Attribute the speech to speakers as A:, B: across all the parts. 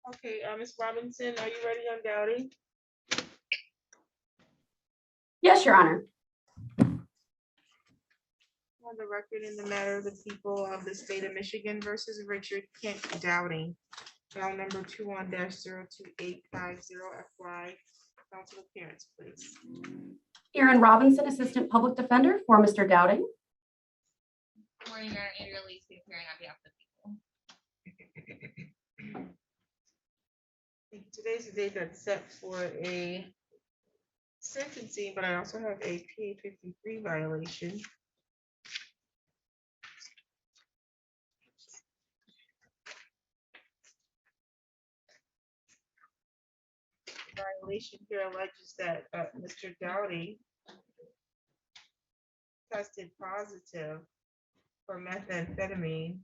A: Okay, Ms. Robinson, are you ready on Dowdy?
B: Yes, Your Honor.
A: On the record in the matter of the people of the state of Michigan versus Richard Kent Dowdy. File number 21-02850 Council appearance, please.
B: Erin Robinson, Assistant Public Defender for Mr. Dowding.
C: Good morning, Your Honor. Andrea Lacey appearing on behalf of the people.
A: Today's the date that's set for a sentencing, but I also have a PA 53 violation. Violation here alleges that Mr. Dowdy tested positive for methamphetamine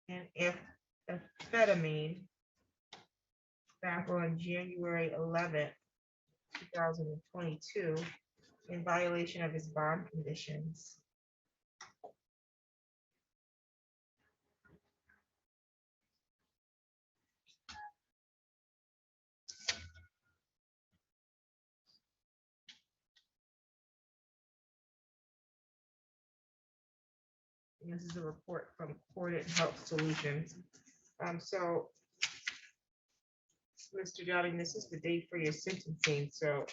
A: and amphetamine back on January 11th, 2022, in violation of his bond conditions. And this is a report from Courtroom Health Solutions. So, Mr. Dowding, this is the date for your sentencing, so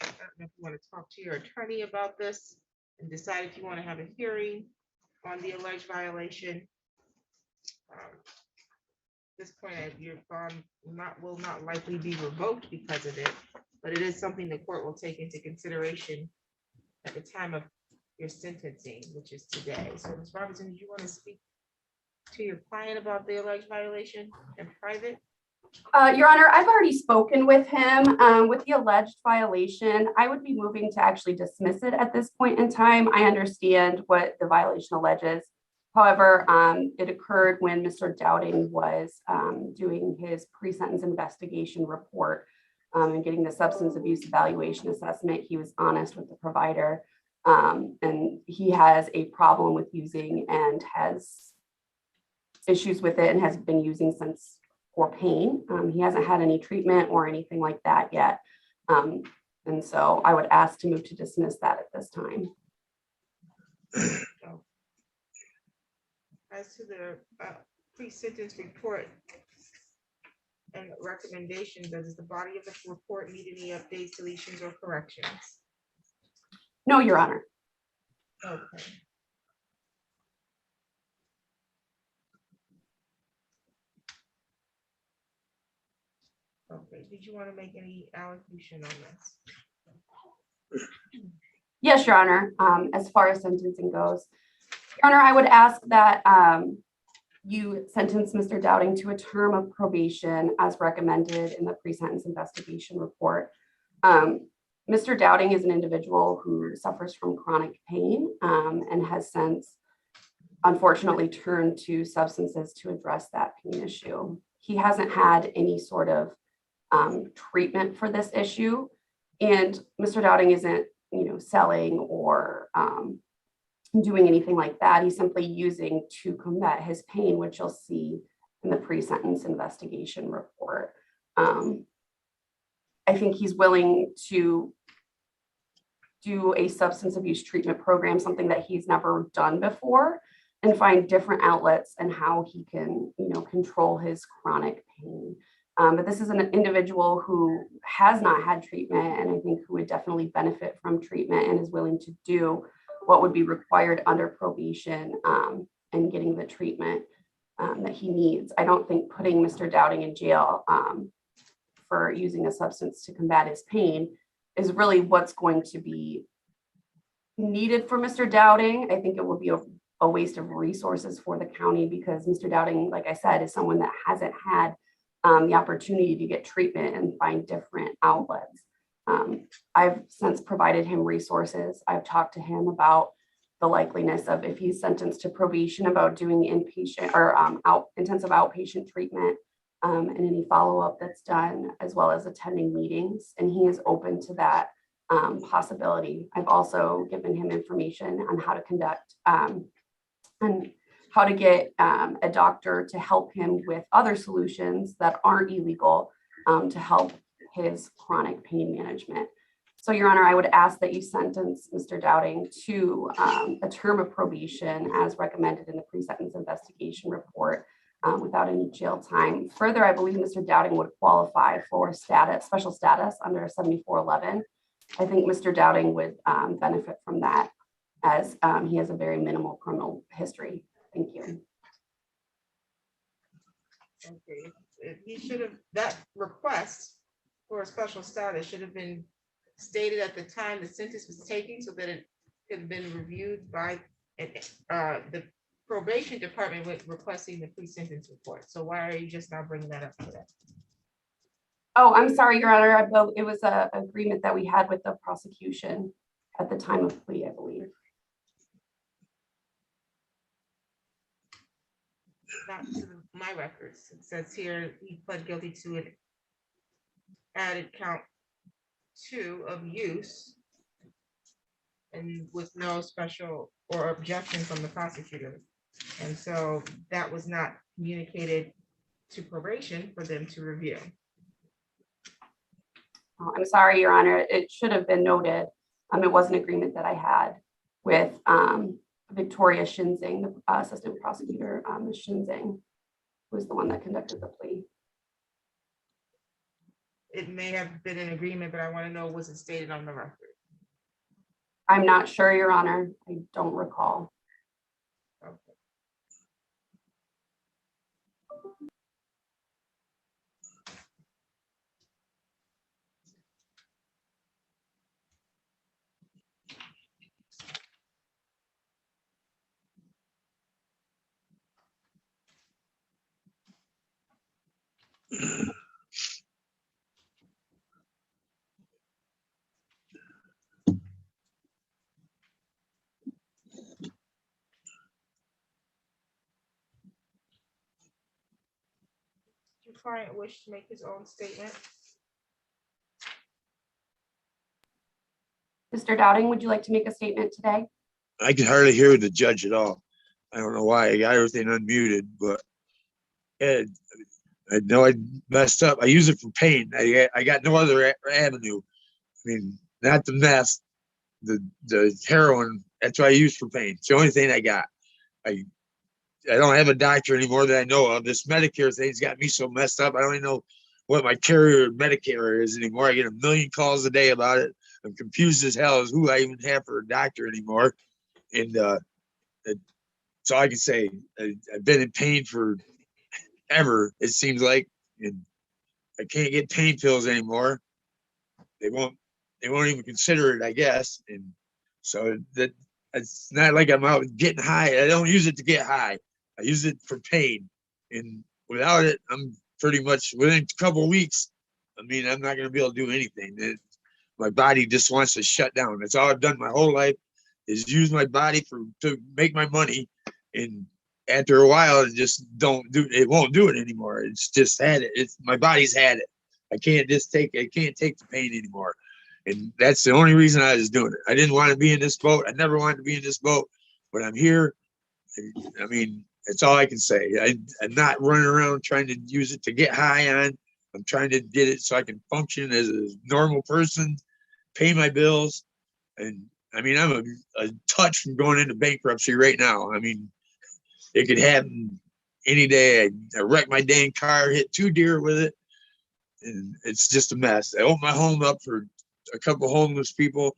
A: I don't know if you want to talk to your attorney about this and decide if you want to have a hearing on the alleged violation. At this point, your bond will not likely be revoked because of it, but it is something the court will take into consideration at the time of your sentencing, which is today. So, Ms. Robinson, do you want to speak to your client about the alleged violation in private?
B: Your Honor, I've already spoken with him with the alleged violation. I would be moving to actually dismiss it at this point in time. I understand what the violation alleges. However, it occurred when Mr. Dowding was doing his pre-sentence investigation report and getting the substance abuse evaluation assessment. He was honest with the provider, and he has a problem with using and has issues with it and has been using since for pain. He hasn't had any treatment or anything like that yet. And so I would ask to move to dismiss that at this time.
A: As to the pre-sentence report and recommendations, does the body of the report need any updates, deletions, or corrections?
B: No, Your Honor.
A: Okay. Okay, did you want to make any allocution on this?
B: Yes, Your Honor. As far as sentencing goes, Your Honor, I would ask that you sentence Mr. Dowding to a term of probation as recommended in the pre-sentence investigation report. Mr. Dowding is an individual who suffers from chronic pain and has since unfortunately turned to substances to address that pain issue. He hasn't had any sort of treatment for this issue, and Mr. Dowding isn't, selling or doing anything like that. He's simply using to combat his pain, which you'll see in the pre-sentence investigation report. I think he's willing to do a substance abuse treatment program, something that he's never done before, and find different outlets and how he can, control his chronic pain. But this is an individual who has not had treatment, and I think who would definitely benefit from treatment and is willing to do what would be required under probation and getting the treatment that he needs. I don't think putting Mr. Dowding in jail for using a substance to combat his pain is really what's going to be needed for Mr. Dowding. I think it will be a waste of resources for the county because Mr. Dowding, like I said, is someone that hasn't had the opportunity to get treatment and find different outlets. I've since provided him resources. I've talked to him about the likeliness of if he's sentenced to probation about doing inpatient or intensive outpatient treatment and any follow-up that's done, as well as attending meetings. And he is open to that possibility. I've also given him information on how to conduct and how to get a doctor to help him with other solutions that aren't illegal to help his chronic pain management. So, Your Honor, I would ask that you sentence Mr. Dowding to a term of probation as recommended in the pre-sentence investigation report without any jail time. Further, I believe Mr. Dowding would qualify for special status under 7411. I think Mr. Dowding would benefit from that as he has a very minimal criminal history. Thank you.
A: Okay, he should have, that request for a special status should have been stated at the time the sentence was taken so that it could have been reviewed by the probation department with requesting the pre-sentence report. So why are you just now bringing that up today?
B: Oh, I'm sorry, Your Honor. It was an agreement that we had with the prosecution at the time of plea, I believe.
A: Not to my records. It says here he pled guilty to an added count 2 of use and with no special or objection from the prosecutor. And so that was not communicated to probation for them to review.
B: Oh, I'm sorry, Your Honor. It should have been noted. It was an agreement that I had with Victoria Shinzing, the assistant prosecutor. Ms. Shinzing was the one that conducted the plea.
A: It may have been an agreement, but I want to know, was it stated on the record?
B: I'm not sure, Your Honor. I don't recall.
A: Okay. Your client wish to make his own statement?
B: Mr. Dowding, would you like to make a statement today?
D: I can hardly hear the judge at all. I don't know why. I got everything unmuted, but I know I messed up. I use it for pain. I got no other avenue. I mean, not the meth, the heroin. That's what I use for pain. It's the only thing I got. I don't have a doctor anymore that I know of. This Medicare thing's got me so messed up. I don't even know what my carrier Medicare is anymore. I get a million calls a day about it. I'm confused as hell as who I even have for a doctor anymore. And that's all I can say. I've been in pain for ever, it seems like, and I can't get pain pills anymore. They won't even consider it, I guess. And so that it's not like I'm out getting high. I don't use it to get high. I use it for pain. And without it, I'm pretty much within a couple of weeks. I mean, I'm not going to be able to do anything. My body just wants to shut down. That's all I've done my whole life is use my body to make my money. And after a while, it won't do it anymore. It's just had it. My body's had it. I can't take the pain anymore. And that's the only reason I was doing it. I didn't want to be in this boat. I never wanted to be in this boat, but I'm here. I mean, that's all I can say. I'm not running around trying to use it to get high on. I'm trying to get it so I can function as a normal person, pay my bills. And I mean, I'm a touch from going into bankruptcy right now. I mean, it could happen any day. I wrecked my dang car, hit 2 deer with it. And it's just a mess. I opened my home up for a couple homeless people.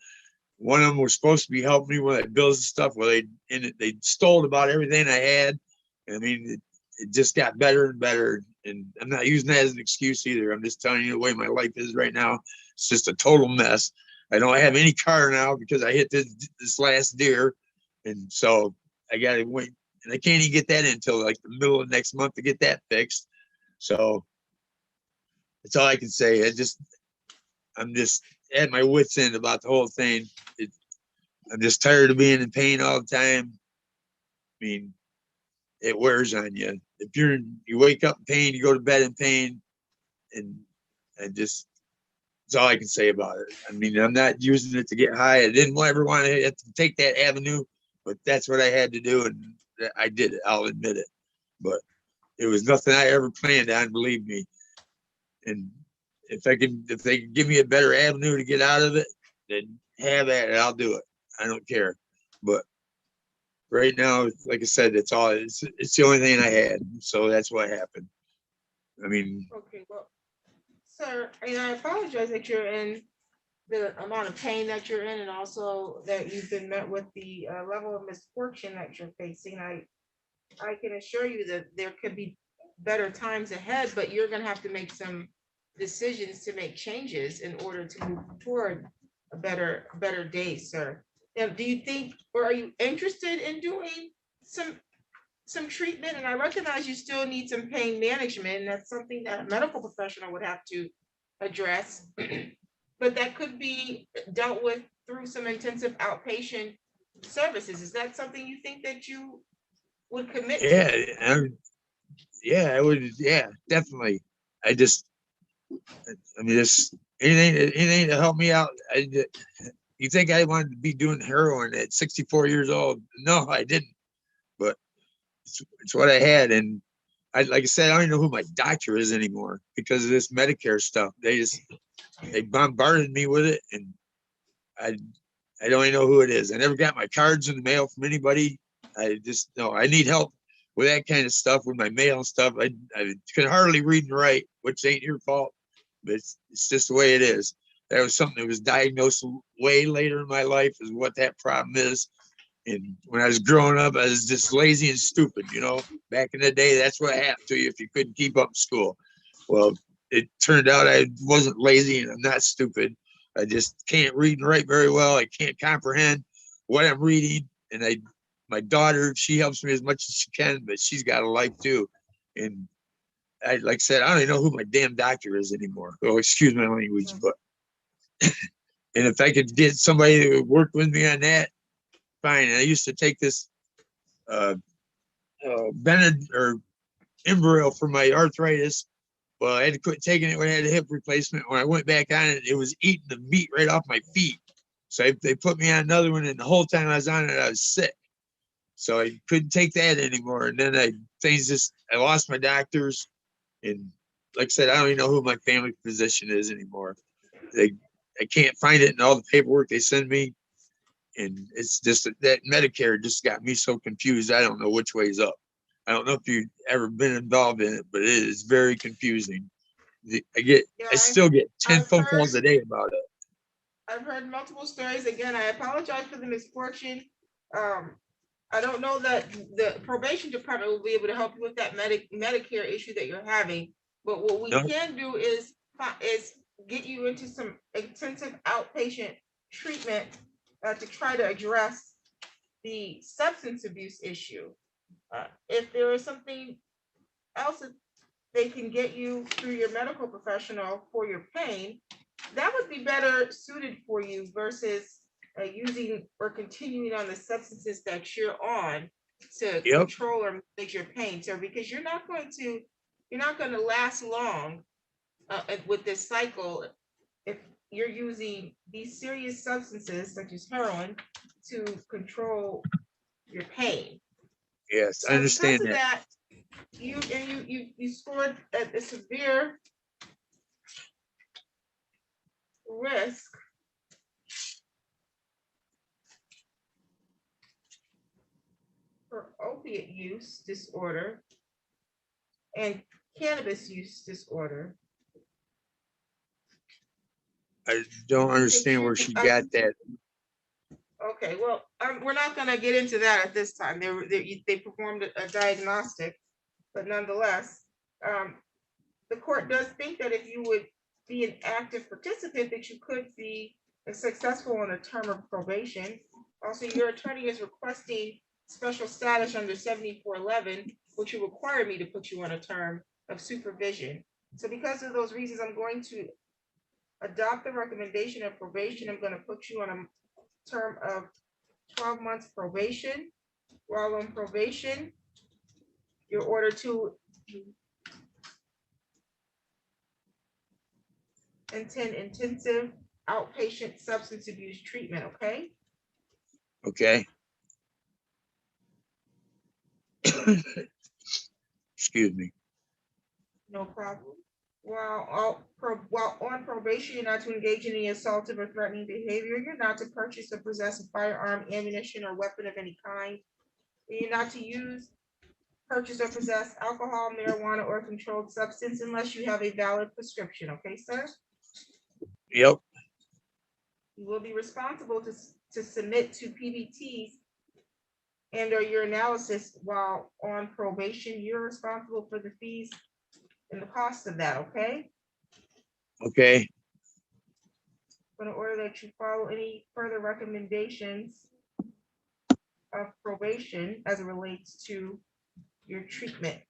D: One of them was supposed to be helping me with bills and stuff. Well, they stole about everything I had. I mean, it just got better and better. And I'm not using that as an excuse either. I'm just telling you the way my life is right now. It's just a total mess. I don't have any car now because I hit this last deer. And so I got to wait. And I can't even get that until like the middle of next month to get that fixed. So that's all I can say. I'm just at my wit's end about the whole thing. I'm just tired of being in pain all the time. I mean, it wears on you. If you wake up in pain, you go to bed in pain, and that's all I can say about it. I mean, I'm not using it to get high. I didn't ever want to have to take that avenue, but that's what I had to do, and that I did it. I'll admit it, but it was nothing I ever planned on, believe me. And if they can give me a better avenue to get out of it, then have at it. I'll do it. I don't care. But right now, like I said, it's the only thing I had. So that's what happened. I mean,
A: Okay, well, sir, and I apologize that you're in the amount of pain that you're in, and also that you've been met with the level of misfortune that you're facing. I can assure you that there could be better times ahead, but you're gonna have to make some decisions to make changes in order to move toward a better day, sir. Now, do you think, or are you interested in doing some treatment? And I recognize you still need some pain management, and that's something that a medical professional would have to address. But that could be dealt with through some intensive outpatient services. Is that something you think that you would commit to?
D: yeah, I would. Yeah, definitely. I mean, just anything to help me out. You think I wanted to be doing heroin at 64 years old? No, I didn't. But it's what I had, and like I said, I don't even know who my doctor is anymore because of this Medicare stuff. They bombarded me with it, and I don't even know who it is. I never got my cards in the mail from anybody. I just know I need help with that kind of stuff, with my mail and stuff. I could hardly read and write, which ain't your fault, but it's just the way it is. That was something that was diagnosed way later in my life, is what that problem is. And when I was growing up, I was just lazy and stupid, Back in the day, that's what happened to you if you couldn't keep up in school. Well, it turned out I wasn't lazy and I'm not stupid. I just can't read and write very well. I can't comprehend what I'm reading. And my daughter, she helps me as much as she can, but she's got a life too. And like I said, I don't even know who my damn doctor is anymore. Oh, excuse my language, but and if I could get somebody to work with me on that, fine. And I used to take this Benad or Embryo for my arthritis. Well, I had to quit taking it when I had a hip replacement. When I went back on it, it was eating the meat right off my feet. So they put me on another one, and the whole time I was on it, I was sick. So I couldn't take that anymore. And then I lost my doctors. And like I said, I don't even know who my family physician is anymore. I can't find it in all the paperwork they send me. And it's just that Medicare just got me so confused. I don't know which way's up. I don't know if you've ever been involved in it, but it is very confusing. I still get 10 phone calls a day about it.
A: I've heard multiple stories. Again, I apologize for the misfortune. I don't know that the probation department will be able to help you with that Medicare issue that you're having. But what we can do is get you into some intensive outpatient treatment to try to address the substance abuse issue. If there is something else that they can get you through your medical professional for your pain, that would be better suited for you versus using or continuing on the substances that you're on to control or manage your pain, sir, because you're not going to last long with this cycle if you're using these serious substances such as heroin to control your pain.
D: Yes, I understand that.
A: You scored a severe risk for opiate use disorder and cannabis use disorder.
D: I don't understand where she got that.
A: Okay, well, we're not going to get into that at this time. They performed a diagnostic, but nonetheless, the court does think that if you would be an active participant, that you could be successful on a term of probation. Also, your attorney is requesting special status under 7411, which will require me to put you on a term of supervision. So because of those reasons, I'm going to adopt the recommendation of probation. I'm going to put you on a term of 12 months probation. While on probation, you're ordered to attend intensive outpatient substance abuse treatment, okay?
D: Okay. Excuse me.
A: No problem. While on probation, you're not to engage in any assaultive or threatening behavior. You're not to purchase or possess a firearm, ammunition, or weapon of any kind. You're not to use, purchase, or possess alcohol, marijuana, or controlled substance unless you have a valid prescription. Okay, sir?
D: Yep.
A: You will be responsible to submit to PBTs and or your analysis while on probation. You're responsible for the fees and the cost of that, okay?
D: Okay.
A: I'm gonna order that you follow any further recommendations of probation as it relates to your treatment.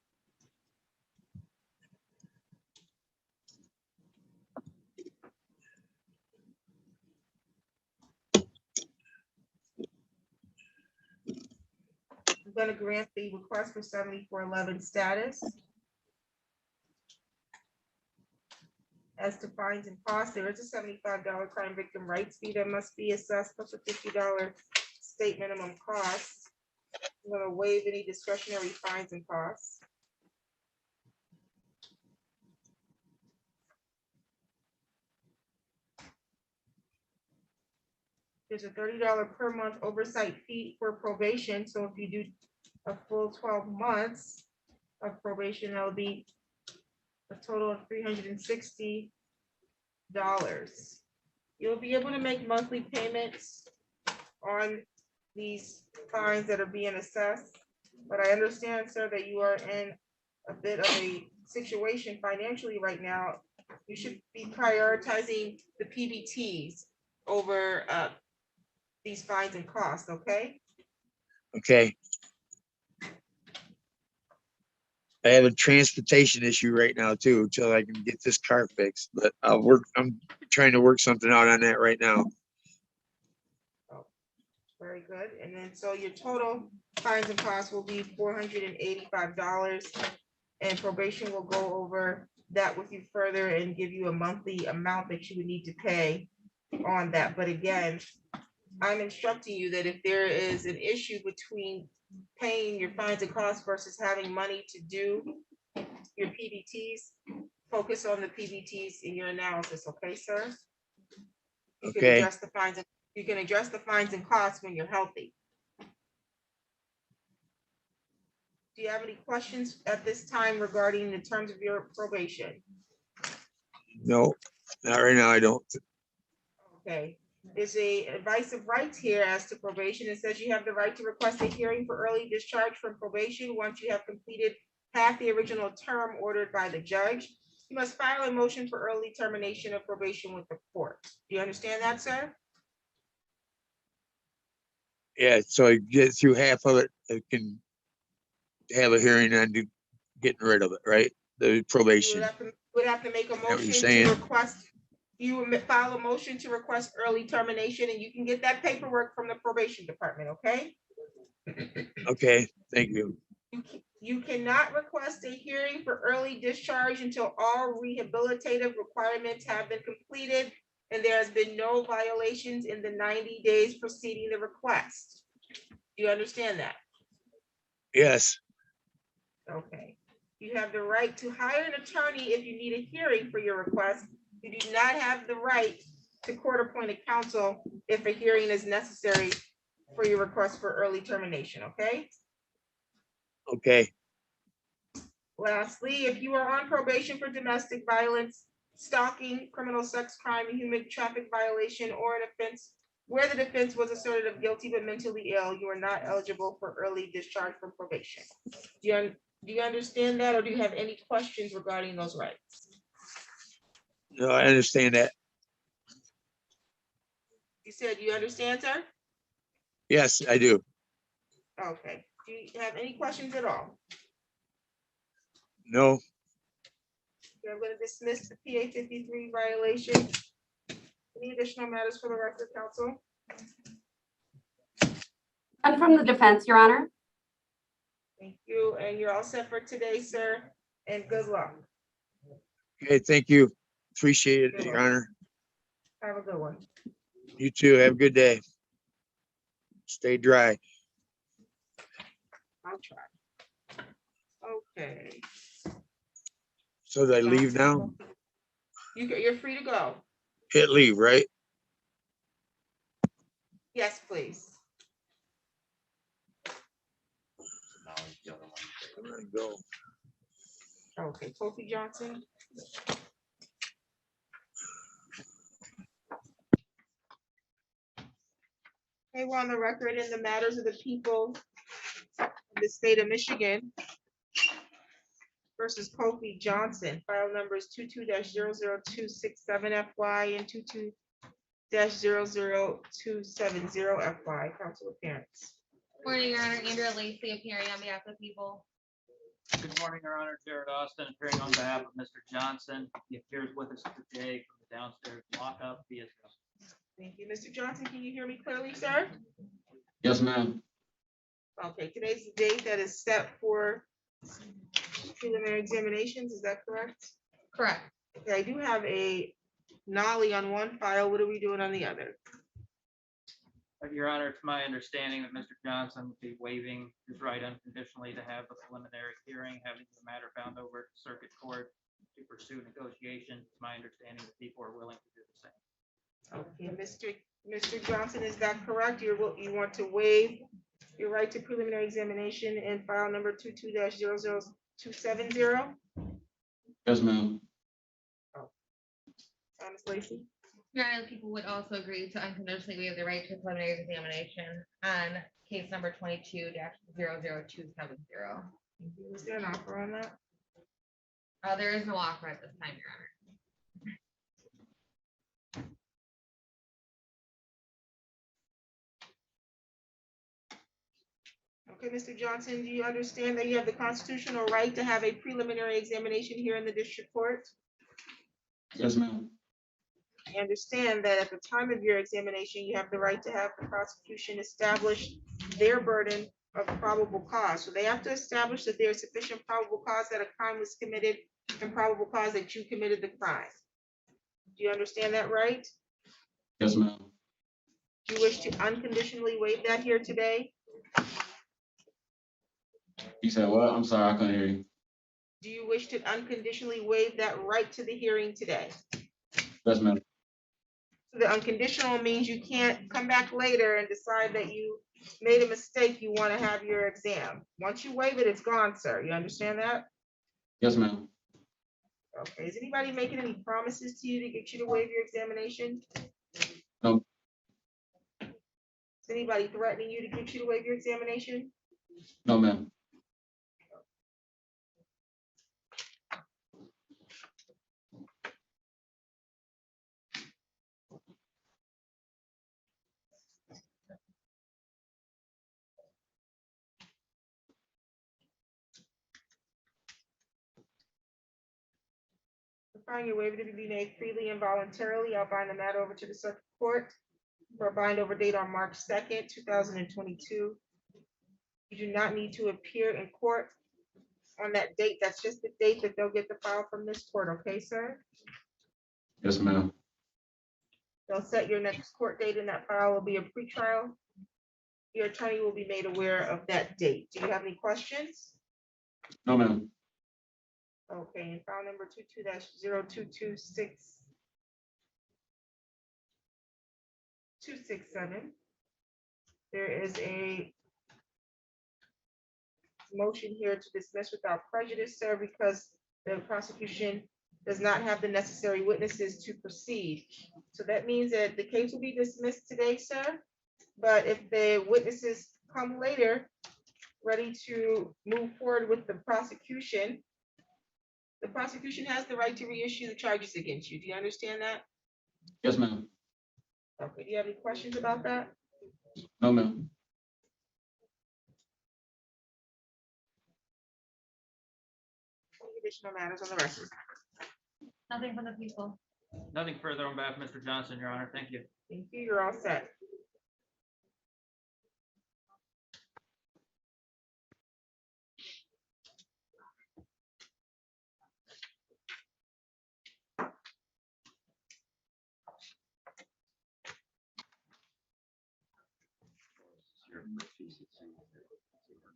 A: I'm gonna grant the request for 7411 status. As to fines and costs, there is a $75 crime victim rights fee that must be assessed, plus a $50 state minimum cost. I'm gonna waive any discretionary fines and costs. There's a $30 per month oversight fee for probation, so if you do a full 12 months of probation, that'll be a total of $360. You'll be able to make monthly payments on these fines that are being assessed, but I understand, sir, that you are in a bit of a situation financially right now. You should be prioritizing the PBTs over these fines and costs, okay?
D: Okay. I have a transportation issue right now too, until I can get this car fixed, but I'm trying to work something out on that right now.
A: Very good. And then, so your total fines and costs will be $485. And probation will go over that with you further and give you a monthly amount that you would need to pay on that. But again, I'm instructing you that if there is an issue between paying your fines and costs versus having money to do your PBTs, focus on the PBTs in your analysis, okay, sir? You can
D: Okay.
A: address the fines, you can address the fines and costs when you're healthy. Do you have any questions at this time regarding the terms of your probation?
D: No, not right now. I don't.
A: Okay, there's a advice of rights here as to probation. It says you have the right to request a hearing for early discharge from probation once you have completed half the original term ordered by the judge. You must file a motion for early termination of probation with the court. Do you understand that, sir?
D: Yeah, so I get through half of it, I can have a hearing on getting rid of it, right? The
A: You
D: probation.
A: would have to make a
D: what you're
A: motion
D: saying?
A: to request, you would file a motion to request early termination, and you can get that paperwork from the probation department, okay?
D: Okay, thank you.
A: You cannot request a hearing for early discharge until all rehabilitative requirements have been completed and there has been no violations in the 90 days preceding the request. Do you understand that?
D: Yes,
A: Okay. You have the right to hire an attorney if you need a hearing for your request. You do not have the right to court-appointed counsel if a hearing is necessary for your request for early termination, okay?
D: okay,
A: Lastly, if you are on probation for domestic violence, stalking, criminal sex crime, human traffic violation, or an offense where the defense was asserted of guilty but mentally ill, you are not eligible for early discharge from probation. Do you understand that, or do you have any questions regarding those rights?
D: no, I understand that.
A: You said you understand, sir?
D: Yes, I do.
A: Okay. Do you have any questions at all?
D: No,
A: Okay, I'm going to dismiss the PA 53 violation. Any additional matters for the record, counsel?
B: And from the defense, Your Honor.
A: Thank you, and you're all set for today, sir, and good luck.
D: okay, thank you. Appreciate it, Your Honor.
A: Have a good one.
D: You too. Have a good day. Stay dry.
A: I'll try. Okay.
D: So did I leave now?
A: You're free to go.
D: Hit leave, right?
A: Yes, please.
D: I'm gonna go.
A: Okay, Kofi Johnson. Okay, we're on the record in the matters of the people of the state of Michigan versus Kofi Johnson, file numbers 22-00267 FY and 22-00270 FY. Council appearance.
C: Morning, Your Honor. Andrea Lacy appearing on behalf of the people.
E: Good morning, Your Honor. Jared Austin appearing on behalf of Mr. Johnson. He appears with us today from the downstairs lockup via Zoom.
A: Thank you. Mr. Johnson, can you hear me clearly, sir?
F: Yes, ma'am.
A: Okay, today's the date that is set for preliminary examinations, is that correct?
C: Correct.
A: Okay, I do have a nollie on one file. What are we doing on the other?
E: Your Honor, it's my understanding that Mr. Johnson will be waiving his right unconditionally to have the preliminary hearing, having the matter found over at circuit court to pursue negotiation. It's my understanding that people are willing to do the same.
A: Okay, Mr. Johnson, is that correct? You want to waive your right to preliminary examination in file number 22-00270?
F: Yes, ma'am.
A: Ms. Lacy?
C: Your Honor, the people would also agree to unconditionally waive the right to preliminary examination on case number 22-00270.
A: Is there an offer on that?
C: There is no offer at this time, Your Honor.
A: Okay, Mr. Johnson, do you understand that you have the constitutional right to have a preliminary examination here in the district court?
F: Yes, ma'am.
A: I understand that at the time of your examination, you have the right to have the prosecution establish their burden of probable cause. So they have to establish that there is sufficient probable cause that a crime was committed and probable cause that you committed the crime. Do you understand that right?
F: Yes, ma'am.
A: Do you wish to unconditionally waive that here today?
F: You said what? I'm sorry, I couldn't hear you.
A: Do you wish to unconditionally waive that right to the hearing today?
F: Yes, ma'am.
A: So the unconditional means you can't come back later and decide that you made a mistake, you want to have your exam. Once you waive it, it's gone, sir. You understand that?
F: Yes, ma'am.
A: Okay, is anybody making any promises to you to get you to waive your examination?
F: No.
A: Is anybody threatening you to get you to waive your examination?
F: No, ma'am.
A: Find your waiver to be made freely and voluntarily. I'll bind the matter over to the circuit court for a bind over date on March 2nd, 2022. You do not need to appear in court on that date. That's just the date that they'll get the file from this court, okay, sir?
F: Yes, ma'am.
A: They'll set your next court date and that file will be a pretrial. Your attorney will be made aware of that date. Do you have any questions?
F: No, ma'am.
A: Okay, and file number 22-0226267. There is a motion here to dismiss without prejudice, sir, because the prosecution does not have the necessary witnesses to proceed. So that means that the case will be dismissed today, sir. But if the witnesses come later, ready to move forward with the prosecution has the right to reissue the charges against you. Do you understand that?
F: Yes, ma'am.
A: Okay, do you have any questions about that?
F: No, ma'am.
A: Any additional matters on the record?
C: Nothing from the people.
E: Nothing further on behalf of Mr. Johnson, Your Honor. Thank you.
A: Thank you, you're all set.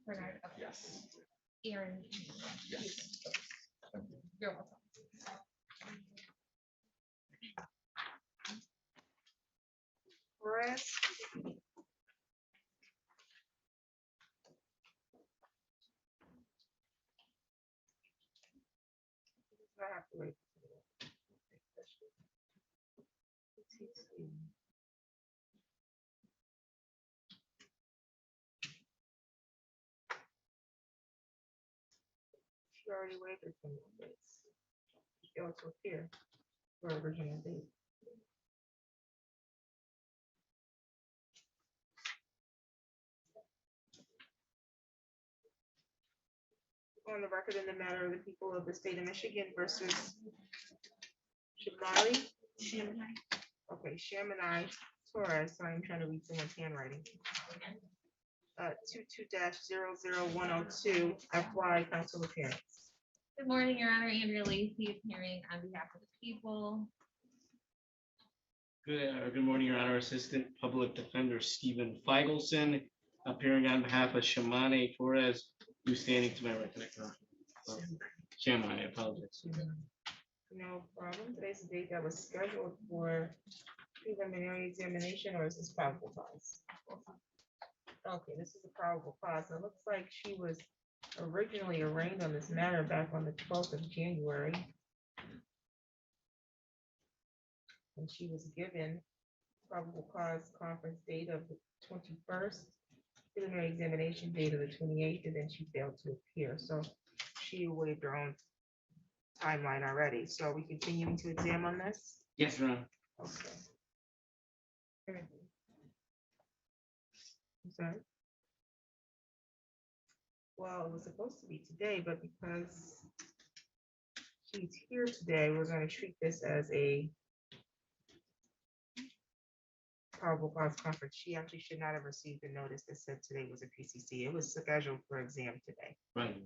C: Bernard, okay.
G: Yes.
C: Aaron. You're welcome.
A: Perez. I have to wait. She already waived her 21 days. She also here for original date. On the record in the matter of the people of the state of Michigan versus Shamari. Okay, Shamanai Torres, sorry, I'm trying to read someone's handwriting. 22-00102 FY council appearance.
C: Good morning, Your Honor. Andrea Lacey appearing on behalf of the people.
G: Good morning, Your Honor. Assistant Public Defender Stephen Feigelson appearing on behalf of Shamane Torres, who's standing to my right. Shamane, I apologize.
A: No problem. Today's the date that was scheduled for preliminary examination, or is this probable cause? Okay, this is a probable cause. It looks like she was originally arraigned on this matter back on the 12th of January. And she was given probable cause conference date of the 21st, preliminary examination date of the 28th, and then she failed to appear. So she waived her own timeline already. So are we continuing to examine this?
G: Yes, Your Honor.
A: Okay. I'm sorry. Well, it was supposed to be today, but because she's here today, we're going to treat this as a probable cause conference. She actually should not have received a notice that said today was a PCC. It was scheduled for exam today.
G: Right.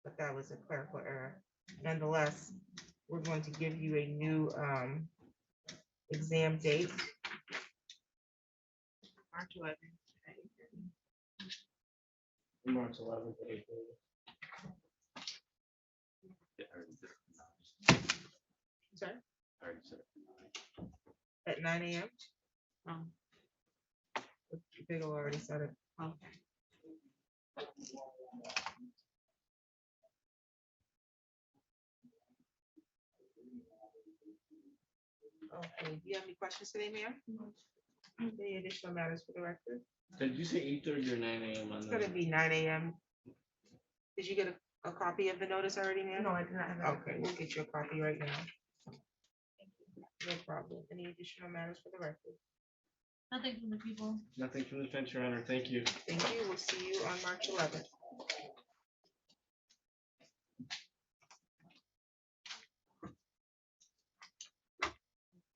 A: But that was a clerical error. Nonetheless, we're going to give you a new exam date. March 11th.
G: March 11th.
A: Sorry? At 9 a.m. Bigelow already said it. Okay, do you have any questions today, ma'am? Any additional matters for the record?
G: Did you say 8:30 or 9 a.m. on
A: It's gonna be 9 a.m. Did you get a copy of the notice already, ma'am?
C: No, I did not have that.
A: Okay, we'll get you a copy right now. No problem. Any additional matters for the record?
C: Nothing from the people.
G: Nothing from the defense, Your Honor. Thank you.
A: Thank you. We'll see you on March 11th.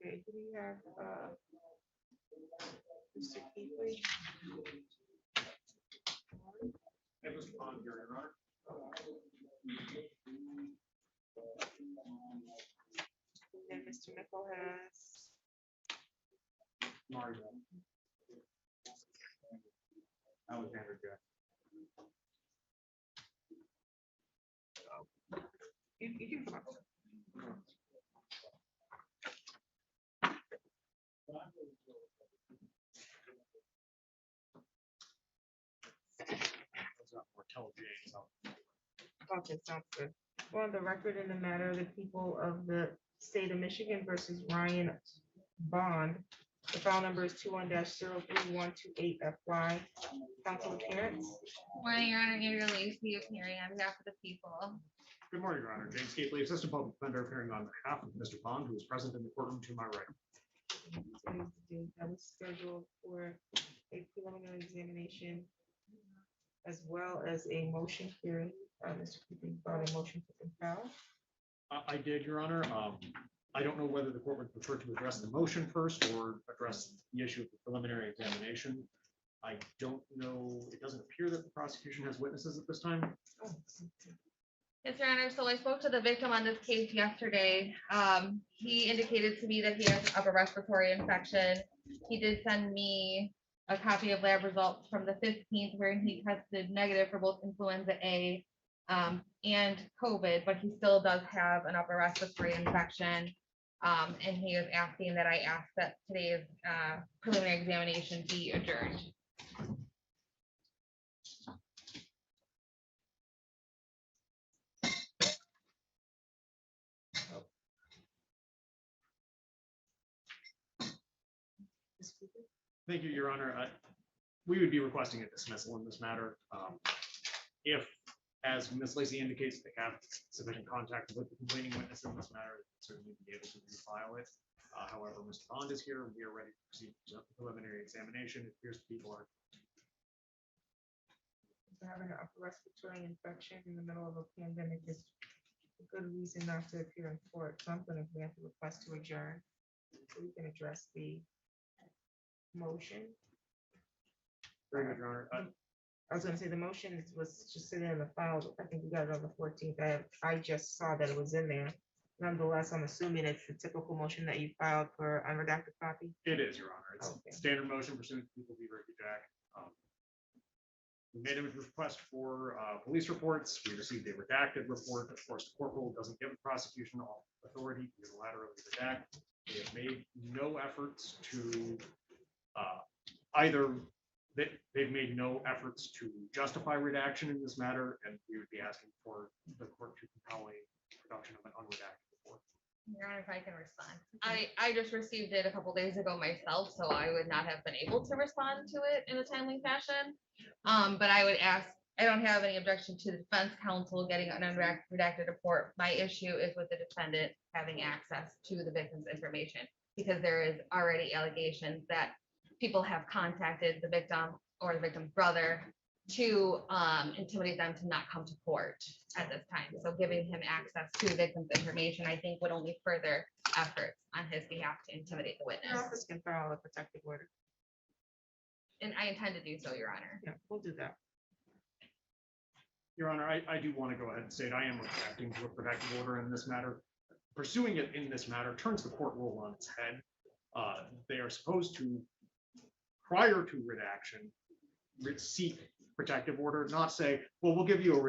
A: Okay, do we have Mr. Keithley? And then Mr. Mickle has.
H: Alexander Jackson.
A: You can come up. Okay, sounds good. Well, on the record in the matter of the people of the state of Michigan versus Ryan Bond, the file number is 21-03128 FY. Council appearance.
C: Morning, Your Honor. Andrea Lacey appearing on behalf of the people.
H: Good morning, Your Honor. James Gately, Assistant Public Defender, appearing on behalf of Mr. Bond, who is present in the courtroom to my right.
A: Today's the date that was scheduled for a preliminary examination as well as a motion hearing. Mr. Keithley brought a motion to compel.
H: I did, Your Honor. I don't know whether the court would prefer to address the motion first or address the issue of the preliminary examination. I don't know. It doesn't appear that the prosecution has witnesses at this time.
C: Yes, Your Honor. So I spoke to the victim on this case yesterday. He indicated to me that he has upper respiratory infection. He did send me a copy of lab results from the 15th where he tested negative for both influenza A and COVID, but he still does have an upper respiratory infection. And he is asking that I ask that today's preliminary examination be adjourned.
H: Thank you, Your Honor. We would be requesting a dismissal in this matter. If, as Ms. Lacy indicates, they have sufficient contact with the complaining witness in this matter, they certainly be able to refile it. However, Mr. Bond is here, and we are ready to proceed to the preliminary examination. It appears people are
A: Having an upper respiratory infection in the middle of a pandemic is a good reason not to appear in court. So I'm going to grant the request to adjourn. So we can address the motion.
H: very good, Your Honor.
A: I was gonna say the motion was just sitting in the file. I think we got it on the 14th. I just saw that it was in there. Nonetheless, I'm assuming it's the typical motion that you filed for unredacted copy.
H: It is, Your Honor. It's
A: Okay.
H: a standard motion pursuant to People v. Ricky Jack. We made a request for police reports. We received a redacted report. Of course, the court rule doesn't give the prosecution all authority to unilaterally redact. They have made no efforts to they've made no efforts to justify redaction in this matter, and we would be asking for the court to compel a production of an unredacted report.
C: Your Honor, if I can respond. I just received it a couple days ago myself, so I would not have been able to respond to it in a timely fashion. But I would ask, I don't have any objection to the defense counsel getting an unredacted report. My issue is with the defendant having access to the victim's information, because there is already allegations that people have contacted the victim or the victim's brother to intimidate them to not come to court at this time. So giving him access to the victim's information, I think, would only further efforts on his behalf to intimidate the
A: Your
C: witness.
A: office can file a protective order.
C: And I intend to do so, Your Honor.
A: Yeah, we'll do that.
H: Your Honor, I do want to go ahead and state I am objecting to a protective order in this matter. Pursuing it in this matter turns the court rule on its head. They are supposed to, prior to redaction, seek protective order, not say, well, we'll give you a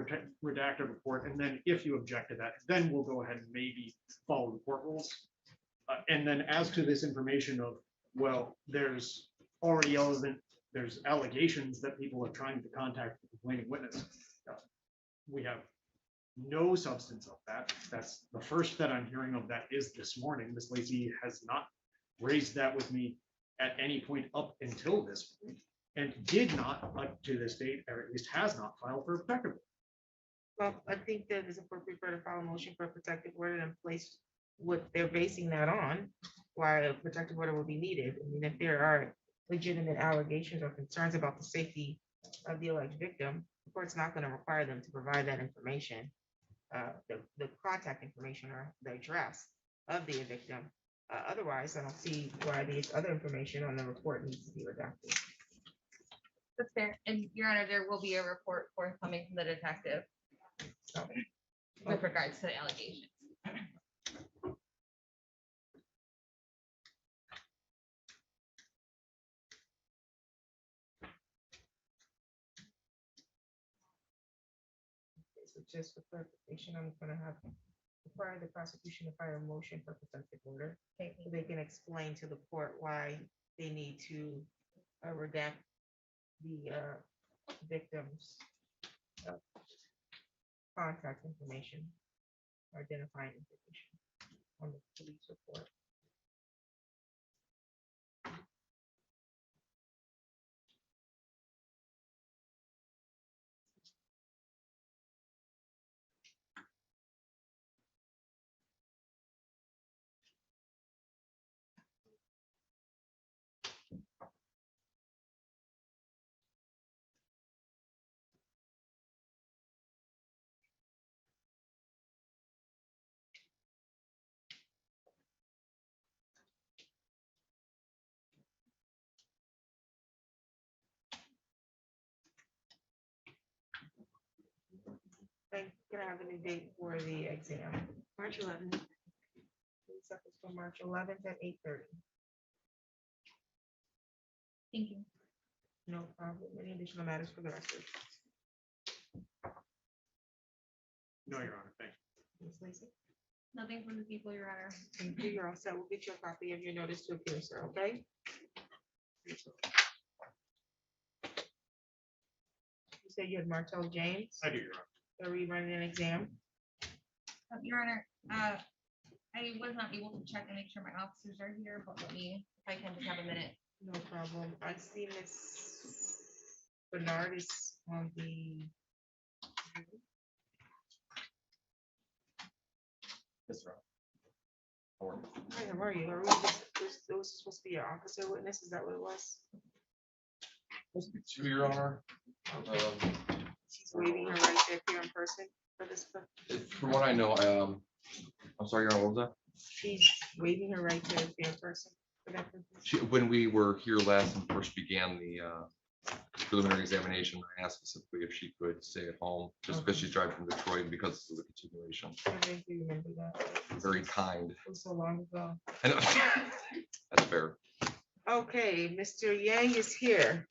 H: redacted report, and then if you object to that, then we'll go ahead and maybe follow the court rules. And then as to this information of, well, there's already there's allegations that people are trying to contact the complaining witness. We have no substance of that. That's the first that I'm hearing of that is this morning. Ms. Lacy has not raised that with me at any point up until this point, and did not, up to this date, or at least has not filed for a protective order.
A: Well, I think that it's appropriate for her to file a motion for a protective order and place what they're basing that on, why a protective order will be needed. I mean, if there are legitimate allegations or concerns about the safety of the alleged victim, the court's not going to require them to provide that information, the contact information or the address of the victim. Otherwise, I don't see why the other information on the report needs to be redacted.
C: That's fair. And Your Honor, there will be a report forthcoming from the detective with regards to the allegations.
A: So just for clarification, I'm gonna have require the prosecution to file a motion for protective order.
C: Okay.
A: So they can explain to the court why they need to redact the victim's contact information, identifying information on the police report. Can I have a new date for the exam? March 11th. Please set this for March 11th at 8:30.
C: Thank you.
A: No problem. Any additional matters for the record?
H: No, Your Honor, thank you.
A: Ms. Lacy?
C: Nothing from the people, Your Honor.
A: Thank you. You're all set. We'll get you a copy of your notice to appear, sir, okay? You said you had Martell James.
H: I do, Your Honor.
A: Are we running an exam?
C: Your Honor, I was not able to check and make sure my officers are here, but let me, if I can just have a minute.
A: No problem. I see Miss Bernard is on the.
F: Yes, sir.
A: Hi, how are you? Are we just, it was supposed to be an officer witness? Is that what it was?
I: To Your Honor,
A: She's waiving her right to appear in person for this.
I: from what I know, I'm sorry, Your Honor, what was that?
A: She's waiving her right to appear in person for that purpose.
I: When we were here last and first began the preliminary examination, I asked specifically if she could stay at home, just because she's driving from Detroit and because this is a continuation.
A: I think you remember that.
I: Very kind.
A: It was so long ago.
I: I know. That's fair.
A: Okay, Mr. Yang is here.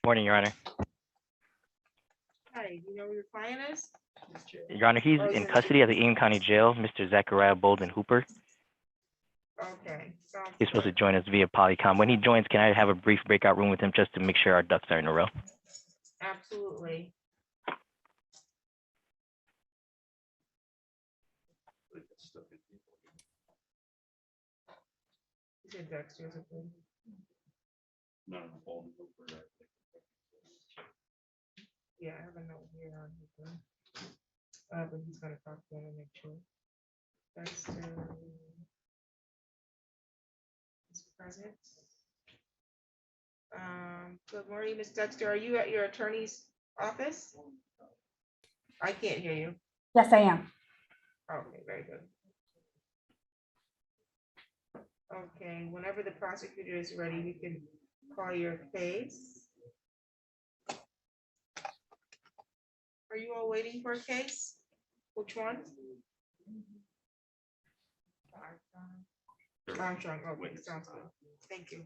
J: Morning, Your Honor.
A: Hi, you know who your client is?
J: Your Honor, he's in custody at the Eaton County Jail, Mr. Zachariah Bolden Hooper.
A: Okay. sounds
J: He's supposed to
A: good.
J: join us via Polycom. When he joins, can I have a brief breakout room with him just to make sure our ducks are in a row?
A: Absolutely. You said Dexter's a good. Yeah, I have a note here on his one. But he's gonna talk to him and make sure. Dexter. Is present. Good morning, Ms. Dexter. Are you at your attorney's office? I can't hear you.
K: Yes, I am.
A: Okay, very good. Okay, whenever the prosecutor is ready, you can call your case. Are you all waiting for a case? Which one? Armstrong, okay, sounds good. Thank you.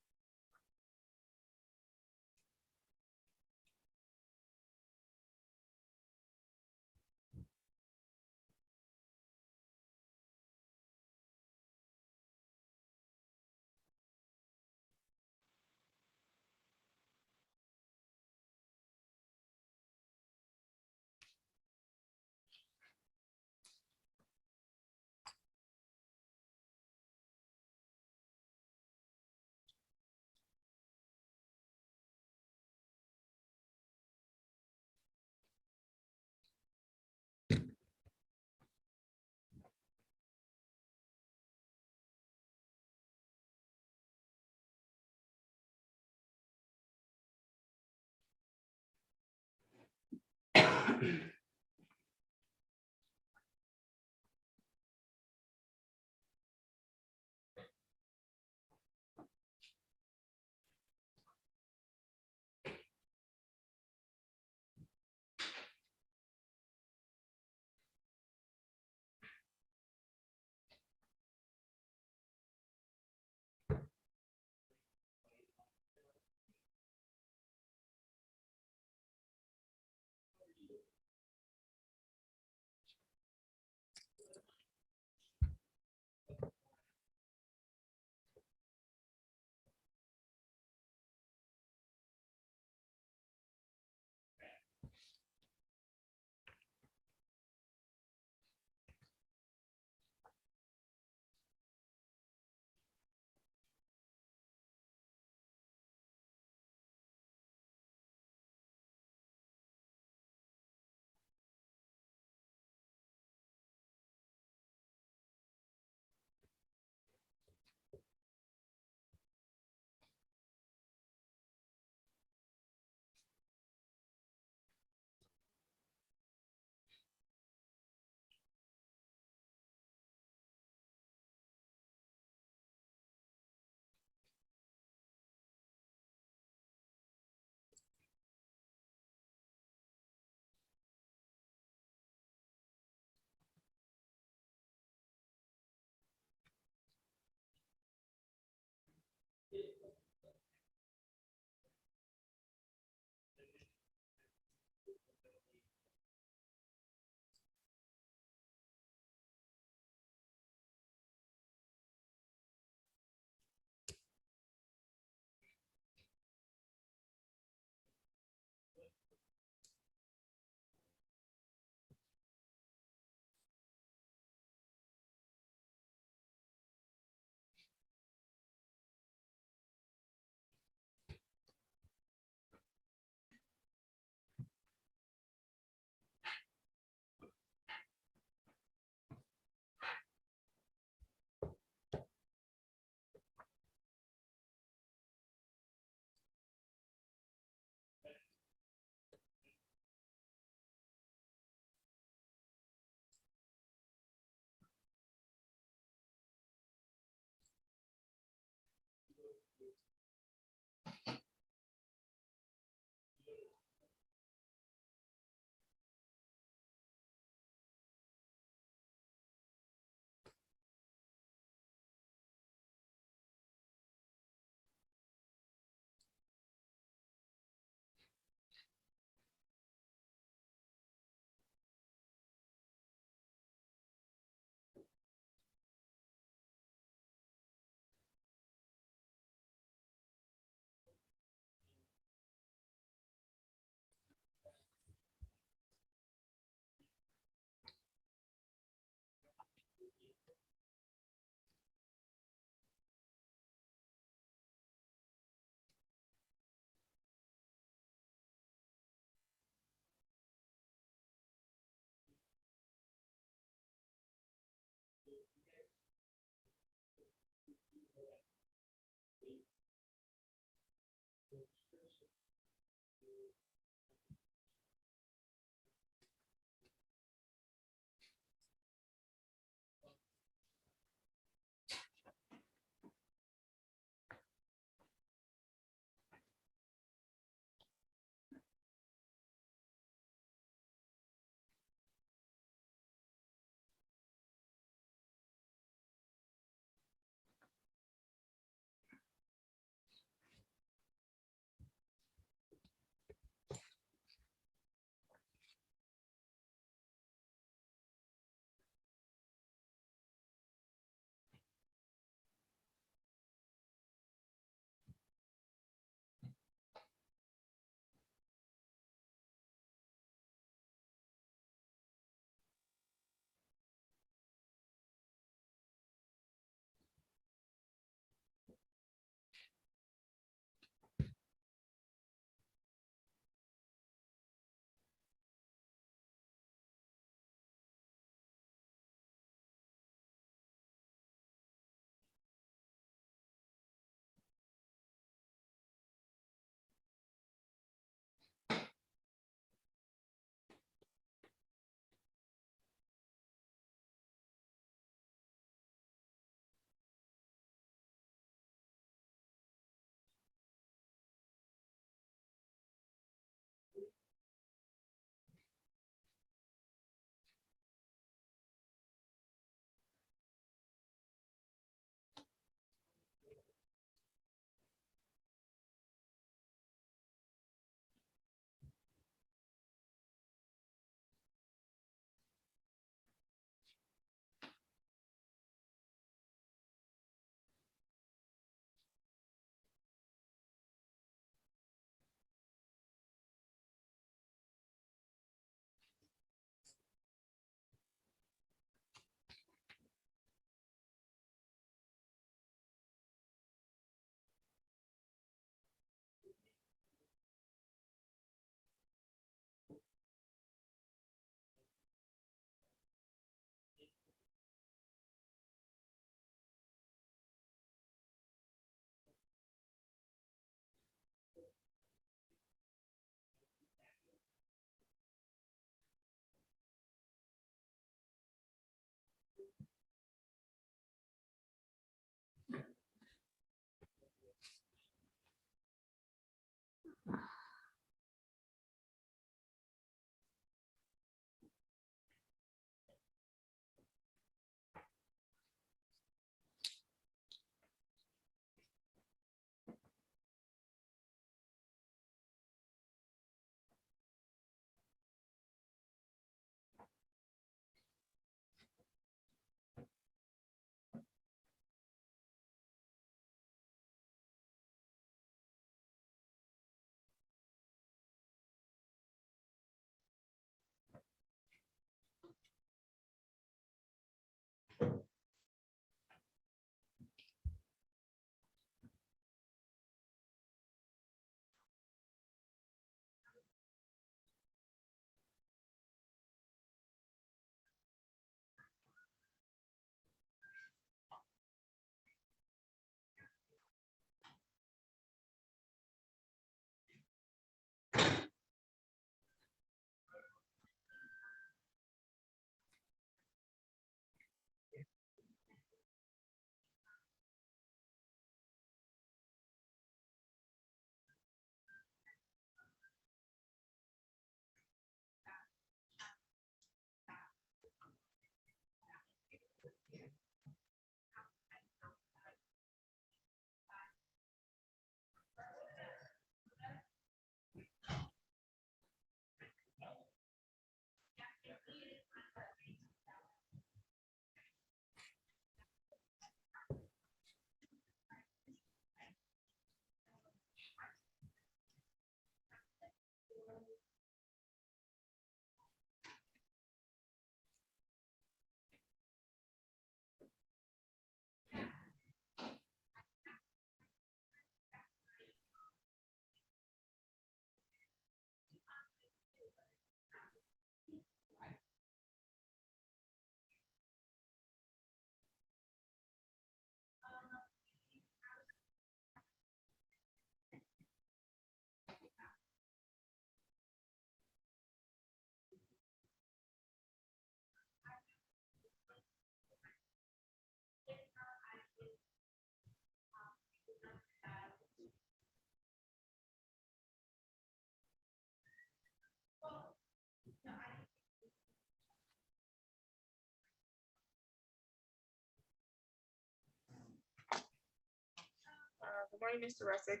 A: Good morning, Mr. Russick.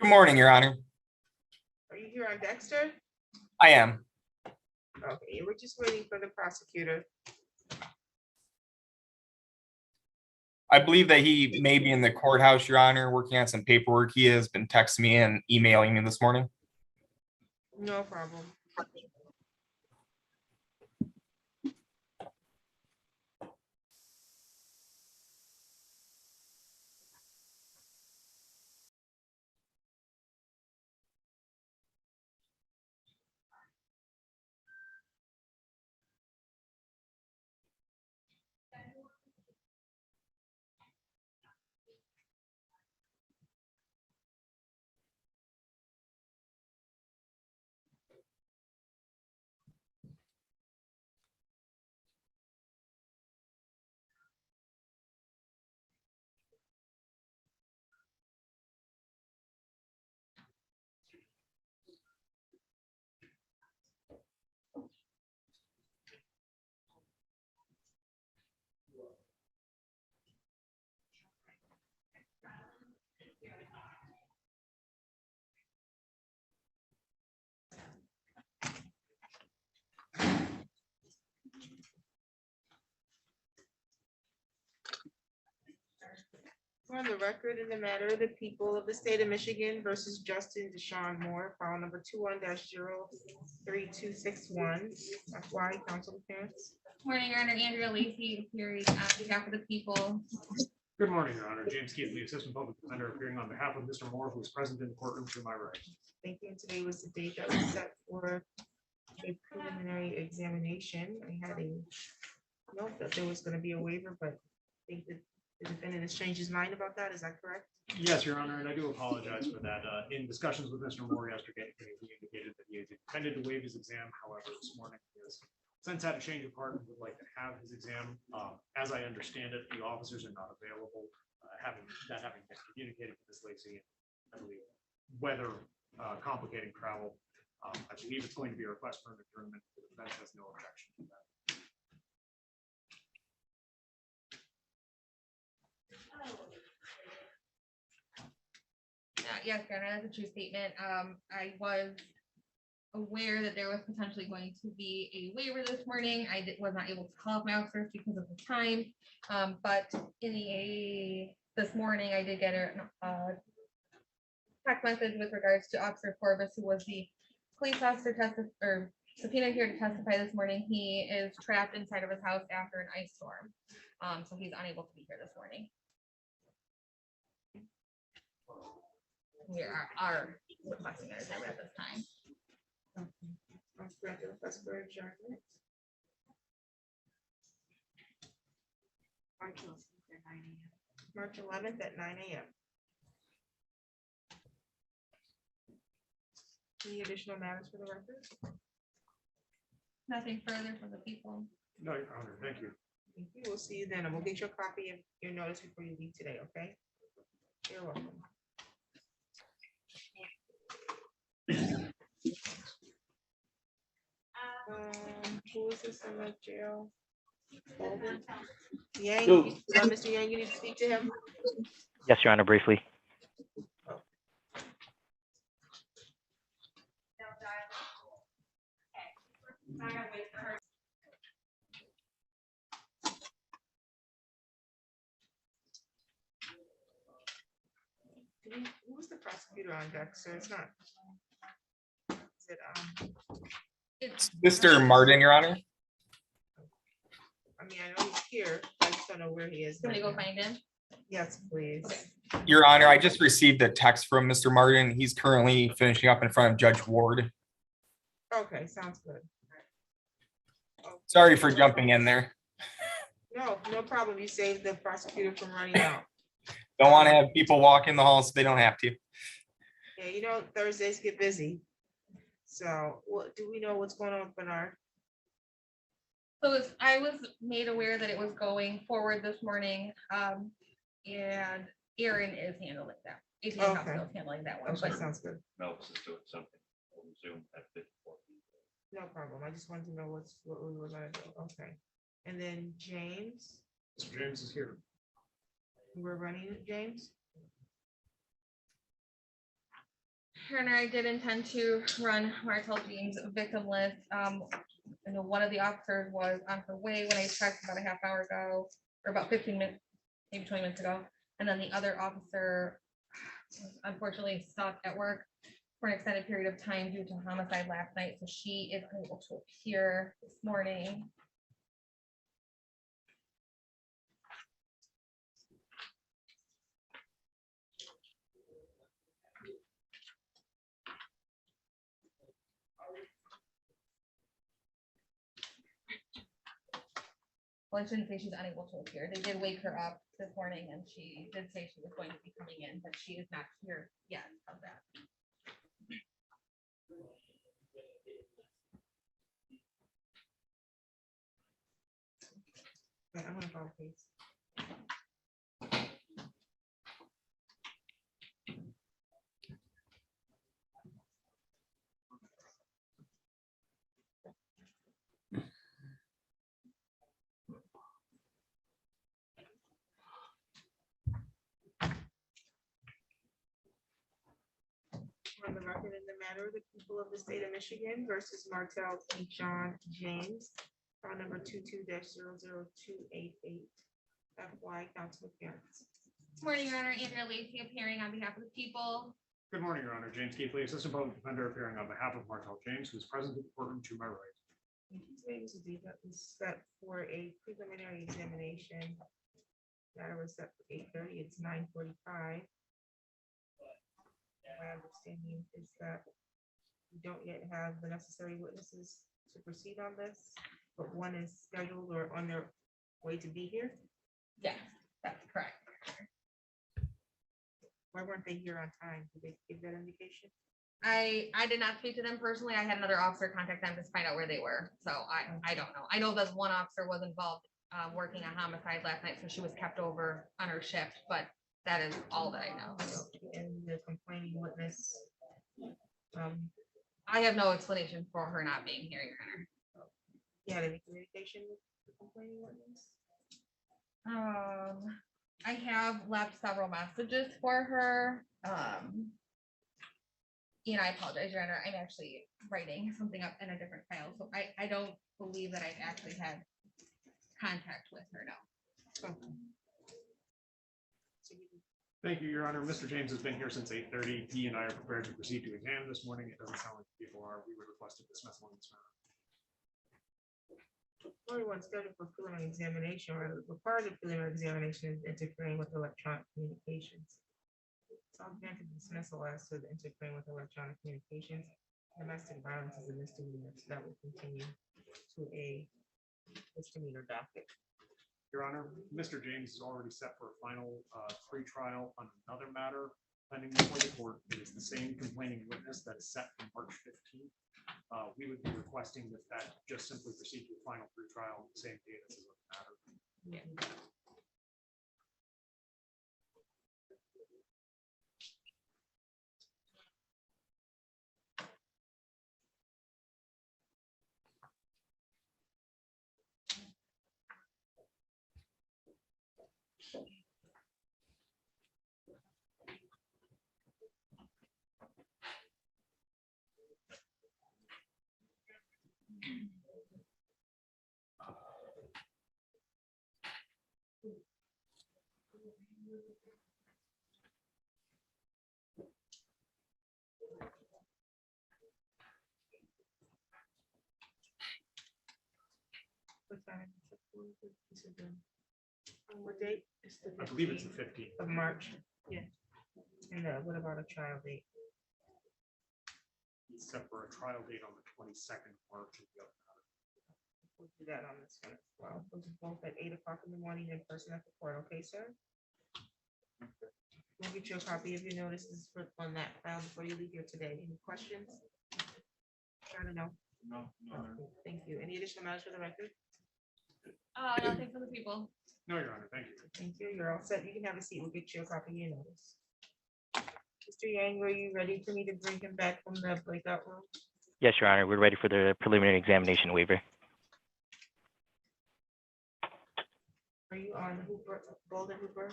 K: Good morning, Your Honor.
A: Are you here on Dexter?
K: I am.
A: Okay, we're just waiting for the prosecutor.
K: I believe that he may be in the courthouse, Your Honor, working on some paperwork. He has been texting me and emailing me this morning.
A: No problem. On the record in the matter of the people of the state of Michigan versus Justin Deshaun Moore, file number 21-03261. FY counsel appearance.
C: Morning, Your Honor. Andrea Lacy, appearing on behalf of the people.
H: Good morning, Your Honor. James Keatley, Assistant Public Defender, appearing on behalf of Mr. Moore, who is present in the courtroom to my right.
A: Thank you. And today was the date that was set for a preliminary examination. I had a note that there was going to be a waiver, but I think that the defendant has changed his mind about that. Is that correct?
H: Yes, Your Honor, and I do apologize for that. In discussions with Mr. Moore yesterday, he indicated that he had intended to waive his exam. However, this morning he has since had a change of heart and would like to have his exam. As I understand it, the officers are not available, having been communicated with Ms. Lacy, I believe, weather complicating travel. I believe it's going to be a request for an adjournment. The defense has no objection to that.
C: Yes, Your Honor, that's a true statement. I was aware that there was potentially going to be a waiver this morning. Was not able to call up my officers because of the time. But this morning, I did get a text message with regards to Officer Corbus, who was the police officer subpoenaed here to testify this morning. He is trapped inside of his house after an ice storm. So he's unable to be here this morning. We are requesting an exam at this time.
A: March 11th at 9 a.m. Any additional matters for the record?
C: Nothing further from the people.
H: No, Your Honor, thank you.
A: Thank you. We'll see you then, and we'll get your copy of your notice before you leave today, okay? You're welcome. Who is this in the jail? Bolden? Yang, Mr. Yang, you need to speak to him?
J: Yes, Your Honor, briefly.
A: Who was the prosecutor on deck, sir? It's not. Is it,
C: It's
K: Mr. Martin, Your Honor.
A: I mean, I know he's here. I just don't know where he is.
C: Somebody
A: right
C: go
A: now.
C: find him.
A: Yes, please.
C: Okay.
K: Your Honor, I just received a text from Mr. Martin. He's currently finishing up in front of Judge Ward.
A: Okay, sounds good.
K: Sorry for jumping in there.
A: No, no problem. You saved the prosecutor from running out.
K: Don't want to have people walk in the halls if they don't have to.
A: Yeah, you know, Thursdays get busy. So what, do we know what's going on with Bernard?
C: So I was made aware that it was going forward this morning. And Aaron is handling that. ATM Hospital is handling that one.
A: Okay,
C: But
A: sounds good.
F: Melvis is doing something on Zoom at 54.
A: No problem. I just wanted to know what we were gonna do. Okay. And then James,
H: Mr. James is here.
A: We're running it, James?
C: Your Honor, I did intend to run Martel James victim list. I know one of the officers was on her way when I checked about a half hour ago, or about 15 minutes, maybe 20 minutes ago. And then the other officer was unfortunately stuck at work for an extended period of time due to homicide last night. So she is able to appear this morning. Well, I shouldn't say she's unable to appear. They did wake her up this morning and she did say she was going to be coming in, but she is not here yet of that.
A: Yeah, I'm gonna go, please. On the record in the matter of the people of the state of Michigan versus Martel St. John James, file number 22-00288. FY council appearance.
C: Morning, Your Honor. Andrea Lacy appearing on behalf of the people.
H: Good morning, Your Honor. James Keithley, Assistant Public Defender, appearing on behalf of Martel James, who is present at the courtroom to my right.
A: Today was set for a preliminary examination. That was set for 8:30. It's 9:45. My understanding is that we don't yet have the necessary witnesses to proceed on this, but one is scheduled or on their way to be here.
C: Yes, that's correct.
A: Why weren't they here on time? Did they give that indication?
C: I did not speak to them personally. I had another officer contact them to find out where they were. So I don't know. I know that one officer was involved working a homicide last night, so she was kept over on her shift, but that is all that I know.
A: And the complaining witness.
C: I have no explanation for her not being here, Your Honor.
A: You had any communication with the complaining witness?
C: I have left several messages for her. And I apologize, Your Honor. I'm actually writing something up in a different file, so I don't believe that I've actually had contact with her, no.
H: Thank you, Your Honor. Mr. James has been here since 8:30. He and I are prepared to proceed to exam this morning. It doesn't sound like people are. We would request a dismissal on this matter.
A: Everyone scheduled for preliminary examination or required of preliminary examination is interfering with electronic communications. So I'm granted dismissal as to the interfering with electronic communications. Domestic violence is a misdemeanor, so that will continue to a misdemeanor docket.
H: Your Honor, Mr. James is already set for a final pretrial on another matter pending before the court. It is the same complaining witness that is set for March 15th. We would be requesting that just simply proceed to a final pretrial on the same day as the matter.
A: Yeah. What time is it? What date? It's the
H: I believe it's the
A: 15th
H: 15th.
A: of March. Yeah. And what about a trial date?
H: It's set for a trial date on the 22nd of March. of the other matter.
A: We'll do that on this one as well. Those are both at 8 o'clock in the morning in person at the court. Okay, sir? We'll get you a copy of your notices on that file before you leave here today. Any questions? I don't know.
H: No.
A: Okay, thank you. Any additional matters for the record?
C: Nothing for the people.
H: No, Your Honor. Thank you.
A: Thank you. You're all set. You can have a seat. We'll get you a copy of your notice. Mr. Yang, were you ready for me to bring him back from the breakout room?
J: Yes, Your Honor, we're ready for the preliminary examination waiver.
A: Are you on Hooper, Golden Hooper?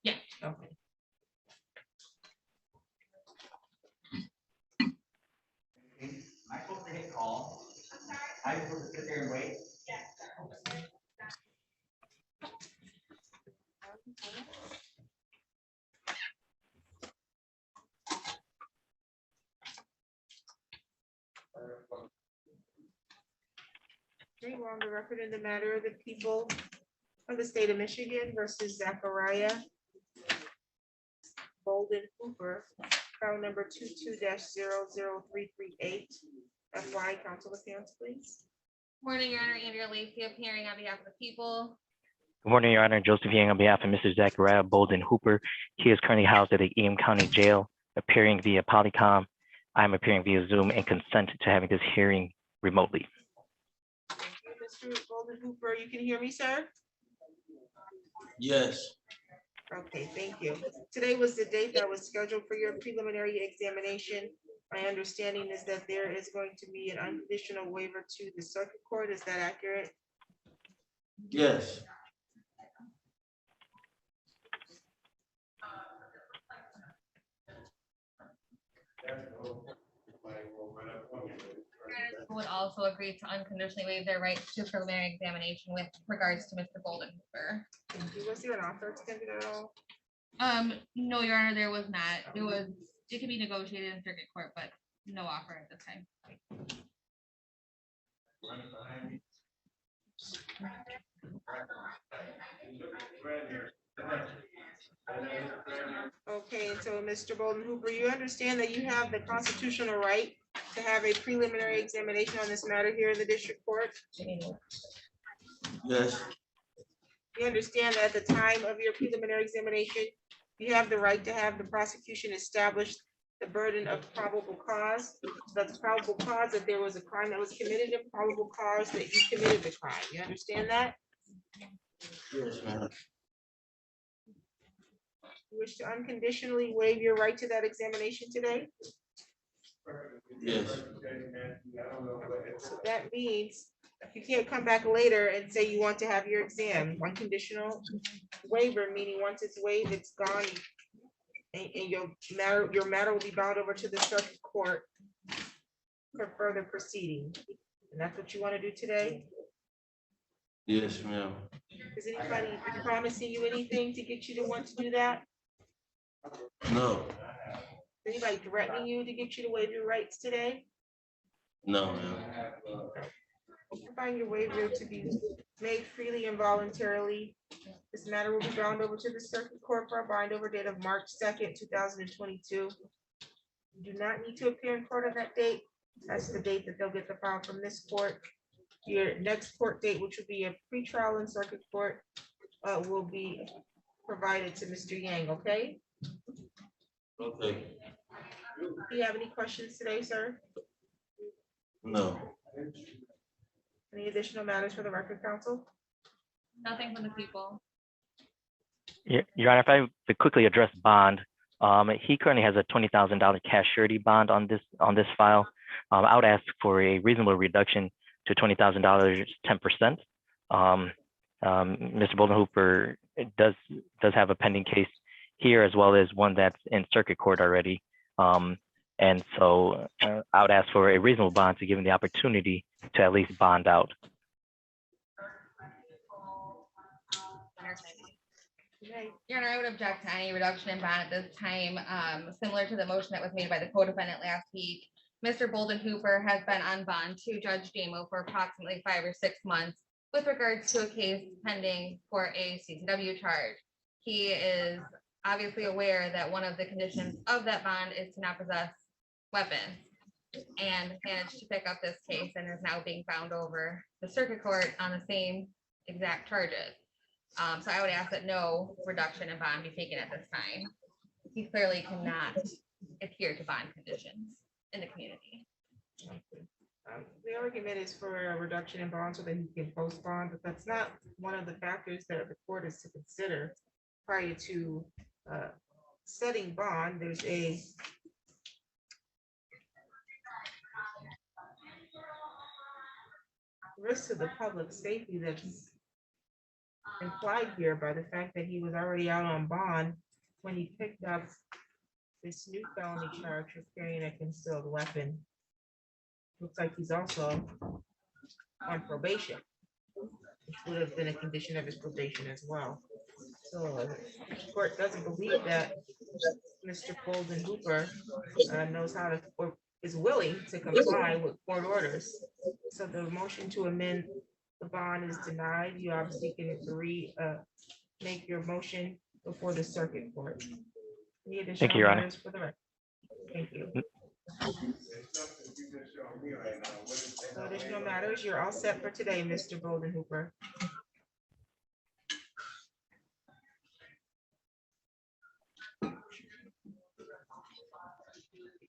C: Yeah.
A: Okay.
L: Am I supposed to hit call? I'm supposed to sit there and wait?
A: Okay, we're on the record in the matter of the people of the state of Michigan versus Zachariah Bolden Hooper, file number 22-00338. FY, council appearance, please.
C: Morning, Your Honor. Andrea Lacy appearing on behalf of the people.
J: Good morning, Your Honor. Joseph Yang on behalf of Mr. Zachariah Bolden Hooper. He is currently housed at the Eam County Jail, appearing via Polycom. I'm appearing via Zoom and consent to having this hearing remotely.
A: Mr. Bolden Hooper, you can hear me, sir?
G: Yes.
A: Okay, thank you. Today was the date that was scheduled for your preliminary examination. My understanding is that there is going to be an unconditional waiver to the circuit court. Is that accurate?
G: Yes.
C: Would also agree to unconditionally waive their right to preliminary examination with regards to Mr. Bolden Hooper.
A: Thank you. Was there an offer extended at all?
C: No, Your Honor, there was not. It could be negotiated in circuit court, but no offer at this time.
A: Okay, so Mr. Bolden Hooper, you understand that you have the constitutional right to have a preliminary examination on this matter here in the district court?
G: Yes.
A: You understand that at the time of your preliminary examination, you have the right to have the prosecution establish the burden of probable cause. That's probable cause that there was a crime that was committed, and probable cause that you committed the crime. You understand that?
G: Yes, ma'am.
A: You wish to unconditionally waive your right to that examination today?
G: Yes.
A: So that means you can't come back later and say you want to have your exam. Unconditional waiver, meaning once it's waived, it's gone. And your matter will be bound over to the circuit court for further proceeding. And that's what you want to do today?
G: Yes, ma'am.
A: Is anybody promising you anything to get you to want to do that?
G: No.
A: Is anybody threatening you to get you to waive your rights today?
G: No, ma'am.
A: I find your waiver to be made freely and voluntarily. This matter will be bound over to the circuit court for a bind over date of March 2nd, 2022. You do not need to appear in court on that date. That's the date that they'll get the file from this court. Your next court date, which will be a pretrial in circuit court, will be provided to Mr. Yang, okay?
G: Okay.
A: Do you have any questions today, sir?
G: No.
A: Any additional matters for the record, counsel?
C: Nothing from the people.
J: Your Honor, if I could quickly address bond, he currently has a $20,000 cash surety bond on this file. I would ask for a reasonable reduction to $20,000, 10%. Mr. Bolden Hooper does have a pending case here, as well as one that's in circuit court already. And so I would ask for a reasonable bond to give him the opportunity to at least bond out.
C: Your Honor, I would object to any reduction in bond at this time, similar to the motion that was made by the co-defendant last week. Mr. Bolden Hooper has been on bond to Judge Damo for approximately 5 or 6 months with regards to a case pending for a CCW charge. He is obviously aware that one of the conditions of that bond is to not possess weapons, and managed to pick up this case and is now being bound over the circuit court on the same exact charges. So I would ask that no reduction in bond be taken at this time. He clearly cannot adhere to bond conditions in the community.
A: The argument is for a reduction in bond so that he can post bond, but that's not one of the factors that the court is to consider prior to setting bond. There's a risk to the public safety that's implied here by the fact that he was already out on bond when he picked up this new felony charge of carrying a concealed weapon. Looks like he's also on probation, which would have been a condition of his probation as well. So the court doesn't believe that Mr. Bolden Hooper knows how to, or is willing to comply with court orders. So the motion to amend the bond is denied. You obviously can make your motion before the circuit court. Any additional
J: Your Honor.
A: matters for the record? Thank you. No additional matters. You're all set for today, Mr. Bolden Hooper.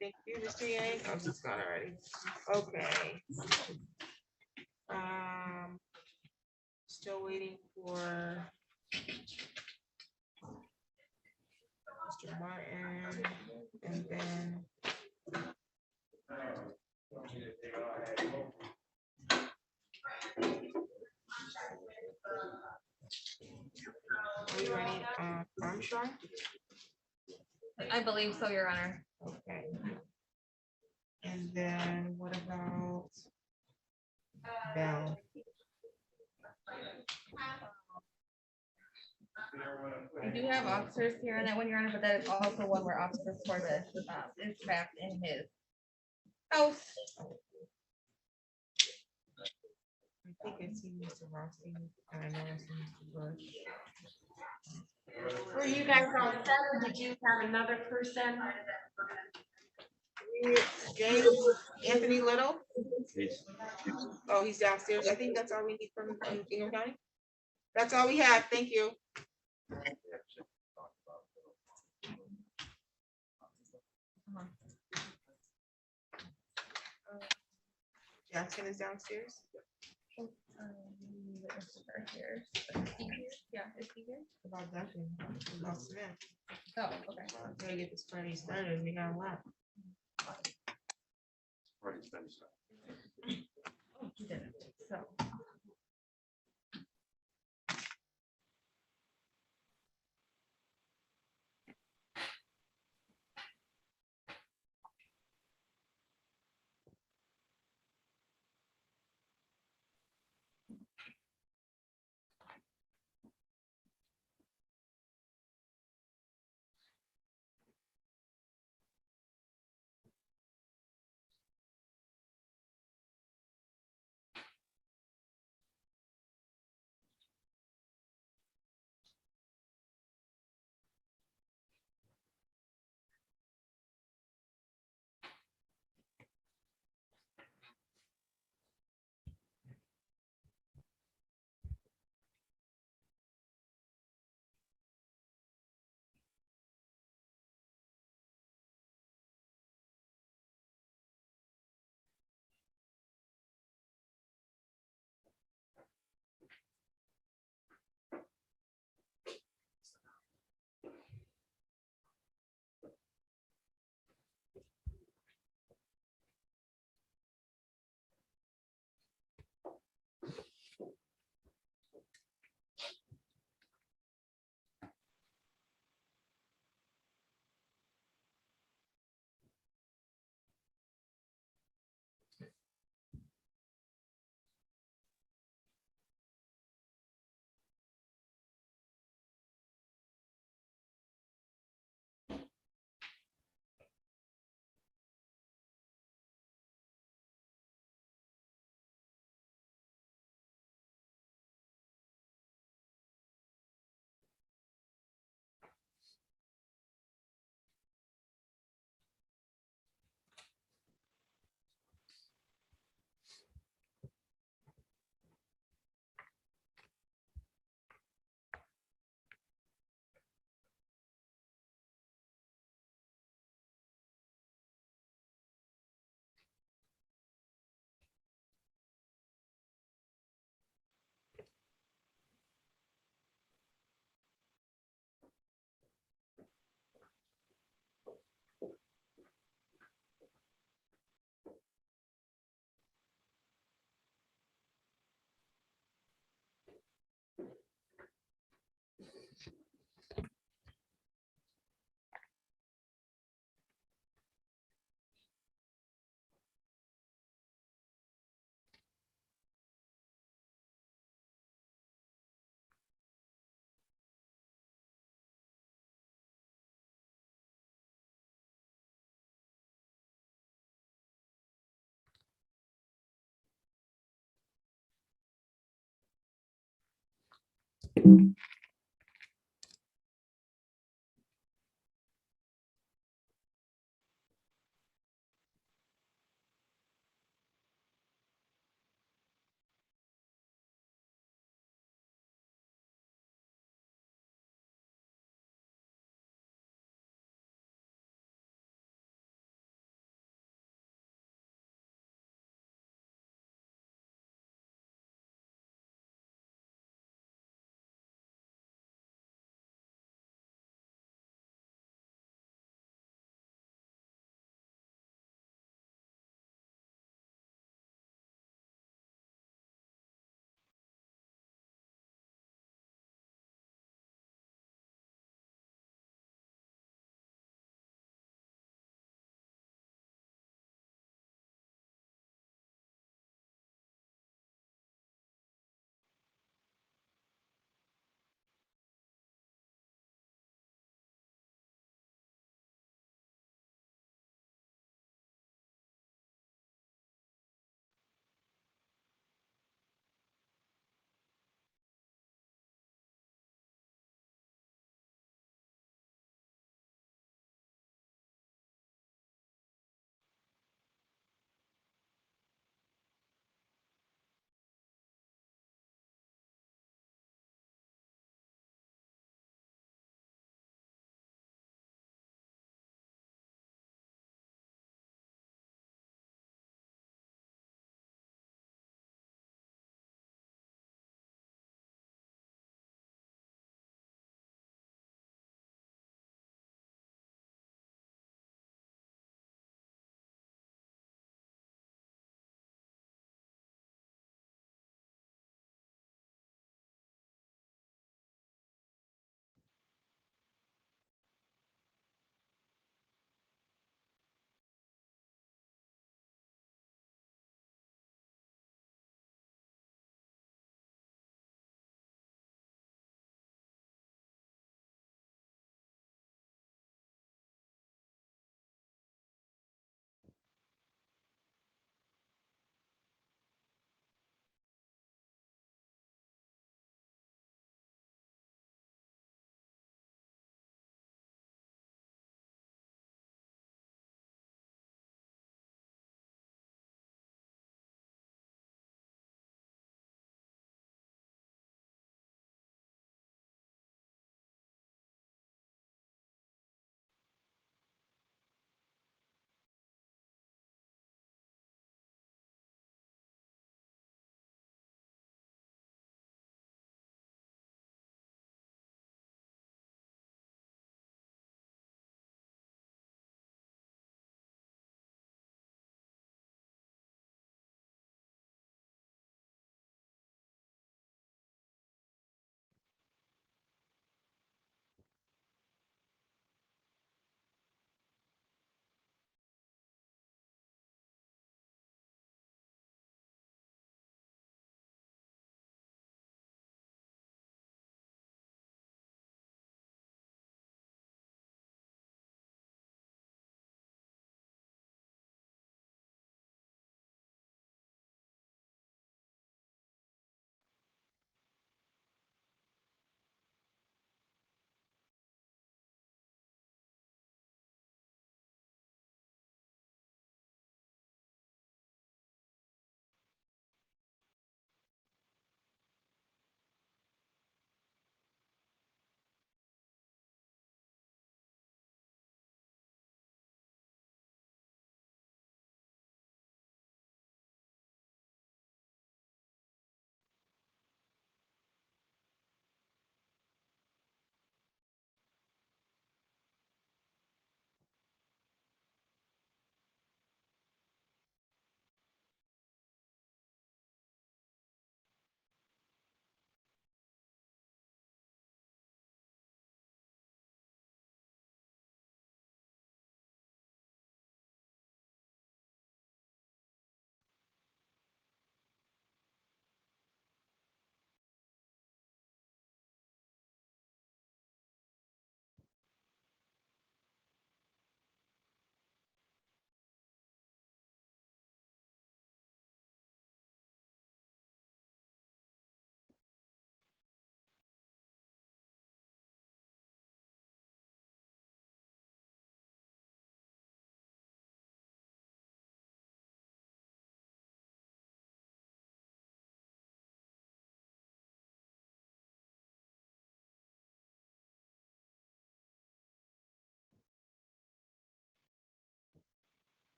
A: Thank you, Mr. Yang. Oh, he's gone already. Okay. Still waiting for Mr. Martin, and then are we ready, Armstrong?
C: I believe so, Your Honor.
A: Okay. And then what about Bell?
C: I do have officers here on that one, Your Honor, but that is also one where Officer Torres is back in his house.
A: I think I see Mr. Rothstein, and I know I see Mr. Bush.
M: Were you guys all set, or did you have another person?
A: James Anthony Little? Oh, he's downstairs. I think that's all we need from Ingham County. That's all we have. Thank you. Jackson is downstairs.
C: Yeah, is he here?
A: About Duncan, about Smith.
C: Oh, okay.
A: Gotta get this party started. We got a lot.
C: Oh, he didn't, so.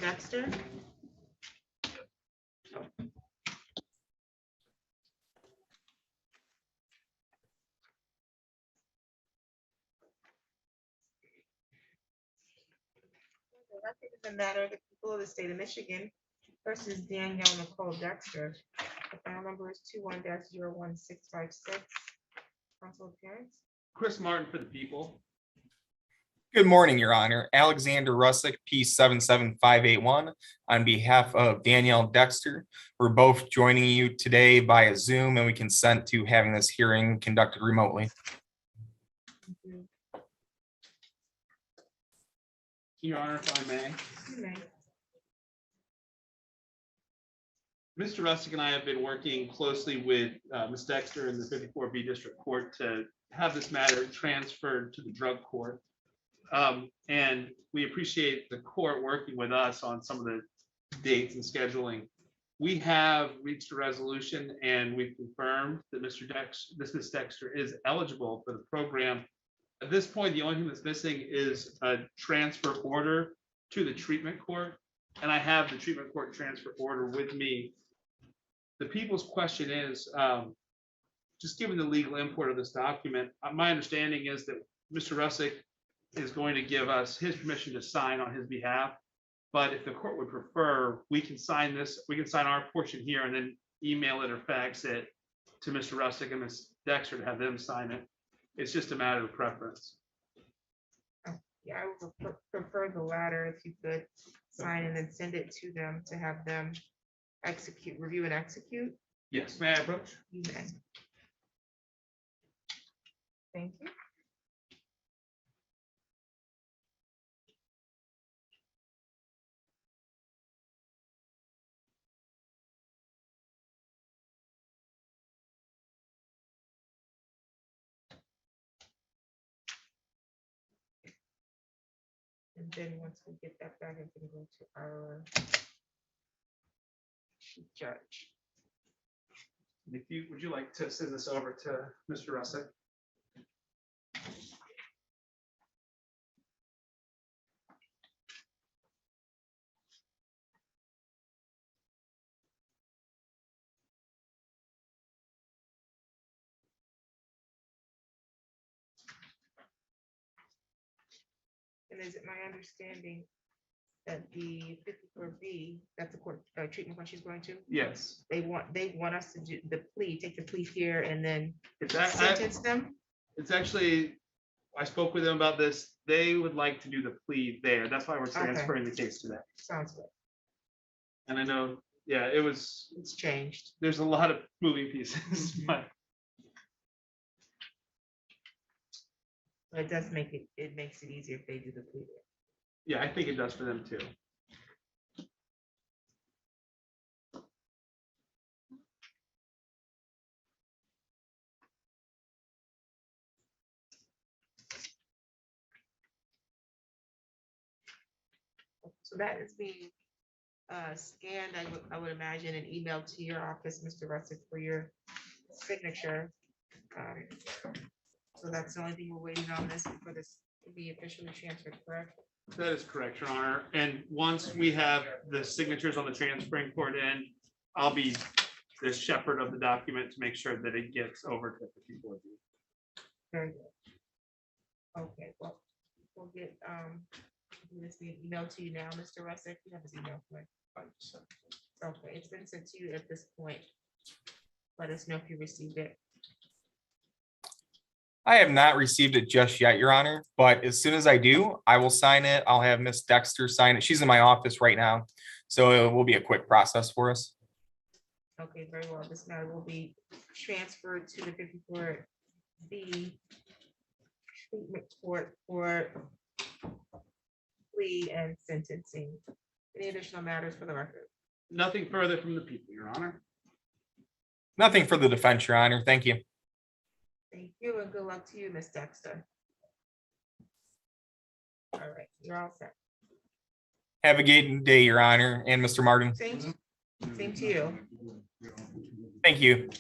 A: Dexter? The record of the matter, the people of the state of Michigan versus Danielle Nicole Dexter. The file number is 21-01656. Council appearance.
N: Chris Martin for the people.
K: Good morning, Your Honor. Alexander Russick, P 77581, on behalf of Danielle Dexter. We're both joining you today via Zoom, and we consent to having this hearing conducted remotely.
N: Your Honor, if I may.
A: You may.
N: Mr. Russick and I have been working closely with Ms. Dexter in the 54B District Court to have this matter transferred to the drug court. And we appreciate the court working with us on some of the dates and scheduling. We have reached a resolution and we've confirmed that Ms. Dexter is eligible for the program. At this point, the only thing that's missing is a transfer order to the treatment court. And I have the treatment court transfer order with me. The people's question is, just given the legal import of this document, my understanding is that Mr. Russick is going to give us his permission to sign on his behalf. But if the court would prefer, we can sign this, we can sign our portion here and then email it or fax it to Mr. Russick and Ms. Dexter to have them sign it. It's just a matter of preference.
A: Yeah, I would prefer the latter if you could sign and then send it to them to have them execute, review and execute.
N: Yes, may I approach?
A: You may. Thank you. And then once we get that back, it can go to our judge.
N: If you, would you like to send this over to Mr. Russick?
A: And is it my understanding that the 54B, that's the court treatment when she's going to?
N: Yes.
A: They want us to do the plea, take the plea here and then
N: It's
A: sentence them?
N: It's actually, I spoke with them about this. They would like to do the plea there. That's why we're transferring the case to that.
A: Sounds good.
N: And I know, yeah,
A: It's changed.
N: there's a lot of moving pieces, but
A: But it does make it makes it easier if they do the plea.
N: yeah, I think it does for them too.
A: So that is being scanned, I would imagine, and emailed to your office, Mr. Russick, for your signature. So that's the only thing we're waiting on this for this to be officially transferred, correct?
N: That is correct, Your Honor. And once we have the signatures on the transferring court end, I'll be the shepherd of the document to make sure that it gets over to the people.
A: Very good. Okay, well, we'll get this being emailed to you now, Mr. Russick. You have his email, right? Okay, it's been sent to you at this point. Let us know if you received it.
K: I have not received it just yet, Your Honor, but as soon as I do, I will sign it. I'll have Miss Dexter sign it. She's in my office right now, so it will be a quick process for us.
A: Okay, very well. This matter will be transferred to the 54B treatment court for plea and sentencing. Any additional matters for the record?
N: Nothing further from the people, Your Honor.
K: Nothing for the defense, Your Honor. Thank you.
A: Thank you, and good luck to you, Ms. Dexter. All right, you're all set.
K: Have a good day, Your Honor, and Mr. Martin.
A: Same to you.
K: Thank you.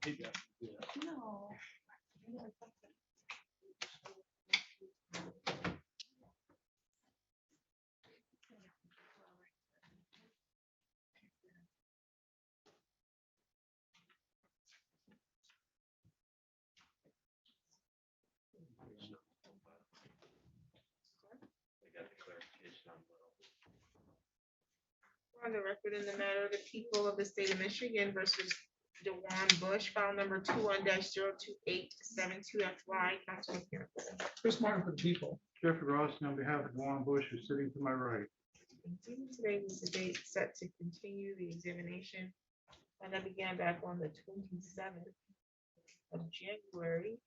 C: No.
A: On the record in the matter of the people of the state of Michigan versus Dwan Bush, file number 21-02872FY. Councilman Pierce.
O: Chris Martin for the people. Jeffrey Rossi on behalf of Dwan Bush, who's sitting to my right.
A: Today was the date set to continue the examination, and that began back on the 27th of January.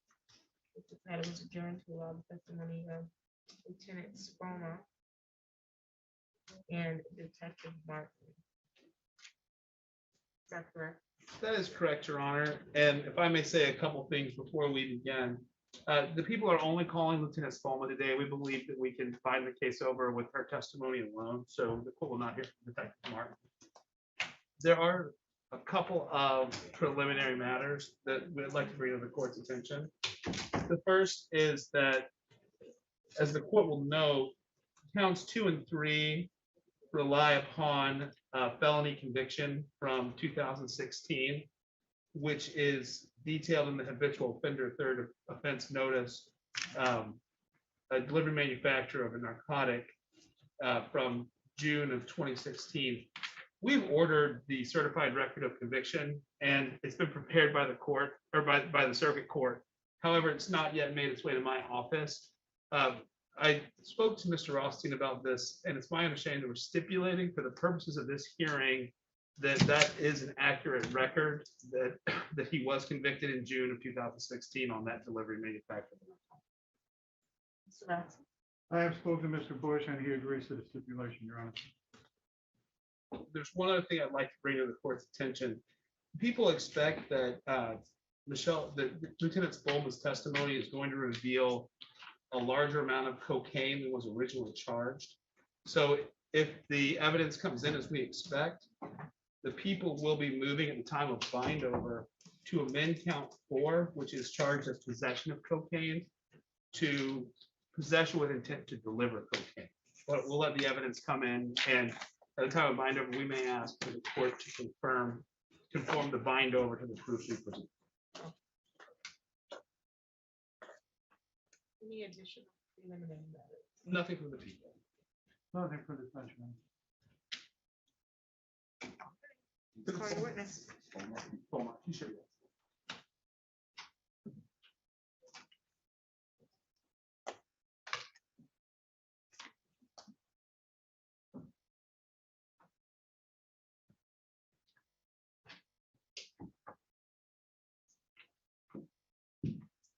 A: The matter was adjourned to allow the testimony of Lieutenant Spoma and Detective Martin. Is that correct?
N: That is correct, Your Honor. And if I may say a couple things before we begin. The people are only calling Lieutenant Spoma today. We believe that we can find the case over with her testimony alone, so the court will not hear from Detective Martin. There are a couple of preliminary matters that we'd like to bring to the court's attention. The first is that, as the court will know, counts 2 and 3 rely upon a felony conviction from 2016, which is detailed in the habitual offender third offense notice, a delivery manufacturer of a narcotic from June of 2016. We've ordered the certified record of conviction, and it's been prepared by the court or by the circuit court. However, it's not yet made its way to my office. I spoke to Mr. Rothstein about this, and it's my understanding that we're stipulating for the purposes of this hearing that is an accurate record that he was convicted in June of 2016 on that delivery manufacturer.
O: I have spoken to Mr. Bush and he agrees to the stipulation, Your Honor.
N: There's one other thing I'd like to bring to the court's attention. People expect that Lieutenant Spoma's testimony is going to reveal a larger amount of cocaine than was originally charged. So if the evidence comes in as we expect, the people will be moving at the time of bind over to amend count 4, which is charged as possession of cocaine, to possession with intent to deliver cocaine. But we'll let the evidence come in, and at the time of bind over, we may ask for the court to conform the bind over to the proof we present.
A: Any additional preliminary matters?
N: Nothing from the people.
O: Nothing for the defense, Your Honor.
A: Call your witness.
N: You should.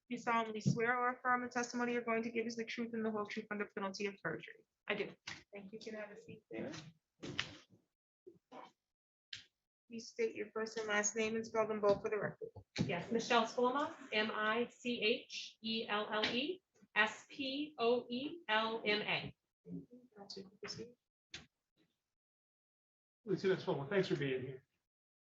A: You solemnly swear or affirm the testimony you're going to give is the truth and the whole truth under penalty of perjury. I do. Thank you. Can I have a seat there? Please state your first and last name and spell them both for the record.
M: Yes, Michelle Spolma, Michelle Spoelma.
N: Lieutenant Spoma, thanks for being here.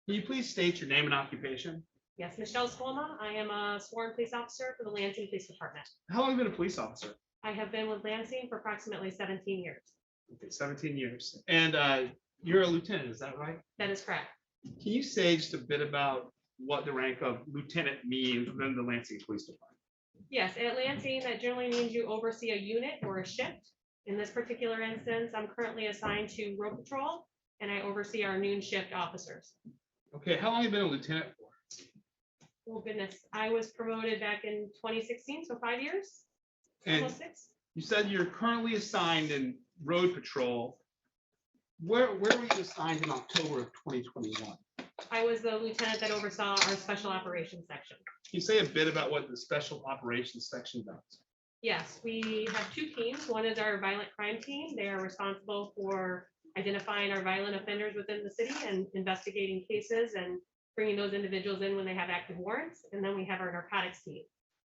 N: Can you please state your name and occupation?
M: Yes, Michelle Spolma. I am a sworn police officer for the Lansing Police Department.
N: How long have you been a police officer?
M: I have been with Lansing for approximately 17 years.
N: Okay, 17 years. And you're a lieutenant, is that right?
M: That is correct.
N: Can you say just a bit about what the rank of lieutenant means within the Lansing Police Department?
M: Yes, at Lansing, that generally means you oversee a unit or a shift. In this particular instance, I'm currently assigned to road patrol, and I oversee our noon shift officers.
N: Okay, how long have you been a lieutenant for?
M: Oh goodness, I was promoted back in 2016, so 5 years,
N: And
M: almost 6.
N: you said you're currently assigned in road patrol. Where were you assigned in October of 2021?
M: I was the lieutenant that oversaw our special operations section.
N: Can you say a bit about what the special operations section does?
M: Yes, we have 2 teams. One is our violent crime team. They are responsible for identifying our violent offenders within the city and investigating cases and bringing those individuals in when they have active warrants. And then we have our narcotics team,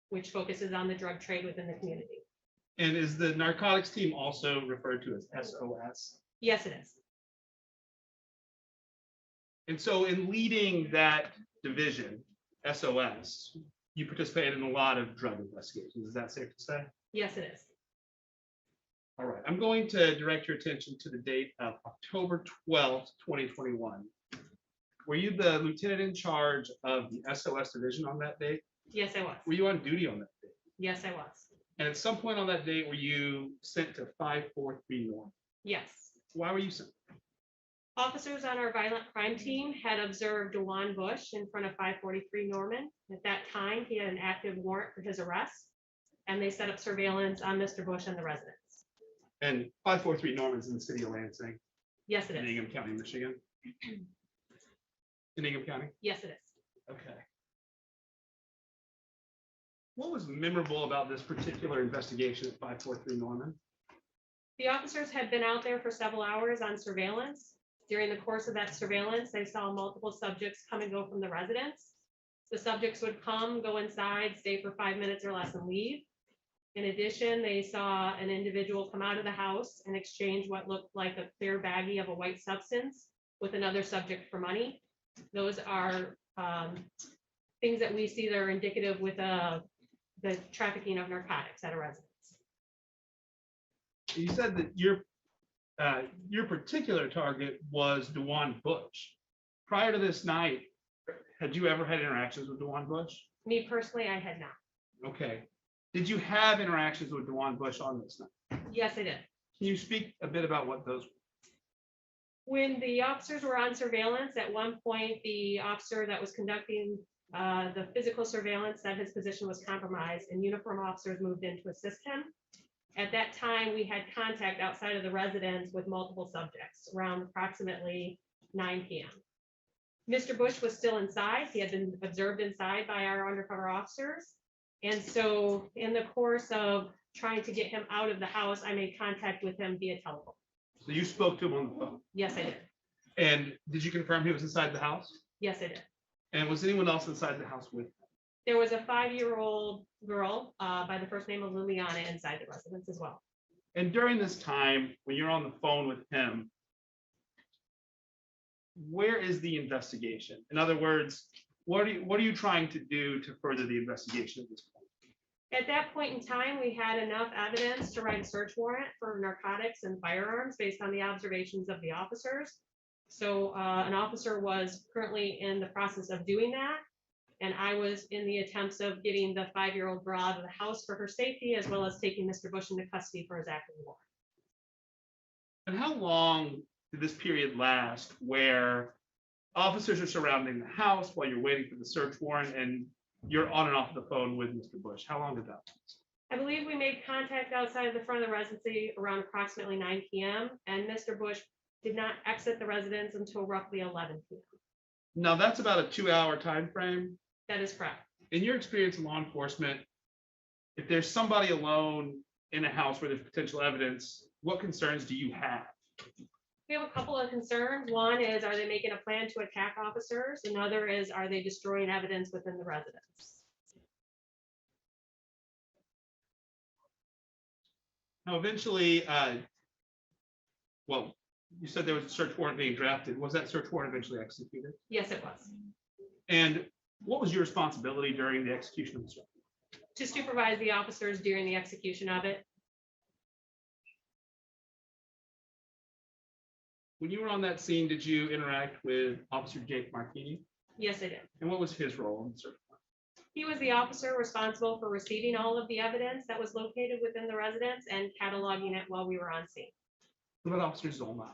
M: which focuses on the drug trade within the community.
N: And is the narcotics team also referred to as SOS?
M: Yes, it is.
N: And so in leading that division, SOS, you participated in a lot of drug investigations. Is that safe to say?
M: Yes, it is.
N: All right, I'm going to direct your attention to the date of October 12th, 2021. Were you the lieutenant in charge of the SOS division on that date?
M: Yes, I was.
N: Were you on duty on that date?
M: Yes, I was.
N: And at some point on that date, were you sent to 543 North?
M: Yes.
N: Why were you sent?
M: Officers on our violent crime team had observed Dwan Bush in front of 543 Norman. At that time, he had an active warrant for his arrest, and they set up surveillance on Mr. Bush and the residence.
N: And 543 Norman's in the city of Lansing,
M: Yes, it
N: in
M: is.
N: Ingham County, Michigan. In Ingham County?
M: Yes, it is.
N: Okay. What was memorable about this particular investigation at 543 Norman?
M: The officers had been out there for several hours on surveillance. During the course of that surveillance, they saw multiple subjects come and go from the residence. The subjects would come, go inside, stay for 5 minutes or less and leave. In addition, they saw an individual come out of the house and exchange what looked like a clear baggie of a white substance with another subject for money. Those are things that we see that are indicative with the trafficking of narcotics at a residence.
N: You said that your particular target was Dwan Bush. Prior to this night, had you ever had interactions with Dwan Bush?
M: Me personally, I had not.
N: Okay. Did you have interactions with Dwan Bush on this night?
M: Yes, I did.
N: Can you speak a bit about what those were?
M: When the officers were on surveillance, at one point, the officer that was conducting the physical surveillance said his position was compromised and uniform officers moved in to assist him. At that time, we had contact outside of the residence with multiple subjects around approximately 9 p.m. Mr. Bush was still inside. He had been observed inside by our undercover officers. And so in the course of trying to get him out of the house, I made contact with him via telephone.
N: So you spoke to him on the phone.
M: Yes, I did.
N: And did you confirm he was inside the house?
M: Yes, I did.
N: And was anyone else inside the house with him?
M: There was a 5-year-old girl by the first name of Liliana inside the residence as well.
N: And during this time, when you're on the phone with him, where is the investigation? In other words, what are you trying to do to further the investigation at this point?
M: At that point in time, we had enough evidence to write a search warrant for narcotics and firearms based on the observations of the officers. So an officer was currently in the process of doing that. And I was in the attempts of getting the 5-year-old girl out of the house for her safety, as well as taking Mr. Bush into custody for his active warrant.
N: And how long did this period last where officers are surrounding the house while you're waiting for the search warrant and you're on and off the phone with Mr. Bush? How long did that last?
M: I believe we made contact outside of the front of the residency around approximately 9 p.m. and Mr. Bush did not exit the residence until roughly 11 p.m.
N: Now that's about a 2-hour time frame.
M: That is correct.
N: In your experience in law enforcement, if there's somebody alone in a house where there's potential evidence, what concerns do you have?
M: We have a couple of concerns. One is, are they making a plan to attack officers? Another is, are they destroying evidence within the residence?
N: Now, eventually, well, you said there was a search warrant being drafted. Was that search warrant eventually executed?
M: Yes, it was.
N: And what was your responsibility during the execution of the search warrant?
M: To supervise the officers during the execution of it.
N: When you were on that scene, did you interact with Officer Jake Martini?
M: Yes, I did.
N: And what was his role in the search warrant?
M: He was the officer responsible for receiving all of the evidence that was located within the residence and cataloging it while we were on scene.
N: What about Officer Zolnai?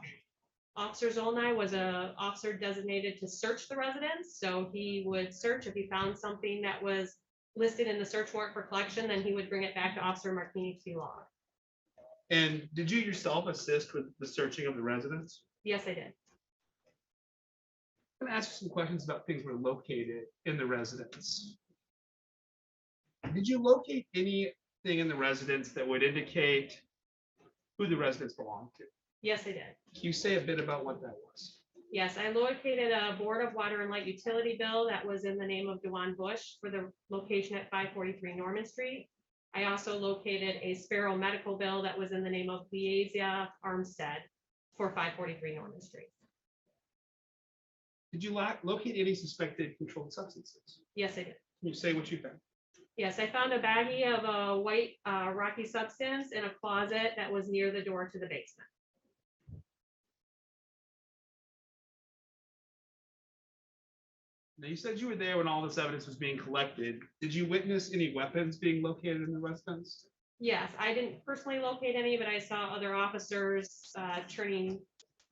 M: Officer Zolnai was an officer designated to search the residence. So he would search if he found something that was listed in the search warrant for collection, then he would bring it back to Officer Martini to be logged.
N: And did you yourself assist with the searching of the residence?
M: Yes, I did.
N: I'm going to ask you some questions about things that were located in the residence. Did you locate anything in the residence that would indicate who the residence belonged to?
M: Yes, I did.
N: Can you say a bit about what that was?
M: Yes, I located a Board of Water and Light utility bill that was in the name of Dwan Bush for the location at 543 Norman Street. I also located a Sparrow medical bill that was in the name of Leasia Armstead for 543 Norman Street.
N: Did you locate any suspected controlled substances?
M: Yes, I did.
N: Can you say what you found?
M: Yes, I found a baggie of a white rocky substance in a closet that was near the door to the basement.
N: Now, you said you were there when all this evidence was being collected. Did you witness any weapons being located in the residence?
M: Yes, I didn't personally locate any, but I saw other officers turning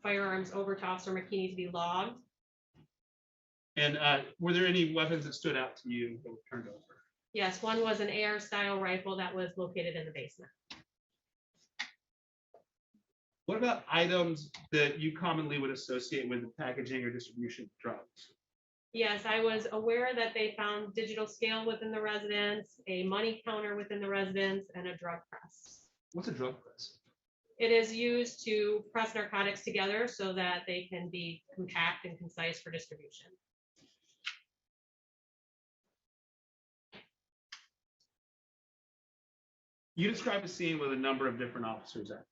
M: firearms over to Officer McKinney to be logged.
N: And were there any weapons that stood out to you that were turned over?
M: Yes, one was an AR style rifle that was located in the basement.
N: What about items that you commonly would associate with the packaging or distribution of drugs?
M: Yes, I was aware that they found digital scale within the residence, a money counter within the residence, and a drug press.
N: What's a drug press?
M: It is used to press narcotics together so that they can be compact and concise for distribution.
N: You described a scene with a number of different officers at it.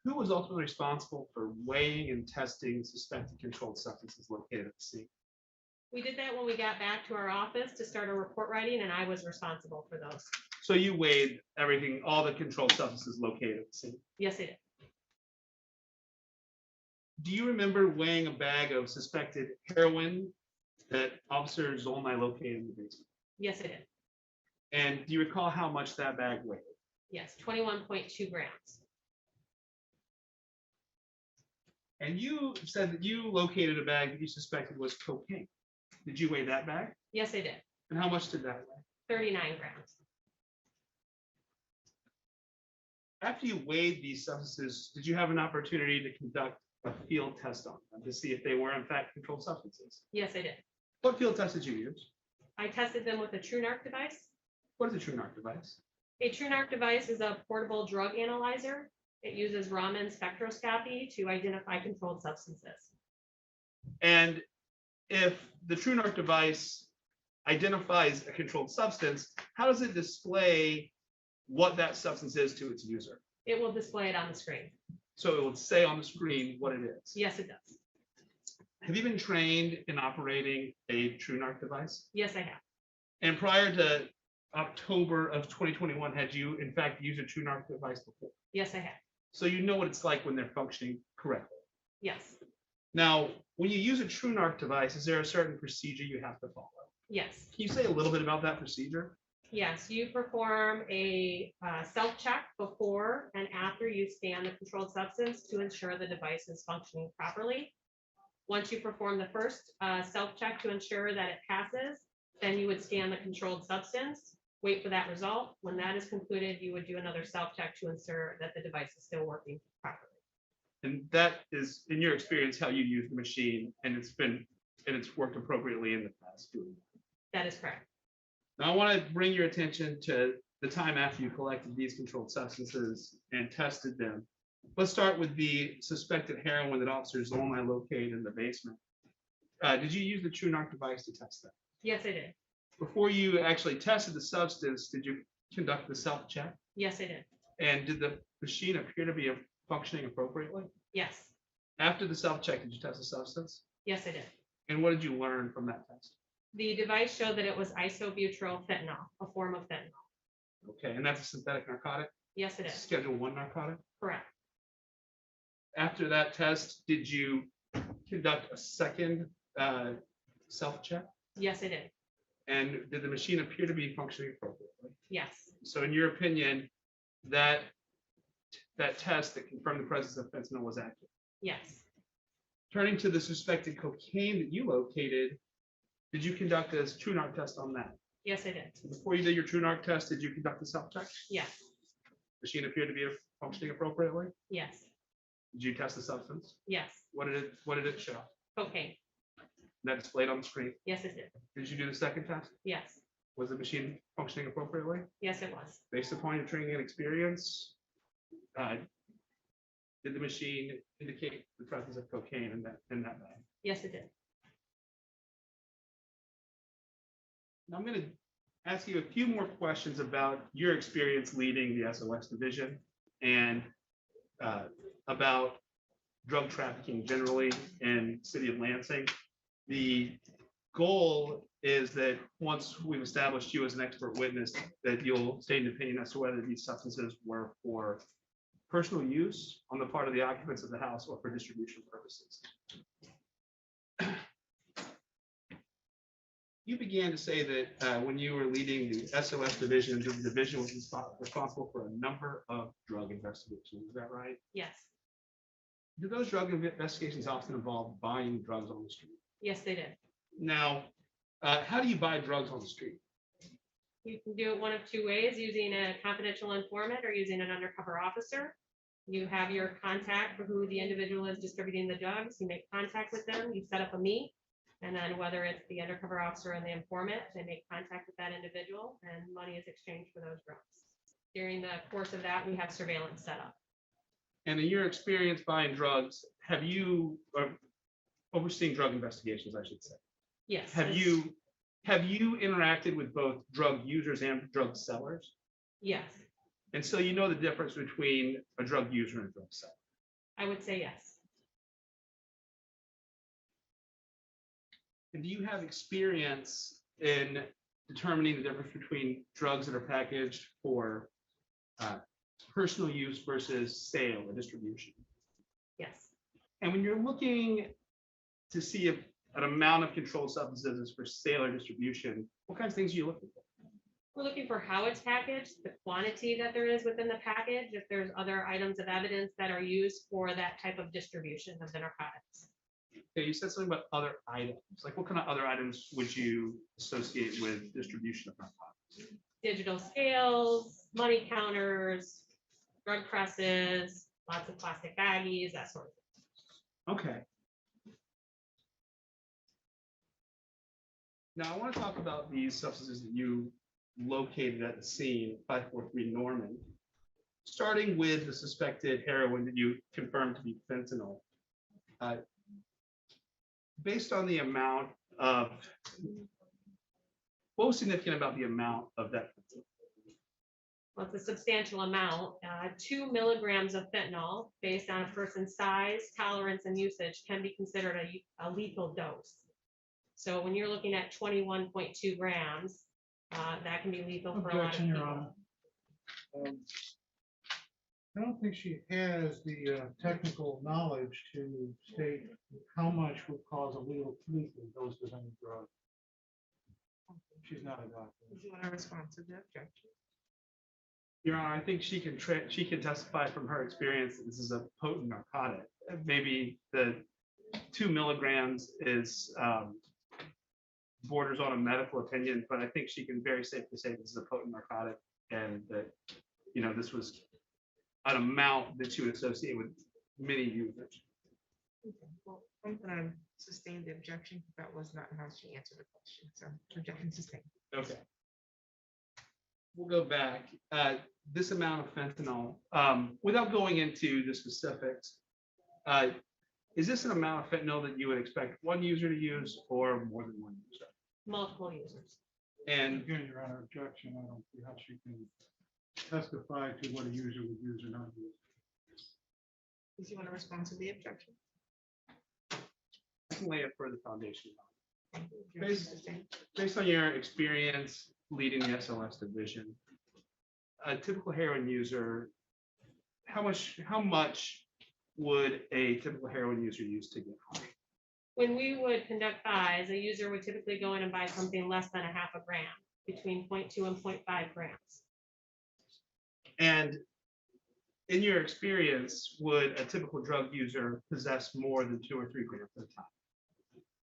N: Who was ultimately responsible for weighing and testing suspected controlled substances located at the scene?
M: We did that when we got back to our office to start a report writing, and I was responsible for those.
N: So you weighed everything, all the controlled substances located at the scene.
M: Yes, I did.
N: Do you remember weighing a bag of suspected heroin that Officer Zolnai located in the basement?
M: Yes, I did.
N: And do you recall how much that bag weighed?
M: Yes, 21.2 grams.
N: And you said that you located a bag that you suspected was cocaine. Did you weigh that bag?
M: Yes, I did.
N: And how much did that weigh?
M: 39 grams.
N: After you weighed these substances, did you have an opportunity to conduct a field test on them to see if they were in fact controlled substances?
M: Yes, I did.
N: What field test did you use?
M: I tested them with a TrueNarc device.
N: What is a TrueNarc device?
M: A TrueNarc device is a portable drug analyzer. It uses Raman spectroscopy to identify controlled substances.
N: And if the TrueNarc device identifies a controlled substance, how does it display what that substance is to its user?
M: It will display it on the screen.
N: So it will say on the screen what it is.
M: Yes, it does.
N: Have you been trained in operating a TrueNarc device?
M: Yes, I have.
N: And prior to October of 2021, had you in fact used a TrueNarc device before?
M: Yes, I have.
N: So you know what it's like when they're functioning correctly.
M: Yes.
N: Now, when you use a TrueNarc device, is there a certain procedure you have to follow?
M: Yes.
N: Can you say a little bit about that procedure?
M: Yes, you perform a self-check before and after you scan the controlled substance to ensure the device is functioning properly. Once you perform the first self-check to ensure that it passes, then you would scan the controlled substance, wait for that result. When that is concluded, you would do another self-check to ensure that the device is still working properly.
N: And that is, in your experience, how you use the machine, and it's worked appropriately in the past.
M: That is correct.
N: Now, I want to bring your attention to the time after you collected these controlled substances and tested them. Let's start with the suspected heroin that Officer Zolnai located in the basement. Did you use the TrueNarc device to test that?
M: Yes, I did.
N: Before you actually tested the substance, did you conduct the self-check?
M: Yes, I did.
N: And did the machine appear to be functioning appropriately?
M: Yes.
N: After the self-check, did you test the substance?
M: Yes, I did.
N: And what did you learn from that test?
M: The device showed that it was isobutyryl fentanyl, a form of fentanyl.
N: Okay, and that's a synthetic narcotic?
M: Yes, it is.
N: Schedule 1 narcotic?
M: Correct.
N: After that test, did you conduct a second self-check?
M: Yes, I did.
N: And did the machine appear to be functioning appropriately?
M: Yes.
N: So in your opinion, that test that confirmed the presence of fentanyl was accurate?
M: Yes.
N: Turning to the suspected cocaine that you located, did you conduct a TrueNarc test on that?
M: Yes, I did.
N: Before you did your TrueNarc test, did you conduct a self-check?
M: Yes.
N: Machine appeared to be functioning appropriately?
M: Yes.
N: Did you test the substance?
M: Yes.
N: What did it show?
M: Cocaine.
N: That displayed on the screen?
M: Yes, it did.
N: Did you do the second test?
M: Yes.
N: Was the machine functioning appropriately?
M: Yes, it was.
N: Based upon your training and experience, did the machine indicate the presence of cocaine in that bag?
M: Yes, it did.
N: Now I'm going to ask you a few more questions about your experience leading the SOS division and about drug trafficking generally in the city of Lansing. The goal is that once we've established you as an expert witness, that you'll state an opinion as to whether these substances were for personal use on the part of the occupants of the house or for distribution purposes. You began to say that when you were leading the SOS division, the division was responsible for a number of drug investigations. Is that right?
M: Yes,
N: Do those drug investigations often involve buying drugs on the street?
M: yes, they did.
N: Now, how do you buy drugs on the street?
M: You can do it one of two ways, using a confidential informant or using an undercover officer. You have your contact for who the individual is distributing the drugs. You make contact with them, you set up a meet. And then whether it's the undercover officer and the informant, they make contact with that individual and money is exchanged for those drugs. During the course of that, we have surveillance set up.
N: And in your experience buying drugs, have you, or overseeing drug investigations, I should say,
M: Yes.
N: have you interacted with both drug users and drug sellers?
M: Yes,
N: And so you know the difference between a drug user and a drug seller.
M: I would say yes.
N: And do you have experience in determining the difference between drugs that are packaged for personal use versus sale or distribution?
M: Yes.
N: And when you're looking to see if an amount of controlled substances is for sale or distribution, what kinds of things are you looking for?
M: We're looking for how it's packaged, the quantity that there is within the package, if there's other items of evidence that are used for that type of distribution of the narcotics.
N: Okay, you said something about other items. Like what kind of other items would you associate with distribution of narcotics?
M: Digital scales, money counters, drug presses, lots of plastic baggies, that sort of thing.
N: Okay. Now I want to talk about these substances that you located at the scene, 543 Norman, starting with the suspected heroin that you confirmed to be fentanyl. Based on the amount of, what was significant about the amount of that fentanyl?
M: Well, it's a substantial amount. 2 milligrams of fentanyl, based on a person's size, tolerance, and usage, can be considered a lethal dose. So when you're looking at 21.2 grams, that can be lethal for a lot of
O: Objection, Your
M: people.
O: Honor. I don't think she has the technical knowledge to state how much would cause a lethal dose of any drug. She's not a doctor.
A: Do you want to respond to the objection?
N: Your Honor, I think she can testify from her experience that this is a potent narcotic. Maybe the 2 milligrams is borders on a medical opinion, but I think she can very safely say this is a potent narcotic and that, you know, this was an amount that you would associate with many users.
A: Okay, well, I'm gonna sustain the objection. That was not how she answered the question, so objection sustained.
N: Okay. We'll go back. This amount of fentanyl, without going into the specifics, is this an amount of fentanyl that you would expect one user to use or more than one user?
M: Multiple users.
N: And
O: Again, Your Honor, objection. I don't see how she can testify to what a user would use or not use.
A: Do you want to respond to the objection?
N: I can lay a further foundation.
A: Objection sustained.
N: Based on your experience leading the SOS division, a typical heroin user, how much would a typical heroin user use to get high?
M: When we would conduct buys, a user would typically go in and buy something less than a half a gram, between 0.2 and 0.5 grams.
N: And in your experience, would a typical drug user possess more than 2 or 3 grams at a time?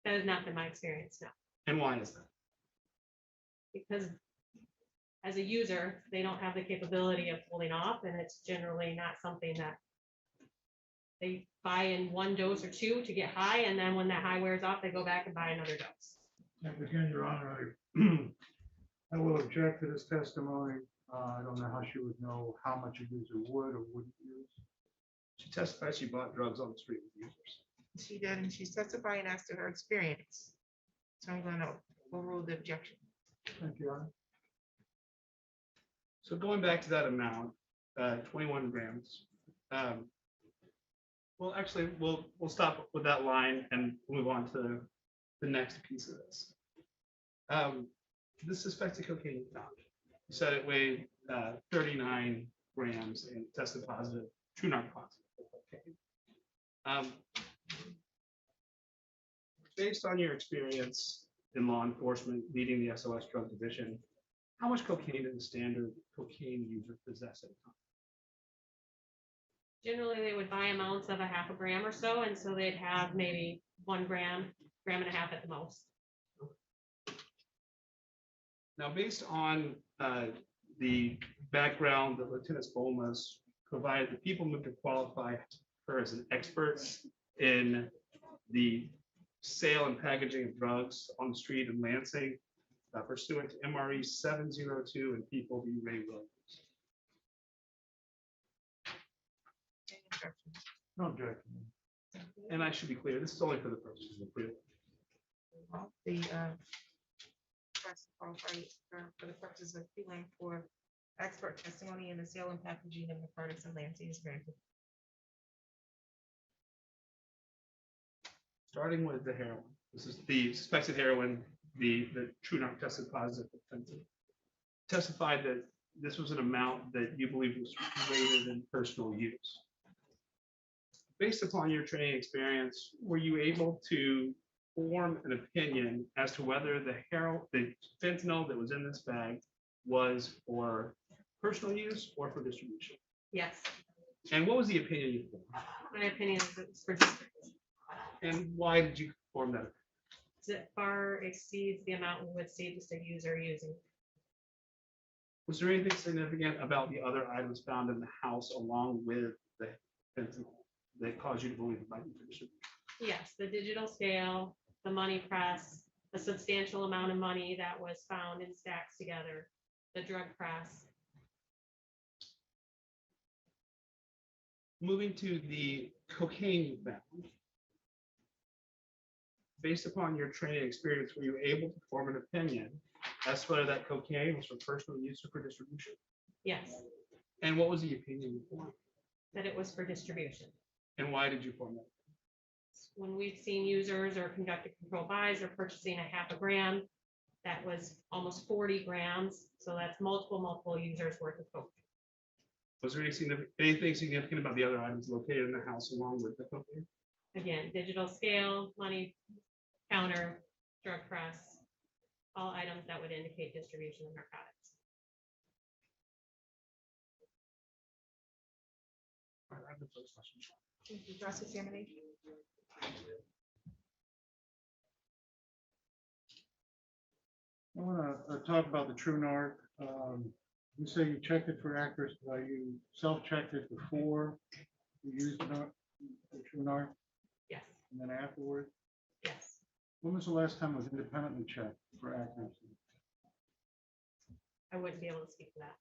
M: That has not been my experience, no.
N: And why is that?
M: Because as a user, they don't have the capability of holding off, and it's generally not something that they buy in one dose or two to get high, and then when that high wears off, they go back and buy another dose.
O: And again, Your Honor, I will object to this testimony. I don't know how she would know how much a user would or wouldn't use.
N: She testified she bought drugs on the street with users.
A: She did, and she's testifying as to her experience. So I'm gonna overrule the objection.
O: Thank you, Your Honor.
N: So going back to that amount, 21 grams, Well, actually, we'll stop with that line and move on to the next piece of this. The suspected cocaine you found, you said it weighed 39 grams and tested positive, true narc positive for cocaine. Based on your experience in law enforcement, leading the SOS drug division, how much cocaine did the standard cocaine user possess at a time?
M: Generally, they would buy amounts of a half a gram or so, and so they'd have maybe 1 gram, gram and a half at the most.
N: Now, based on the background that Lieutenant Bolmas provided, the people moved to qualify her as an expert in the sale and packaging of drugs on the street in Lansing, pursuant to MRE 702 and People v. Ray Williams.
O: No objection.
N: And I should be clear, this is only for the purposes of approval.
A: Well, the request qualified for the purposes of appealing for expert testimony in the sale and packaging of narcotics in Lansing is granted.
N: Starting with the heroin. This is the suspected heroin, the true narc tested positive for fentanyl. Testified that this was an amount that you believe was greater than personal use. Based upon your training experience, were you able to form an opinion as to whether the fentanyl that was in this bag was for personal use or for distribution?
M: Yes,
N: And what was the opinion you formed?
M: my opinion is it's for distribution.
N: And why did you form that?
M: It far exceeds the amount we would see just a user using.
N: Was there anything significant about the other items found in the house along with the fentanyl that caused you to believe it might be for distribution?
M: Yes, the digital scale, the money press, a substantial amount of money that was found in stacks together, the drug press.
N: Moving to the cocaine you found. Based upon your training experience, were you able to form an opinion as to whether that cocaine was for personal use or for distribution?
M: Yes,
N: And what was the opinion you formed?
M: that it was for distribution.
N: And why did you form that?
M: When we've seen users or conducted control buys or purchasing a half a gram, that was almost 40 grams. So that's multiple users worth of cocaine.
N: Was there anything significant about the other items located in the house along with the cocaine?
M: Again, digital scale, money counter, drug press, all items that would indicate distribution of narcotics.
N: All right, I have the first question.
A: Cross-examination.
O: I want to talk about the True Narc. You say you checked it for accuracy. You self-checked it before you used the True Narc
M: Yes,
O: and then afterward?
M: yes.
O: When was the last time it was independently checked for accuracy?
M: I wouldn't be able to speak to that.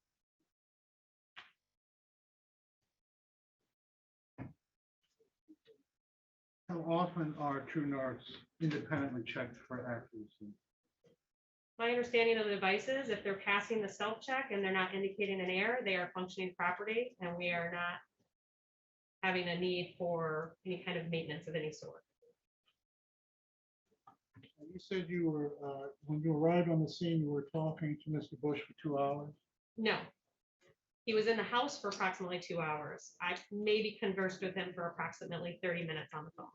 O: How often are True Narcs independently checked for accuracy?
M: My understanding of the devices, if they're passing the self-check and they're not indicating an error, they are functioning properly and we are not having a need for any kind of maintenance of any sort.
O: You said you were, when you arrived on the scene, you were talking to Mr. Bush for 2 hours?
M: No. He was in the house for approximately 2 hours. I maybe conversed with him for approximately 30 minutes on the phone.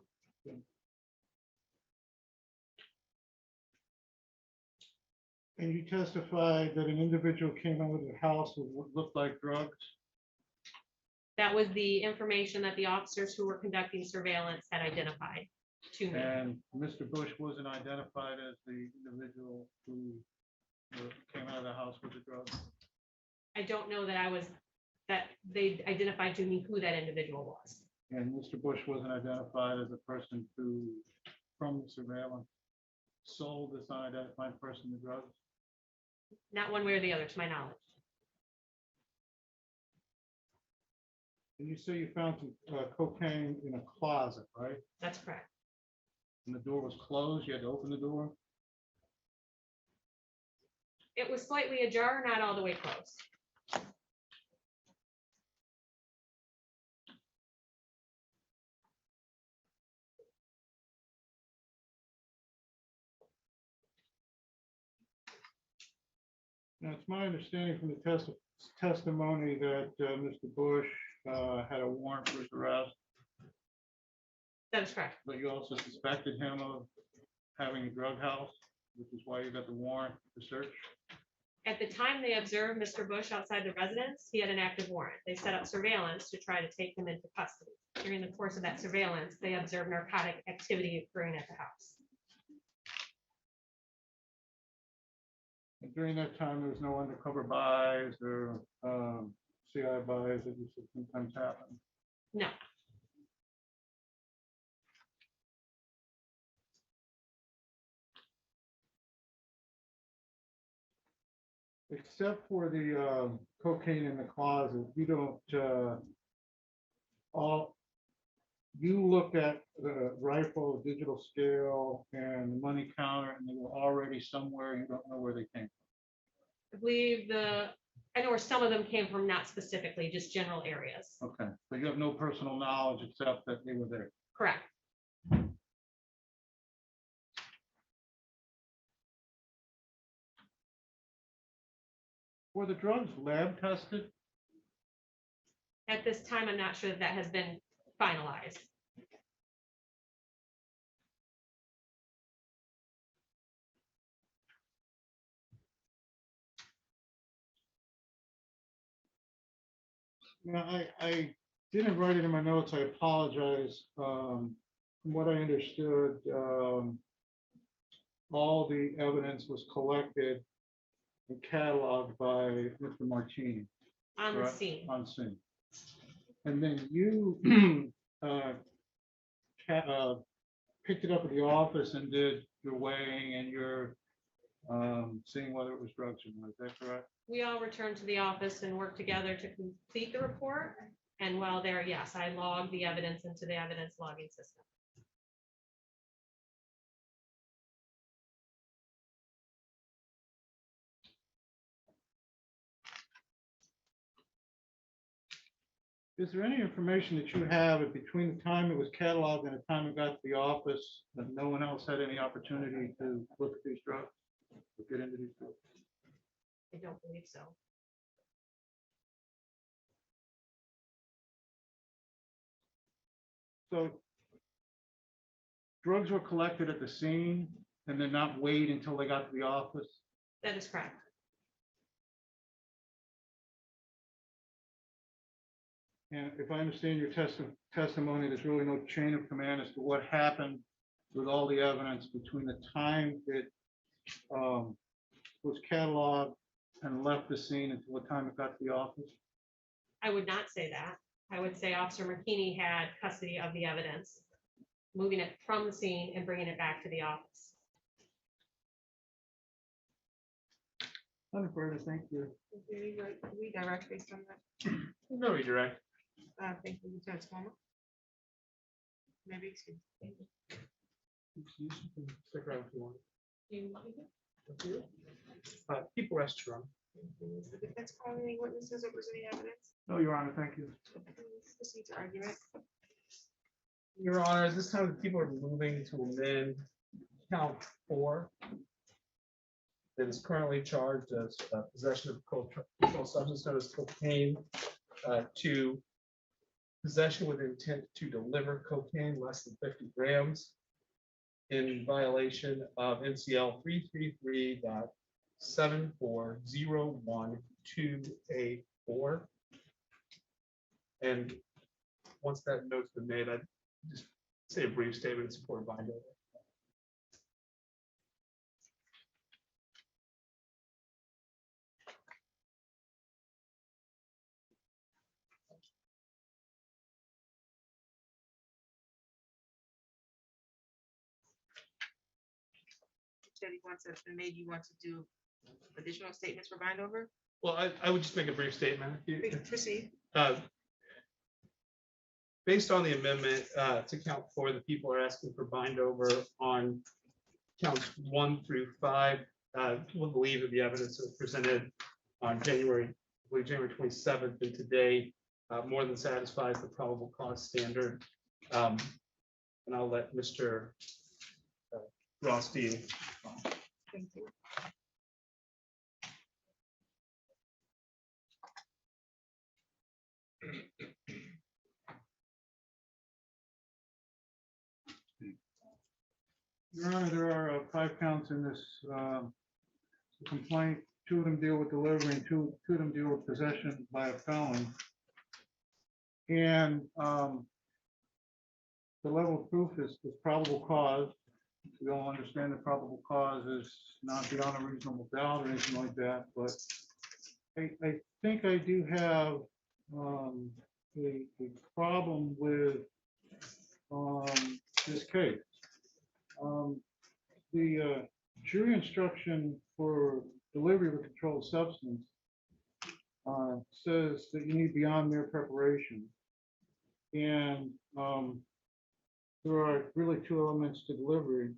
O: And you testified that an individual came out of the house with what looked like drugs?
M: That was the information that the officers who were conducting surveillance had identified to me.
O: And Mr. Bush wasn't identified as the individual who came out of the house with the drugs?
M: I don't know that they identified to me who that individual was.
O: And Mr. Bush wasn't identified as a person who, from the surveillance, sold this unidentified person the drugs?
M: Not one way or the other, to my knowledge.
O: And you say you found some cocaine in a closet, right?
M: That's correct.
O: And the door was closed, you had to open the door?
M: It was slightly ajar, not all the way closed.
O: Now, it's my understanding from the testimony that Mr. Bush had a warrant for his arrest,
M: That is correct.
O: but you also suspected him of having a drug house, which is why you got the warrant for search.
M: At the time they observed Mr. Bush outside the residence, he had an active warrant. They set up surveillance to try to take him into custody. During the course of that surveillance, they observed narcotic activity occurring at the house.
O: And during that time, there was no undercover buys or CI buys that used to sometimes happen.
M: No,
O: Except for the cocaine in the closet, you don't, you looked at the rifle, digital scale, and the money counter, and they were already somewhere, you don't know where they came
M: I believe I know where some of them came from, not specifically, just general areas.
O: from. Okay, so you have no personal knowledge except that they were there.
M: Correct.
O: Were the drugs lab tested?
M: At this time, I'm not sure that has been finalized.
O: No, I didn't write it in my notes, I apologize. From what I understood, all the evidence was collected and cataloged by Mr. Martini.
M: On the
O: correct?
M: scene.
O: On scene. And then you picked it up at the office and did your weighing and your seeing whether it was drugs or not, is that correct?
M: We all returned to the office and worked together to complete the report. And while there, yes, I logged the evidence into the evidence logging system.
O: Is there any information that you have between the time it was cataloged and the time it got to the office that no one else had any opportunity to look at these drugs? Or get into these drugs?
M: I don't believe so.
O: So drugs were collected at the scene and then not wait until they got to the office?
M: That is correct.
O: And if I understand your testimony, there's really no chain of command as to what happened with all the evidence between the time it was cataloged and left the scene until the time it got to the office?
M: I would not say that. I would say Officer McKinney had custody of the evidence, moving it from the scene and bringing it back to the office.
O: Nothing further, thank you.
A: Redirect based on that.
N: No redirect.
A: Thank you, Lieutenant Swanman. Maybe, excuse me.
N: Stick around if you want.
M: Do you want me to?
N: People restaurant.
A: Is the defense calling any witnesses or was any evidence?
N: No, Your Honor, thank you.
A: Please proceed to argument.
N: Your Honor, at this time, the people are moving to amend count 4. That is currently charged as possession of controlled substance known as cocaine to possession with intent to deliver cocaine less than 50 grams in violation of NCL 333.7401284. And once that note's been made, I'd just say a brief statement in support of bind over.
A: Said he wants it made, you want to do additional statements for bind over?
N: Well, I would just make a brief statement.
A: Proceed.
N: Based on the amendment to count 4, the people are asking for bind over on counts 1 through 5. People believe that the evidence that was presented on January 27th and today more than satisfies the probable cause standard. And I'll let Mr. Rothstein.
A: Thank you.
O: Your Honor, there are 5 counts in this complaint. 2 of them deal with delivery and two of them deal with possession by a felon. And the level of proof is probable cause. We all understand that probable cause is not beyond a reasonable doubt or anything like that, but I think I do have a problem with this case. The jury instruction for delivery of a controlled substance says that you need beyond mere preparation. And there are really 2 elements to delivery.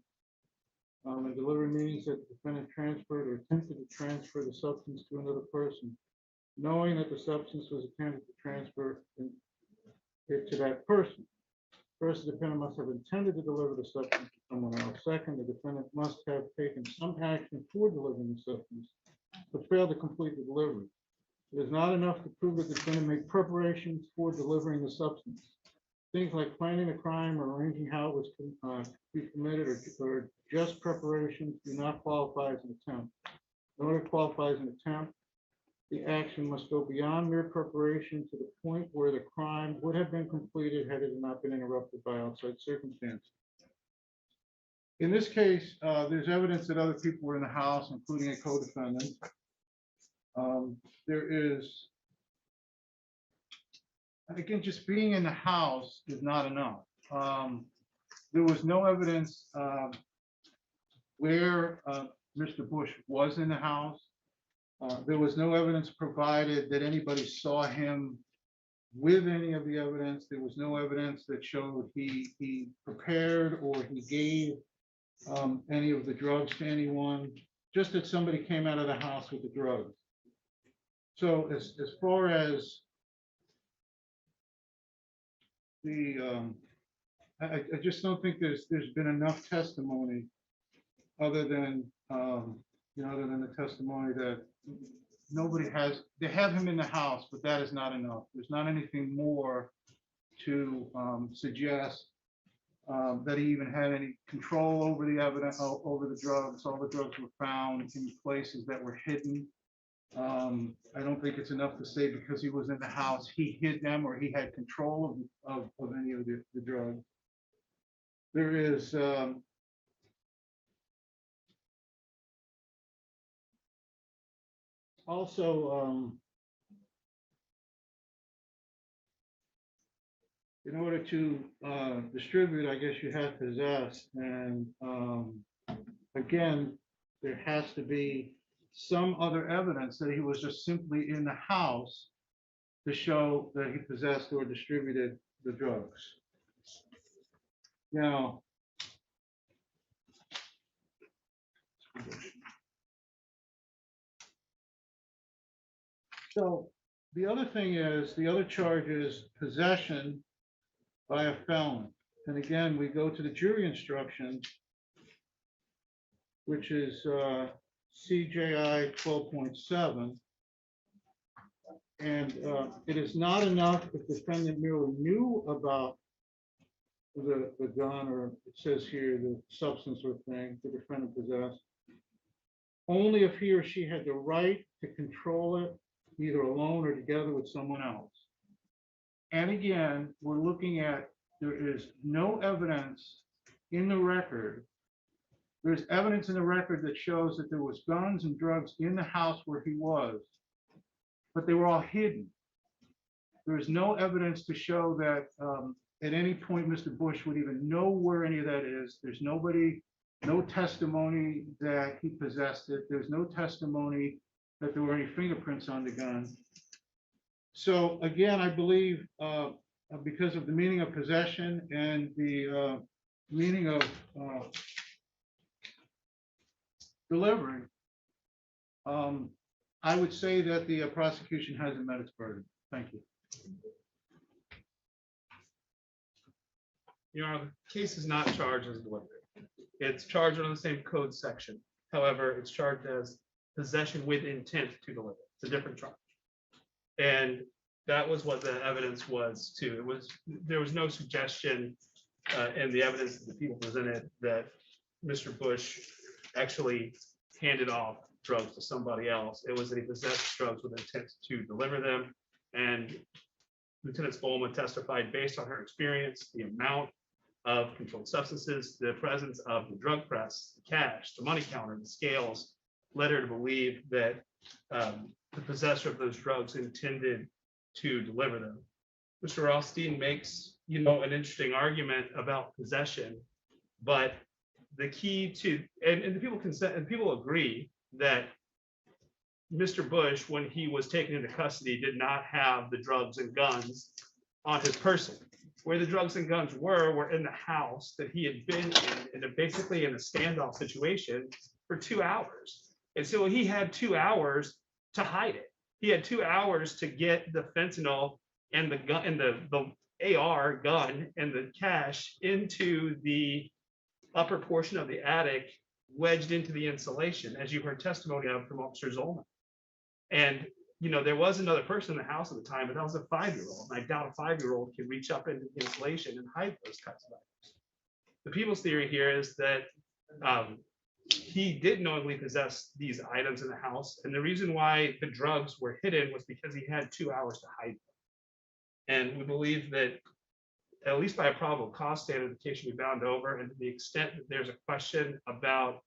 O: And delivery means that the defendant transferred or attempted to transfer the substance to another person, knowing that the substance was attempted to transfer it to that person. First, the defendant must have intended to deliver the substance to someone else. Second, the defendant must have taken some action for delivering the substance, but failed to complete the delivery. It is not enough to prove that the defendant made preparations for delivering the substance. Things like planning a crime or arranging how it was to be committed or just preparations do not qualify as an attempt. In order to qualify as an attempt, the action must go beyond mere preparation to the point where the crime would have been completed had it not been interrupted by outside circumstances. In this case, there's evidence that other people were in the house, including a co-defendant. There is, again, just being in the house is not enough. There was no evidence where Mr. Bush was in the house. There was no evidence provided that anybody saw him with any of the evidence. There was no evidence that showed he prepared or he gave any of the drugs to anyone, just that somebody came out of the house with the drugs. So as far as the, I just don't think there's been enough testimony other than, other than the testimony that nobody has, they have him in the house, but that is not enough. There's not anything more to suggest that he even had any control over the evidence, over the drugs. All the drugs were found in places that were hidden. I don't think it's enough to say because he was in the house, he hid them or he had control of any of the drugs. There is also, in order to distribute, I guess you have to possess. And again, there has to be some other evidence that he was just simply in the house to show that he possessed or distributed the drugs. Now, so the other thing is, the other charge is possession by a felon. And again, we go to the jury instruction, which is CJI 12.7. And it is not enough if the defendant merely knew about the gun, or it says here, the substance or thing the defendant possessed, only if he or she had the right to control it, either alone or together with someone else. And again, we're looking at, there is no evidence in the record. There's evidence in the record that shows that there was guns and drugs in the house where he was, but they were all hidden. There is no evidence to show that at any point Mr. Bush would even know where any of that is. There's nobody, no testimony that he possessed it. There's no testimony that there were any fingerprints on the gun. So again, I believe because of the meaning of possession and the meaning of delivery, I would say that the prosecution hasn't met its burden. Thank you.
N: Your Honor, the case is not charged as delivery. It's charged under the same code section. However, it's charged as possession with intent to deliver. It's a different charge. And That was what the evidence was too. There was no suggestion in the evidence that the people presented that Mr. Bush actually handed off drugs to somebody else. It was that he possessed drugs with intent to deliver them. And Lieutenant Spolman testified based on her experience, the amount of controlled substances, the presence of the drug press, the cash, the money counter, the scales, led her to believe that the possessor of those drugs intended to deliver them. Mr. Rothstein makes, an interesting argument about possession, but the key to, and the people consent, and people agree that Mr. Bush, when he was taken into custody, did not have the drugs and guns on his person. Where the drugs and guns were in the house that he had been in basically in a standoff situation for 2 hours. And so he had 2 hours to hide it. He had 2 hours to get the fentanyl and the gun and the AR gun and the cash into the upper portion of the attic, wedged into the insulation, as you heard testimony of from Officer Zolman. And there was another person in the house at the time, but that was a 5-year-old. And I doubt a 5-year-old can reach up into the insulation and hide those kinds of items. The people's theory here is that he did knowingly possess these items in the house. And the reason why the drugs were hidden was because he had 2 hours to hide them. And we believe that, at least by a probable cause standard, the case should be bound over. And to the extent that there's a question about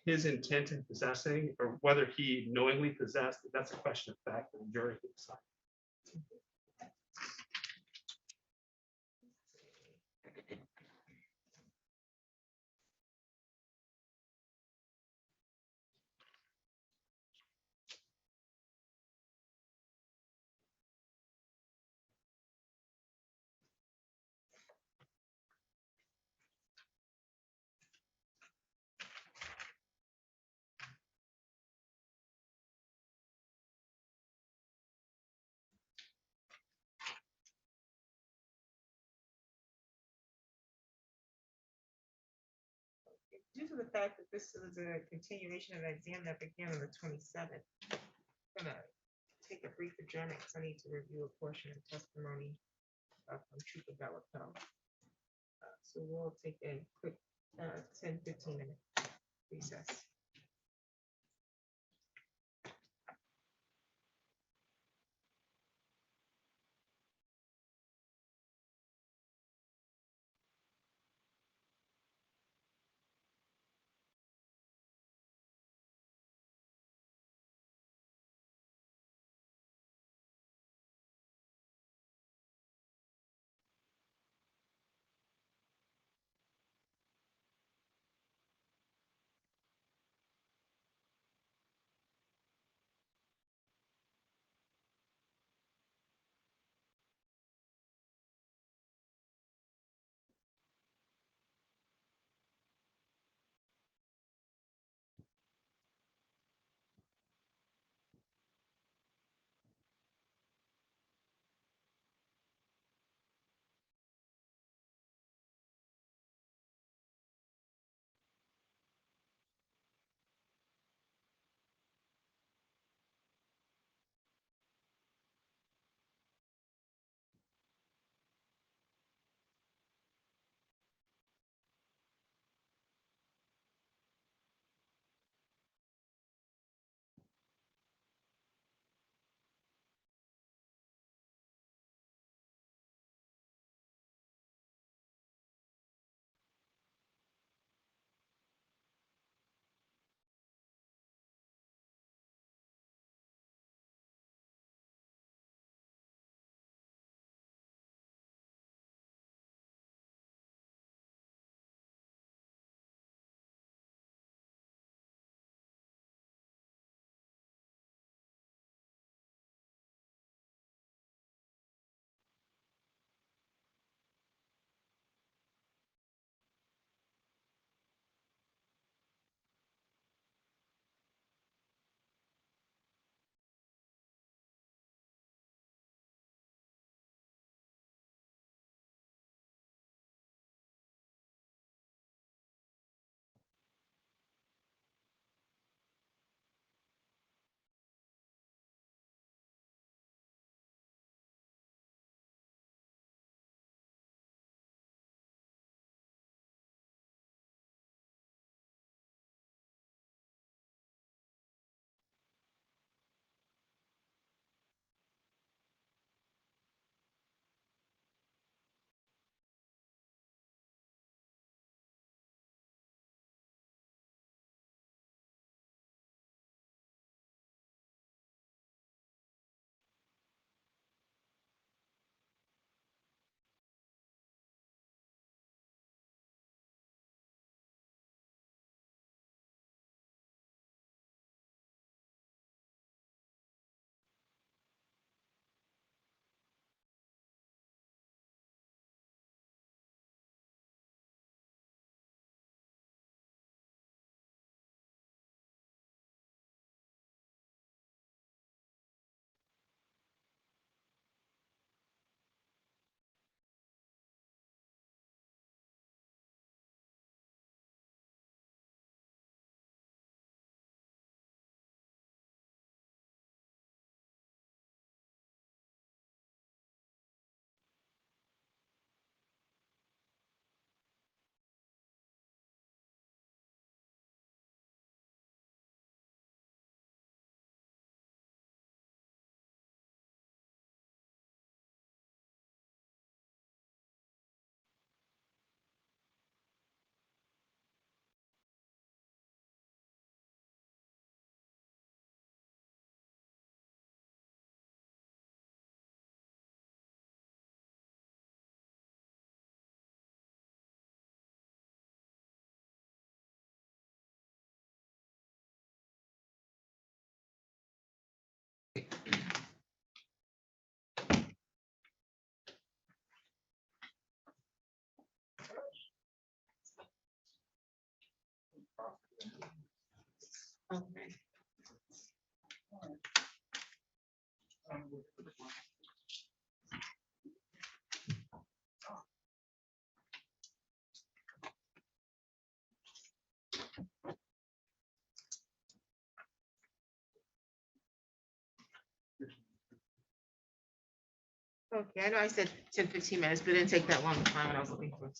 N: his intent in possessing or whether he knowingly possessed, that's a question of fact that the jury can decide.
A: Due to the fact that this is a continuation of an exam that began on the 27th, I'm gonna take a brief adjournment because I need to review a portion of testimony from Trooper Bellato. So we'll take a quick 10-15 minute recess. Okay. Okay, I know I said 10, 15 minutes, but it didn't take that long time when I was looking for.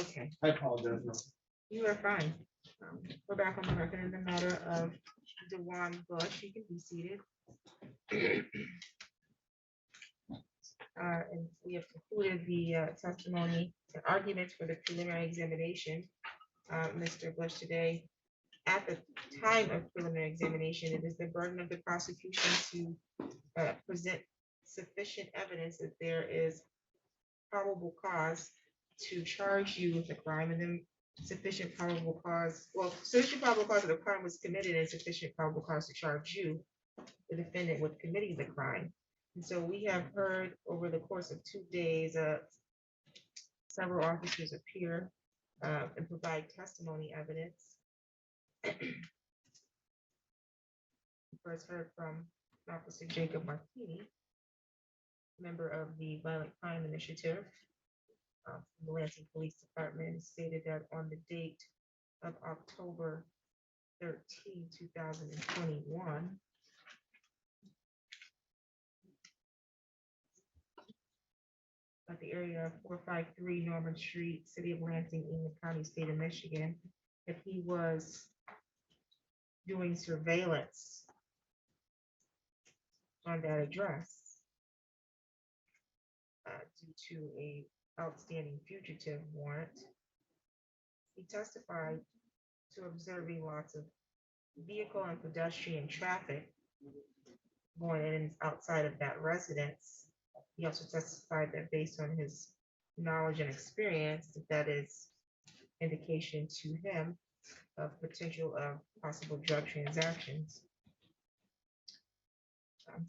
A: Okay,
H: I apologize.
A: you are fine. We're back on the record in the matter of Dwan Bush. You can be seated. And we have concluded the testimony and arguments for the preliminary examination. Mr. Bush, today, at the time of preliminary examination, it is the burden of the prosecution to present sufficient evidence that there is probable cause to charge you with a crime, and then sufficient probable cause, well, sufficient probable cause that a crime was committed and sufficient probable cause to charge you, the defendant, with committing the crime. And so we have heard over the course of 2 days, several officers appear and provide testimony evidence. First heard from Officer Jacob Martini, member of the Violent Crime Initiative from the Lansing Police Department, stated that on the date of October 13, 2021, at the area of 453 Norman Street, City of Lansing, English County, State of Michigan, that he was doing surveillance on that address due to a outstanding fugitive warrant. He testified to observing lots of vehicle and pedestrian traffic going in and outside of that residence. He also testified that based on his knowledge and experience, that is indication to him of potential of possible drug transactions.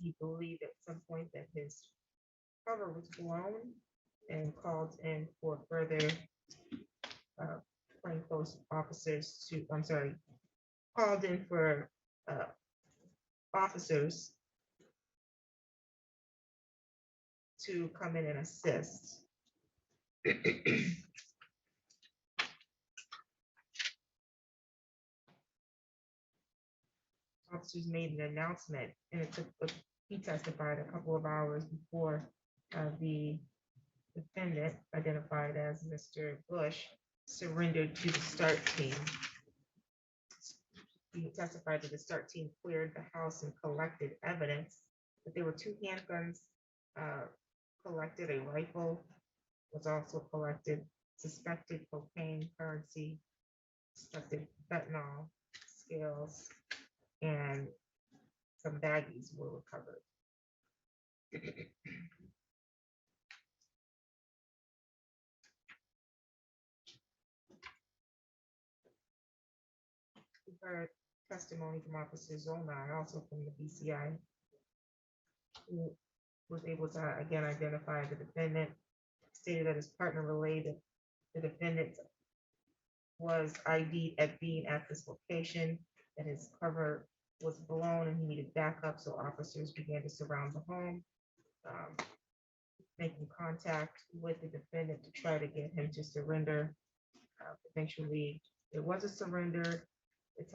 A: He believed at some point that his cover was blown and called in for further plainclothes officers to, called in for officers to come in and assist. Officers made an announcement, and it took, he testified a couple of hours before the defendant, identified as Mr. Bush, surrendered to the START team. He testified that the START team cleared the house and collected evidence, that there were 2 handguns collected, a rifle was also collected, suspected cocaine, currency, suspected fentanyl, scales, and some baggies were recovered. We heard testimony from Officer Zolnar, also from the BCI, who was able to again identify the defendant, stated that his partner relayed that the defendant was ID'd at being at this location, that his cover was blown and he needed backup, so officers began to surround the home, making contact with the defendant to try to get him to surrender. Eventually, there was a surrender. The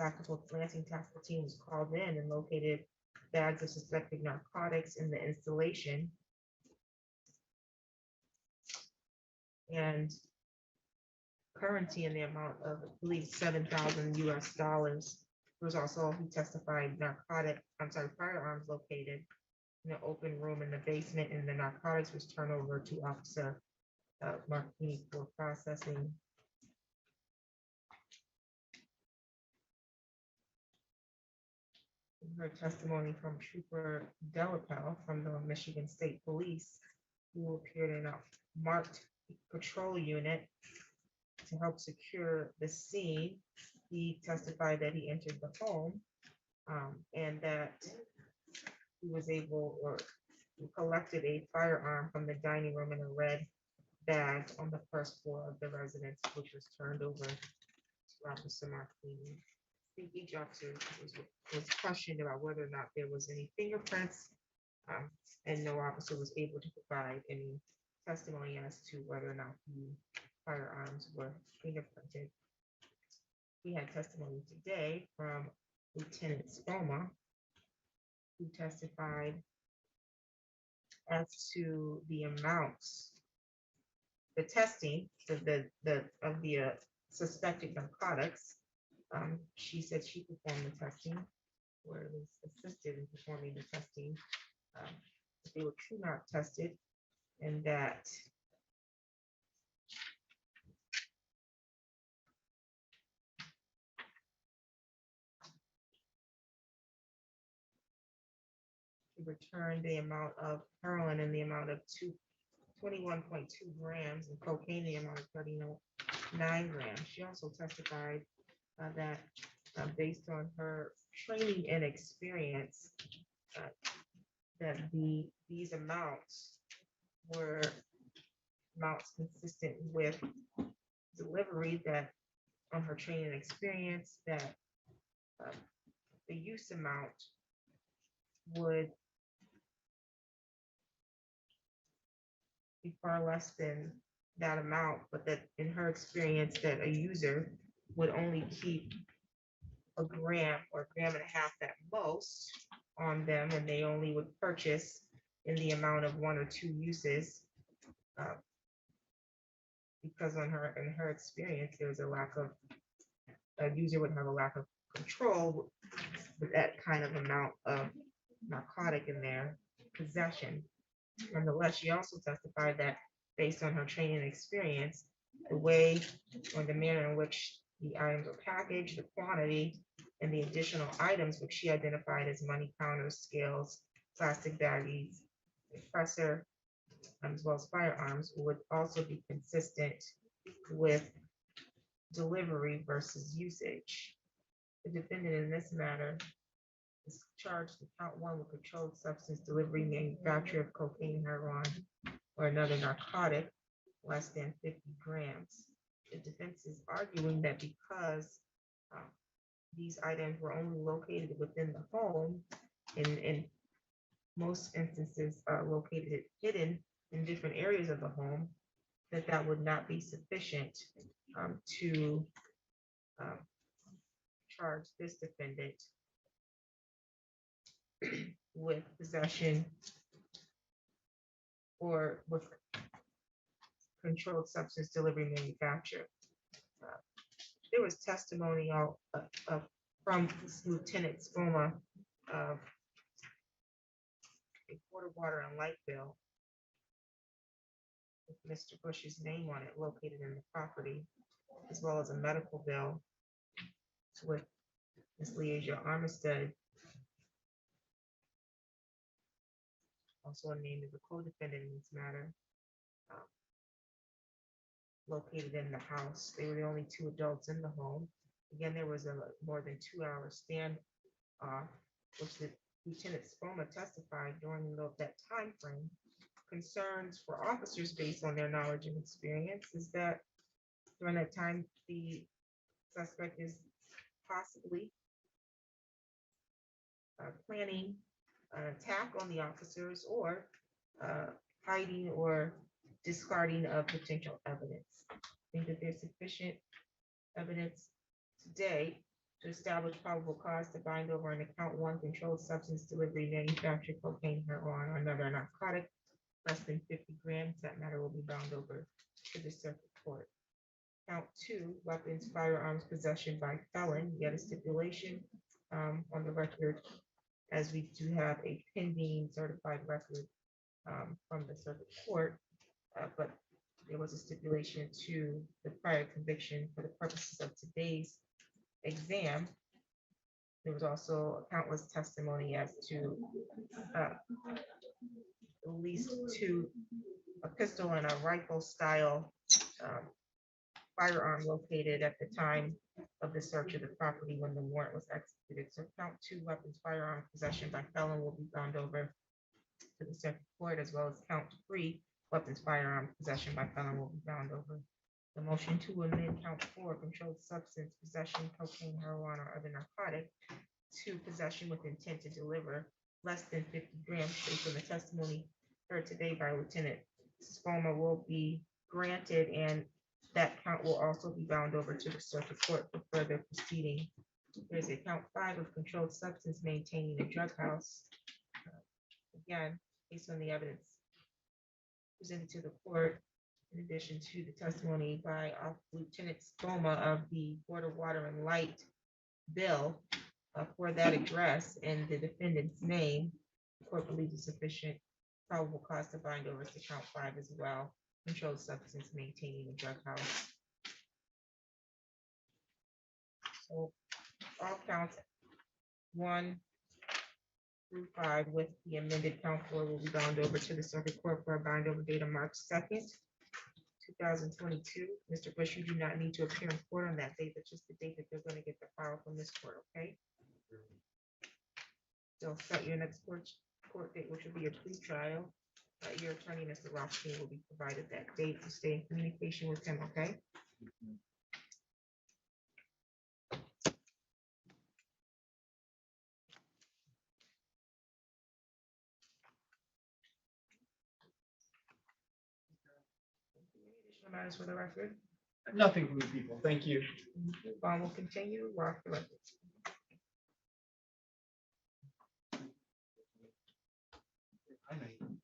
A: Lansing tactical team was called in and located bags of suspected narcotics in the installation. And currency in the amount of, I believe, $7,000 US. There was also, he testified, firearms located in an open room in the basement, and the narcotics was turned over to Officer Martini for processing. We heard testimony from Trooper Delapel from the Michigan State Police, who appeared in a marked patrol unit to help secure the scene. He testified that he entered the home and that he was able, or collected a firearm from the dining room in a red bag on the first floor of the residence, which was turned over to Officer Martini. I think each officer was questioned about whether or not there was any fingerprints. And no officer was able to provide any testimony as to whether or not the firearms were fingerprinted. We had testimony today from Lieutenant Spoma, who testified as to the amounts, the testing of the suspected narcotics. She said she performed the testing, or at least assisted in performing the testing. They were true not tested, and that returned the amount of heroin in the amount of 21.2 grams and cocaine in the amount of 39 grams. She also testified that based on her training and experience, that these amounts were amounts consistent with delivery, that on her training and experience, that the use amount would be far less than that amount, but that in her experience, that a user would only keep a gram or a gram and a half at most on them, and they only would purchase in the amount of 1 or 2 uses. Because in her experience, there's a lack of, a user would have a lack of control with that kind of amount of narcotic in their possession. Nonetheless, she also testified that based on her training and experience, the way or the manner in which the items were packaged, the quantity, and the additional items which she identified as money counters, scales, plastic baggies, compressor, as well as firearms, would also be consistent with delivery versus usage. The defendant in this matter is charged with count 1 with controlled substance delivery, manufacture of cocaine, heroin, or another narcotic less than 50 grams. The defense is arguing that because these items were only located within the home, in most instances located hidden in different areas of the home, that would not be sufficient to charge this defendant with possession or with controlled substance delivery manufacture. There was testimony from Lieutenant Spoma of a water, water and light bill with Mr. Bush's name on it located in the property, as well as a medical bill with Ms. Leasia Armistead, also named as a co-defendant in this matter, located in the house. They were the only 2 adults in the home. Again, there was a more than 2-hour stand which the Lieutenant Spoma testified during that time frame. Concerns for officers based on their knowledge and experience is that during that time, the suspect is possibly planning an attack on the officers or hiding or discarding of potential evidence. I think that there's sufficient evidence today to establish probable cause to bind over an account 1 controlled substance delivery, manufacture cocaine, heroin, or another narcotic less than 50 grams. That matter will be bound over to the circuit court. Count 2, weapons, firearms, possession by felon, yet a stipulation on the record, as we do have a pending certified record from the circuit court, but there was a stipulation to the prior conviction for the purposes of today's exam. There was also countless testimony as to at least 2, a pistol and a rifle style firearm located at the time of the search of the property when the warrant was executed. So count 2, weapons, firearm, possession by felon will be bound over to the circuit court, as well as count 3, weapons, firearm, possession by felon will be bound over The motion to amend count 4, controlled substance, possession, cocaine, heroin, or other narcotic, to possession with intent to deliver less than 50 grams, based on the testimony heard today by Lieutenant Spoma, will be granted, and that count will also be bound over to the circuit court for further proceeding. There's a count 5 of controlled substance, maintaining a drug house. Again, based on the evidence presented to the court, in addition to the testimony by Lieutenant Spoma of the Border Water and Light bill for that address and the defendant's name, the court believes is sufficient probable cause to bind over to count 5 as well. Controlled substance, maintaining a drug house. So all counts 1 through 5 with the amended count 4 will be bound over to the circuit court for a bind over date of March 2nd, 2022. Mr. Bush, you do not need to appear in court on that date, but just the date that they're going to get the file from this court, okay? So set your next court date, which will be a pre-trial. Your attorney, Mr. Rothstein, will be provided that date to stay in communication with him, okay? Any additional matters for the record?
H: Nothing from the people. Thank you.
A: Bond will continue. Rock the record.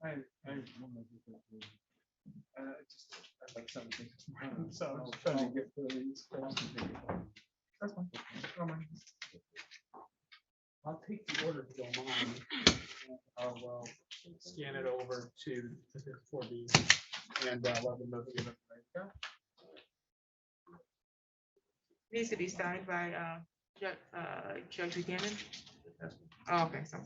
H: I'd like something. So I was trying to get these.
A: That's fine. Don't mind.
H: I'll take the order if you don't mind. I'll scan it over to the 4B and let them know that you're ready to go.
A: Needs to be signed by Judge Buchanan. Oh, okay, so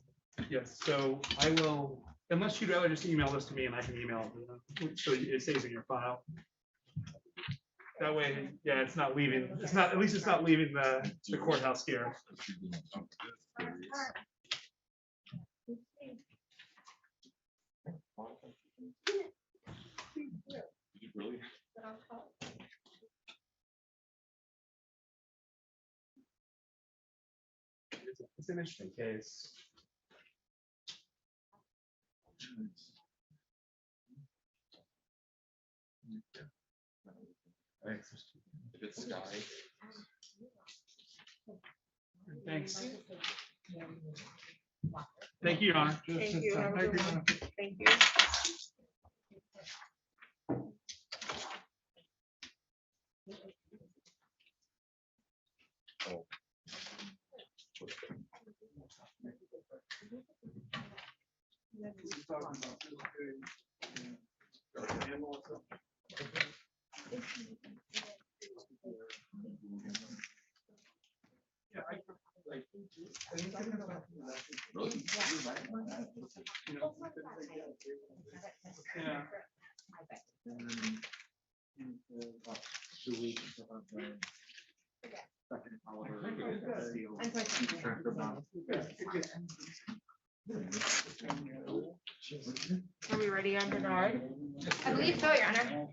H: Yes, so I will, unless you'd rather just email this to me and I can email it to them, so it stays in your file. That way, yeah, it's not leaving, it's not, at least it's not leaving the courthouse here.
F: Really?
H: It's an interesting case.
I: If it's Sky.
H: Thanks. Thank you, Your Honor.
A: thank you. Have a good one. Thank you. Are we ready on Bernard?
C: I believe so, Your Honor.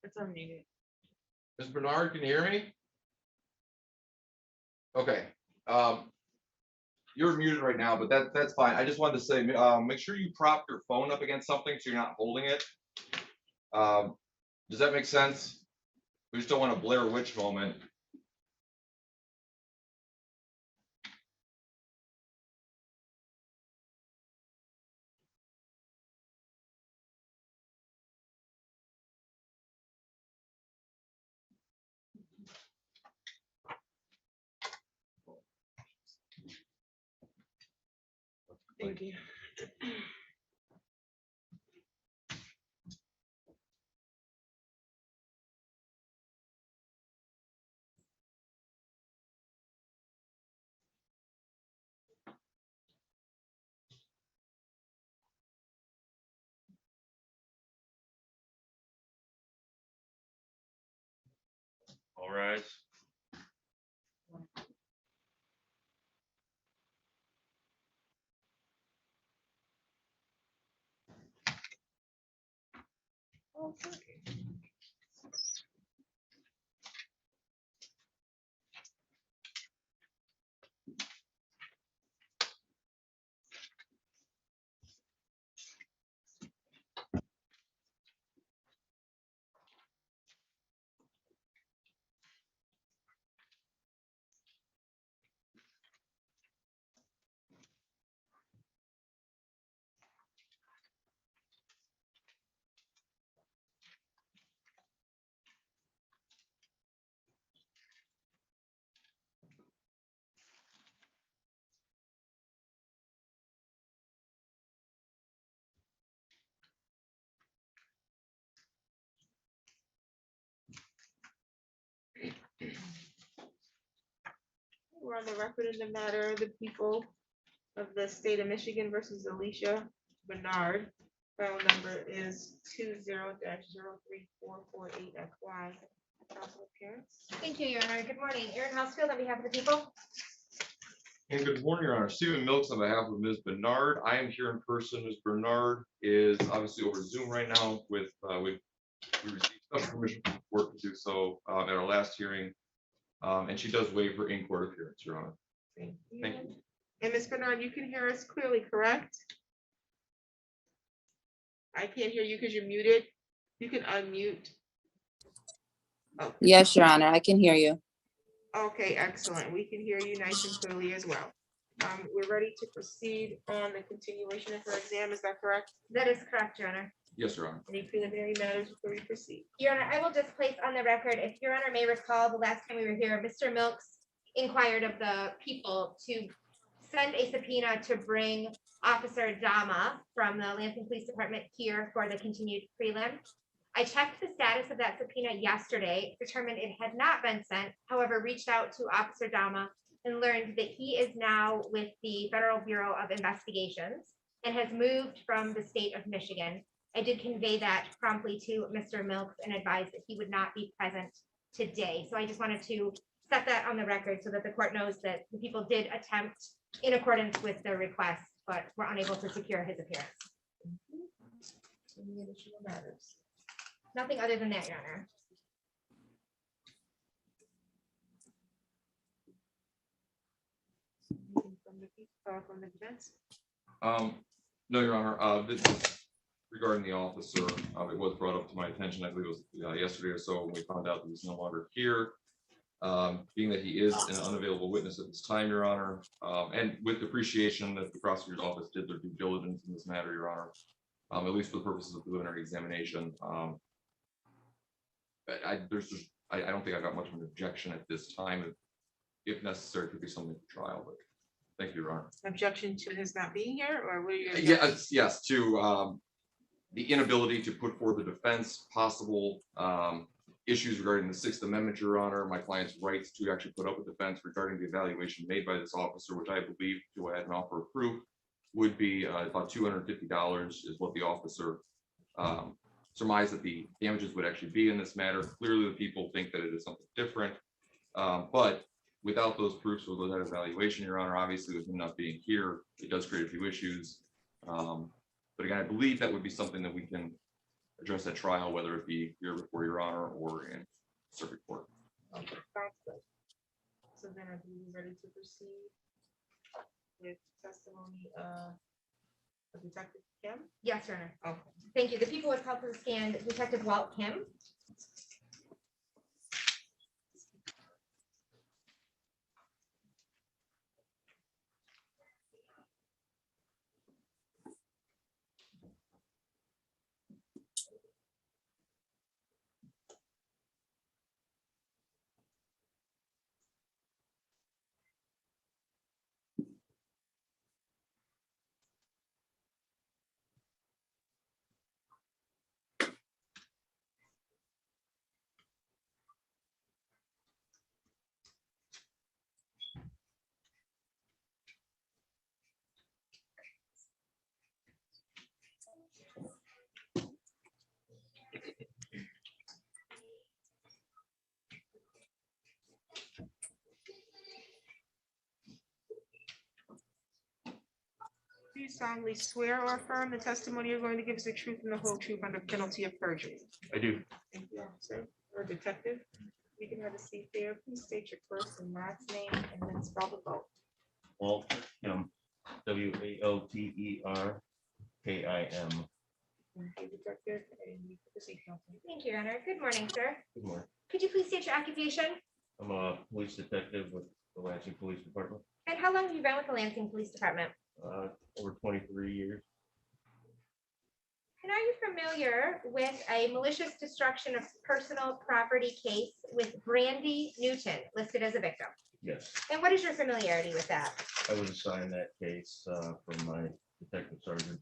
A: It's unmuted.
I: Ms. Bernard, can you hear me? Okay, you're muted right now, but that's fine. I just wanted to say, make sure you prop your phone up against something so you're not holding it. Does that make sense? We just don't want a Blair Witch moment.
A: Thank you.
F: All right.
A: We're on the record in the matter, the people of the state of Michigan versus Alicia Bernard. File number is 20-03448FY. Council appearance.
P: Thank you, Your Honor. Good morning. Erin Housefield on behalf of the people.
I: And good morning, Your Honor. Stephen Milks on behalf of Ms. Bernard. I am here in person. Ms. Bernard is obviously over Zoom right now with, we received special permission from the court to do so at our last hearing. And she does waive her in-court appearance, Your Honor.
A: Thank you.
I: Thank you.
A: And Ms. Bernard, you can hear us clearly, correct? I can't hear you because you're muted. You can unmute. Oh,
Q: Yes, Your Honor, I can hear you.
A: okay, excellent. We can hear you nice and clearly as well. We're ready to proceed on the continuation of her exam. Is that correct?
P: That is correct, Your Honor.
I: Yes, Your Honor.
A: Any preliminary matters before we proceed?
P: Your Honor, I will just place on the record, if Your Honor may recall, the last time we were here, Mr. Milks inquired of the people to send a subpoena to bring Officer Dama from the Lansing Police Department here for the continued prelim. I checked the status of that subpoena yesterday, determined it had not been sent, however, reached out to Officer Dama and learned that he is now with the Federal Bureau of Investigations and has moved from the state of Michigan. I did convey that promptly to Mr. Milks and advised that he would not be present today. So I just wanted to set that on the record so that the court knows that the people did attempt in accordance with the request, but were unable to secure his appearance.
A: Any additional matters?
P: Nothing other than that, Your Honor.
A: From the defense?
I: No, Your Honor, this is regarding the officer. It was brought up to my attention, I believe it was yesterday or so, when we found out that he's no longer here. Being that he is an unavailable witness at this time, Your Honor, and with appreciation that the prosecutor's office did their due diligence in this matter, Your Honor, at least for the purposes of preliminary examination. I don't think I got much of an objection at this time. If necessary, it could be something for trial, but thank you, Your Honor.
A: Objection to his not being here, or what are your?
I: Yes, to the inability to put forth a defense, possible issues regarding the Sixth Amendment, Your Honor, my client's rights to actually put up a defense regarding the evaluation made by this officer, which I believe to add an offer of proof would be about $250 is what the officer surmised that the damages would actually be in this matter. Clearly, the people think that it is something different, but without those proofs or that evaluation, Your Honor, obviously with him not being here, it does create a few issues. But again, I believe that would be something that we can addressed at trial, whether it be here before your honor or in circuit court.
A: Okay, sounds good. So then are we ready to proceed with testimony of Detective Kim?
P: Yes, Your Honor.
A: Okay.
P: Thank you. The people would call to the stand Detective Walt Kim.
A: Do you solemnly swear or affirm the testimony you're going to give is the truth and the whole truth under penalty of perjury?
F: I do.
A: Thank you, officer. Or detective, you can have a seat there. Please state your first and last name and then spell the vote.
F: Walter Kim, WALTERKIM.
A: Thank you, detective, and you can proceed, counsel.
P: Thank you, Your Honor. Good morning, sir.
F: Good morning.
P: Could you please state your occupation?
F: I'm a police detective with the Lansing Police Department.
P: And how long have you been with the Lansing Police Department?
F: Over 23 years.
P: And are you familiar with a malicious destruction of personal property case with Brandy Newton listed as a victim?
F: Yes,
P: And what is your familiarity with that?
F: I was assigned that case from my detective sergeant.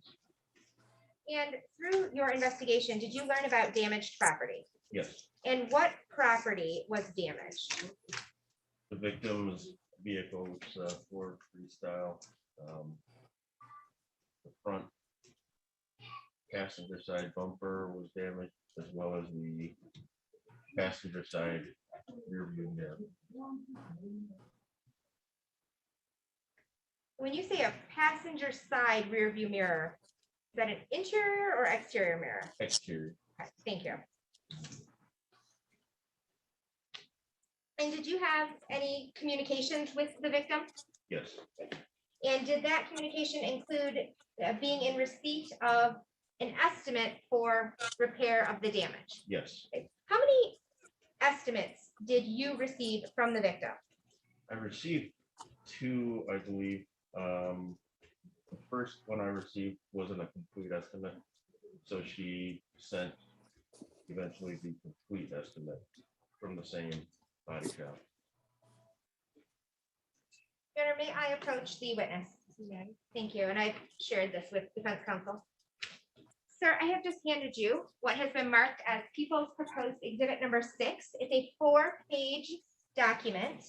P: And through your investigation, did you learn about damaged property?
F: Yes,
P: And what property was damaged?
F: the victim's vehicle was Ford Freestyle. The front passenger side bumper was damaged, as well as the passenger side rear view mirror.
P: When you say a passenger side rear view mirror, is that an interior or exterior mirror?
F: Exterior.
P: Okay, thank you. And did you have any communications with the victim?
F: Yes,
P: And did that communication include being in receipt of an estimate for repair of the damage?
F: yes.
P: How many estimates did you receive from the victim?
F: I received two, I believe. The first one I received wasn't a complete estimate, so she sent eventually the complete estimate from the same body shop.
P: Your Honor, may I approach the witness? Thank you, and I've shared this with defense counsel. Sir, I have just handed you what has been marked as People's Proposed Exhibit number 6. It's a 4-page document.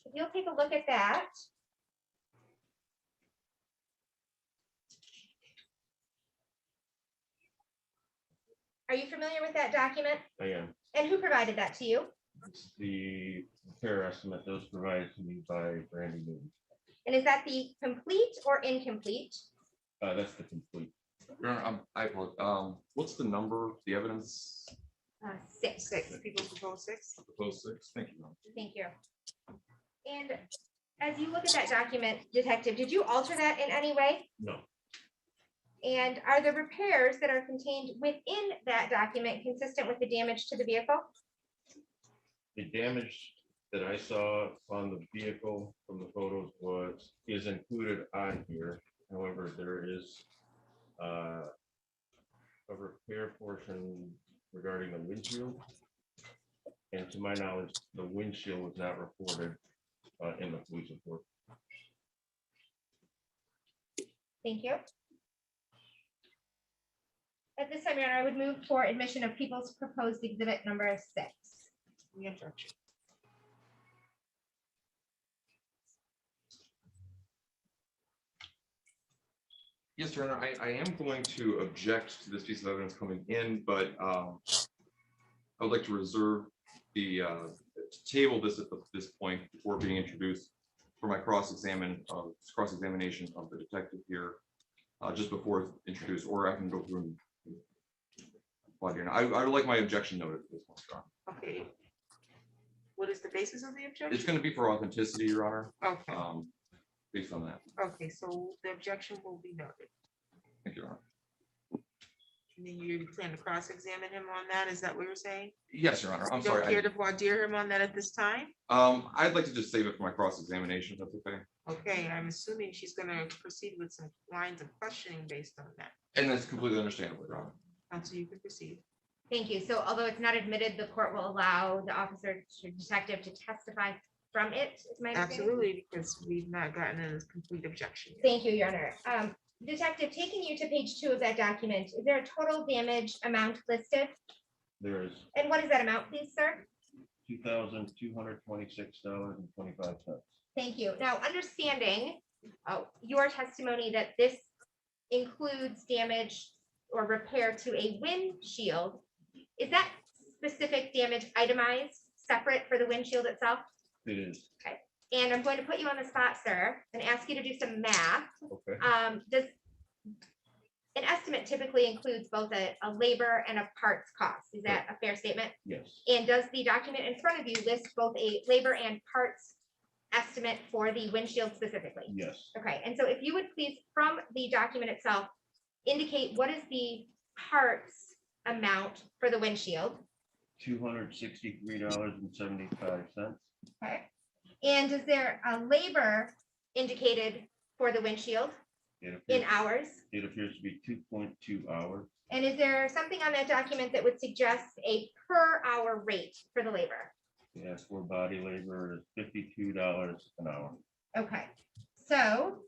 P: If you'll take a look at that. Are you familiar with that document?
F: I am.
P: And who provided that to you?
F: The repair estimate that was provided to me by Brandy Newton.
P: And is that the complete or incomplete?
F: That's the complete.
I: Your Honor, I apologize. What's the number, the evidence?
P: 6.
A: People propose 6.
I: Proposed 6. Thank you, Your Honor.
P: Thank you. And as you look at that document, Detective, did you alter that in any way?
F: No,
P: And are the repairs that are contained within that document consistent with the damage to the vehicle?
F: the damage that I saw on the vehicle from the photos is included on here. However, there is a repair portion regarding the windshield. And to my knowledge, the windshield was not reported in the police report.
P: Thank you. At this time, Your Honor, I would move for admission of People's Proposed Exhibit number 6.
A: We object.
I: Yes, Your Honor, I am going to object to this piece of evidence coming in, but I would like to reserve the table this at this point before being introduced for my cross-examination of the detective here, just before it's introduced, or I can go through and voir dire. I would like my objection noted at this point, Your Honor.
A: Okay. What is the basis of the objection?
I: It's going to be for authenticity, Your Honor,
A: Okay,
I: based on that.
A: okay, so the objection will be noted.
I: Thank you, Your Honor.
A: And then you plan to cross-examine him on that? Is that what you're saying?
I: Yes, Your Honor. I'm
A: You don't
I: sorry.
A: care to voir dire him on that at this time?
I: I'd like to just save it for my cross-examination, if that's okay.
A: Okay, I'm assuming she's gonna proceed with some lines of questioning based on that.
I: And that's completely understandable, Your Honor.
A: Counsel, you can proceed.
P: Thank you. So although it's not admitted, the court will allow the officer to detective to testify from it, is my understanding?
A: Absolutely, because we've not gotten a complete objection yet.
P: Thank you, Your Honor. Detective, taking you to page 2 of that document, is there a total damage amount listed?
F: There is
P: And what is that amount, please, sir?
F: $2,226.25.
P: Thank you. Now, understanding your testimony that this includes damage or repair to a windshield, is that specific damage itemized separate for the windshield itself?
F: It is.
P: Okay. And I'm going to put you on the spot, sir, and ask you to do some math.
F: Okay.
P: Does an estimate typically includes both a labor and a parts cost? Is that a fair statement?
F: Yes.
P: And does the document in front of you list both a labor and parts estimate for the windshield specifically?
F: Yes.
P: Okay, and so if you would please, from the document itself, indicate what is the parts amount for the windshield?
F: $263.75.
P: Okay. And is there a labor indicated for the windshield in hours?
F: It appears to be 2.2 hours.
P: And is there something on that document that would suggest a per hour rate for the labor?
F: Yes, for body labor, it's $52 an hour.
P: Okay, so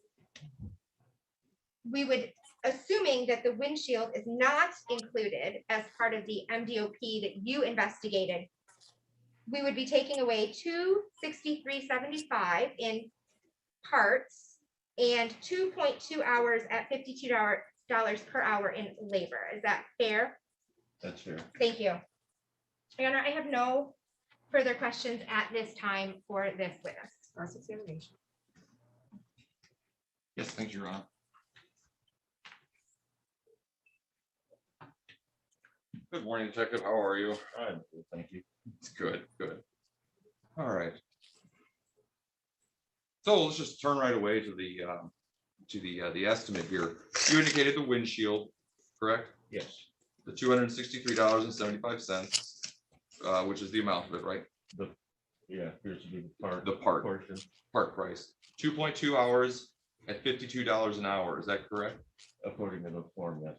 P: we would, assuming that the windshield is not included as part of the MDOP that you investigated, we would be taking away $263.75 in parts and 2.2 hours at $52 per hour in labor. Is that fair?
F: That's fair.
P: Thank you. Your Honor, I have no further questions at this time for this witness.
A: Cross-examination.
I: Yes, thank you, Your Honor. Good morning, Detective. How are you?
F: I'm good, thank you.
I: It's good, good. All right. So let's just turn right away to the estimate here. You indicated the windshield, correct?
F: Yes.
I: The $263.75, which is the amount of it, right?
F: Yeah, appears to be the part.
I: The part
F: portion.
I: Part price. 2.2 hours at $52 an hour. Is that correct?
F: According to the form, yes.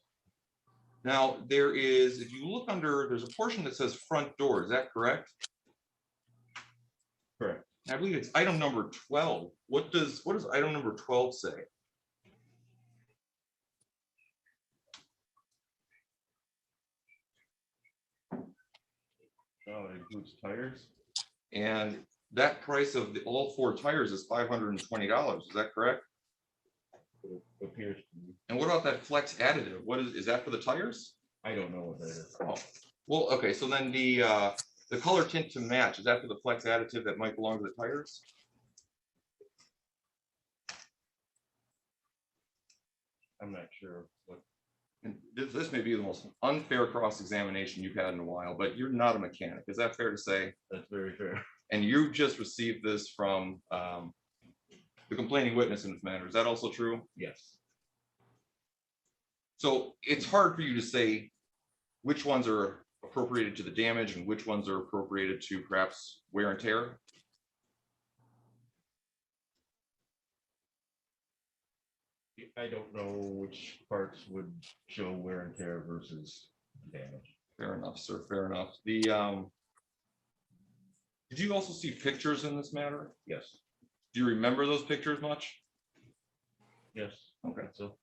I: Now, there is, if you look under, there's a portion that says front door. Is that correct?
F: Correct.
I: I believe it's item number 12. What does item number 12 say?
F: Oh, it includes tires?
I: And that price of all 4 tires is $520. Is that correct?
F: It appears to be.
I: And what about that flex additive? What is that for the tires?
F: I don't know what that is.
I: Oh, well, okay, so then the color tint to match, is that for the flex additive that might belong to the tires?
F: I'm not sure what.
I: And this may be the most unfair cross-examination you've had in a while, but you're not a mechanic. Is that fair to say?
F: That's very fair.
I: And you just received this from the complaining witness in this matter. Is that also true?
F: Yes.
I: So it's hard for you to say which ones are appropriated to the damage and which ones are appropriated to perhaps wear and tear.
F: I don't know which parts would show wear and tear versus damage.
I: Fair enough, sir. Fair enough. The did you also see pictures in this matter?
F: Yes.
I: Do you remember those pictures much?
F: Yes.
I: Okay.
F: So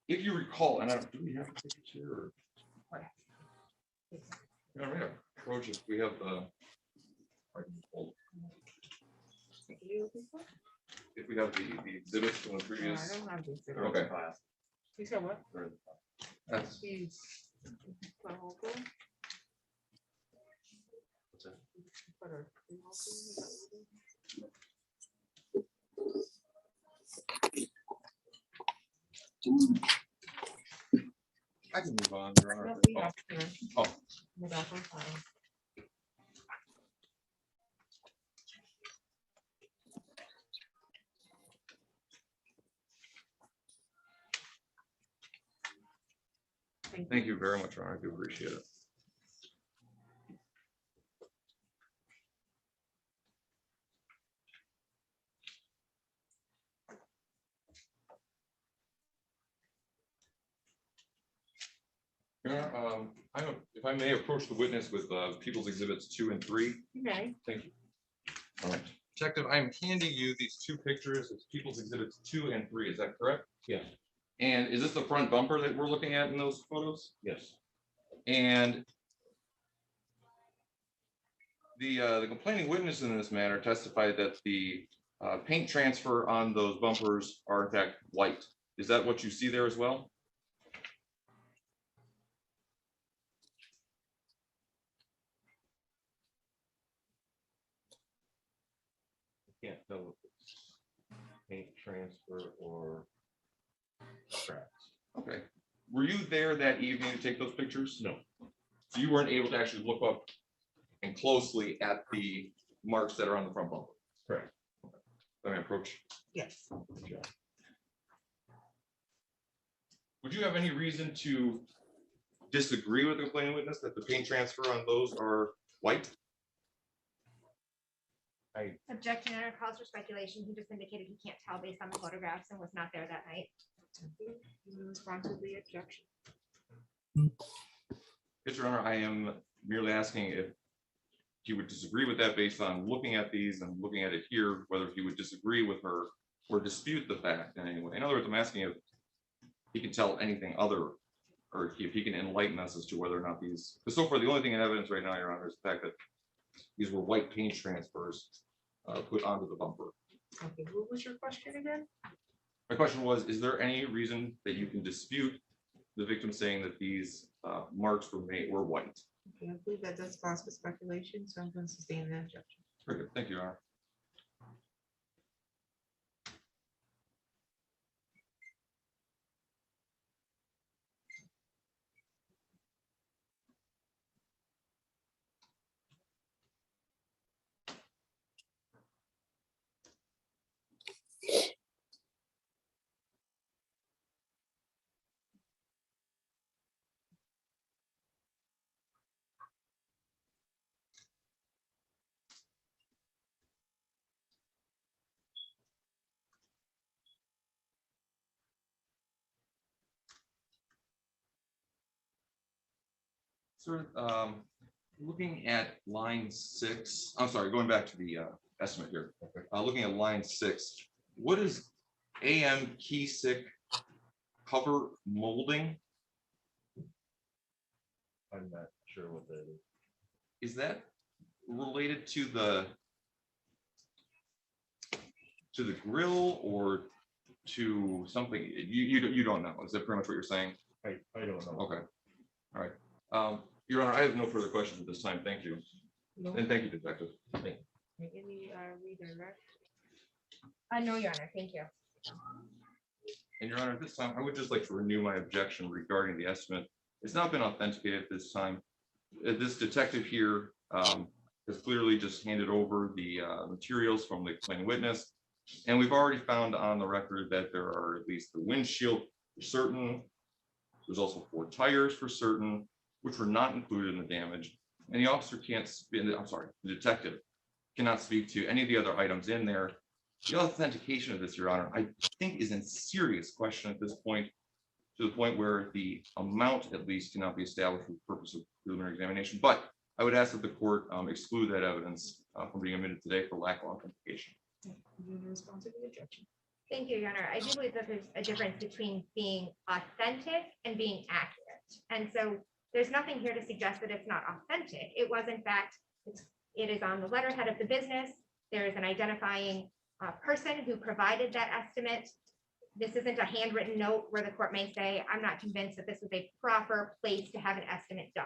I: If you recall, and do we have pictures here? Or? Yeah, we have project. We have if we have the exhibits from the previous.
A: No, I don't have the exhibit.
I: Okay.
A: You said what?
I: That's
A: He's.
I: I can move on. Your Honor.
A: No, we have to.
I: Oh,
A: back on file.
I: Thank you very much, Your Honor. I do appreciate it. Your Honor, if I may approach the witness with People's Exhibits 2 and 3.
A: Okay.
I: Thank you. All right. Detective, I am handing you these two pictures. It's People's Exhibits 2 and 3. Is that correct?
F: Yes.
I: And is this the front bumper that we're looking at in those photos?
F: Yes.
I: And the complaining witness in this matter testified that the paint transfer on those bumpers are in fact white. Is that what you see there as well?
F: Can't tell if it's paint transfer or scratch.
I: Okay. Were you there that evening to take those pictures?
F: No.
I: So you weren't able to actually look up and closely at the marks that are on the front bumper?
F: Correct.
I: Let me approach.
A: Yes.
I: Would you have any reason to disagree with the complaining witness that the paint transfer on those are white?
P: Objection, Your Honor, calls for speculation. He just indicated he can't tell based on the photographs and was not there that night.
A: Respond to the objection.
I: Yes, Your Honor, I am merely asking if he would disagree with that based on looking at these and looking at it here, whether he would disagree with her or dispute the fact in any way. In other words, I'm asking if he can tell anything other, or if he can enlighten us as to whether or not these, because so far the only thing in evidence right now, Your Honor, is the fact that these were white paint transfers put onto the bumper.
A: Okay, what was your question again?
I: My question was, is there any reason that you can dispute the victim saying that these marks were white?
A: Okay, I believe that does cause for speculation, so I'm going to sustain that objection.
I: Very good. Thank you, Your Honor. Sir, looking at line 6, I'm sorry, going back to the estimate here.
F: Okay.
I: Looking at line 6, what is AM Keysick cover molding?
F: I'm not sure what that is.
I: Is that related to the grill or to something? You don't know. Is that pretty much what you're saying?
F: I don't know.
I: Okay. All right. Your Honor, I have no further questions at this time. Thank you.
A: No.
I: And thank you, Detective.
A: Any redirect?
P: No, Your Honor, thank you.
I: And Your Honor, at this time, I would just like to renew my objection regarding the estimate. It's not been authenticated at this time. This detective here has clearly just handed over the materials from the complaining witness. And we've already found on the record that there are at least the windshield for certain. There's also 4 tires for certain, which were not included in the damage. And the officer can't, I'm sorry, the detective cannot speak to any of the other items in there. The authentication of this, Your Honor, I think is in serious question at this point, to the point where the amount at least cannot be established for the purpose of preliminary examination. But I would ask that the court exclude that evidence from being admitted today for lack of authentication.
A: Respond to the objection.
P: Thank you, Your Honor. I do believe that there's a difference between being authentic and being accurate. And so there's nothing here to suggest that it's not authentic. It was, in fact, it is on the letterhead of the business. There is an identifying person who provided that estimate. This isn't a handwritten note where the court may say, I'm not convinced that this was a proper place to have an estimate done.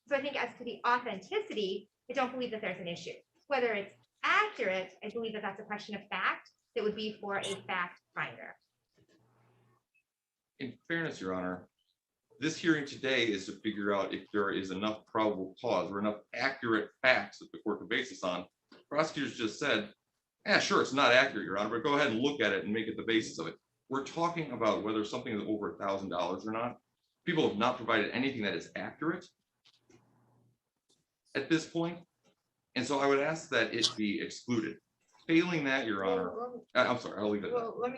P: So I think as to the authenticity, I don't believe that there's an issue. Whether it's accurate, I believe that that's a question of fact that would be for a fact finder.
I: In fairness, Your Honor, This hearing today is to figure out if there is enough probable cause or enough accurate facts that the court can base this on. Prosecutors just said, yeah, sure, it's not accurate, Your Honor, but go ahead and look at it and make it the basis of it. We're talking about whether something is over $1,000 or not. People have not provided anything that is accurate at this point. And so I would ask that it be excluded. Failing that, Your Honor, I'm sorry, I'll leave it at that.
A: Well,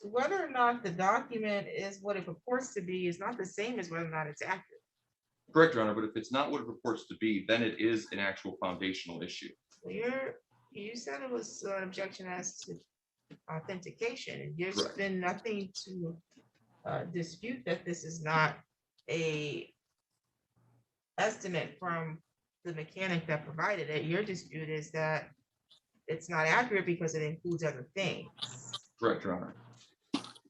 A: whether or not the document is what it purports to be is not the same as whether or not it's accurate.
I: Correct, Your Honor, but if it's not what it purports to be, then it is an actual foundational issue.
A: You said it was an objection as to authentication, and there's
I: Correct.
A: been nothing to dispute that this is not a estimate from the mechanic that provided it. Your dispute is that it's not accurate because it includes other things.
I: Correct, Your Honor.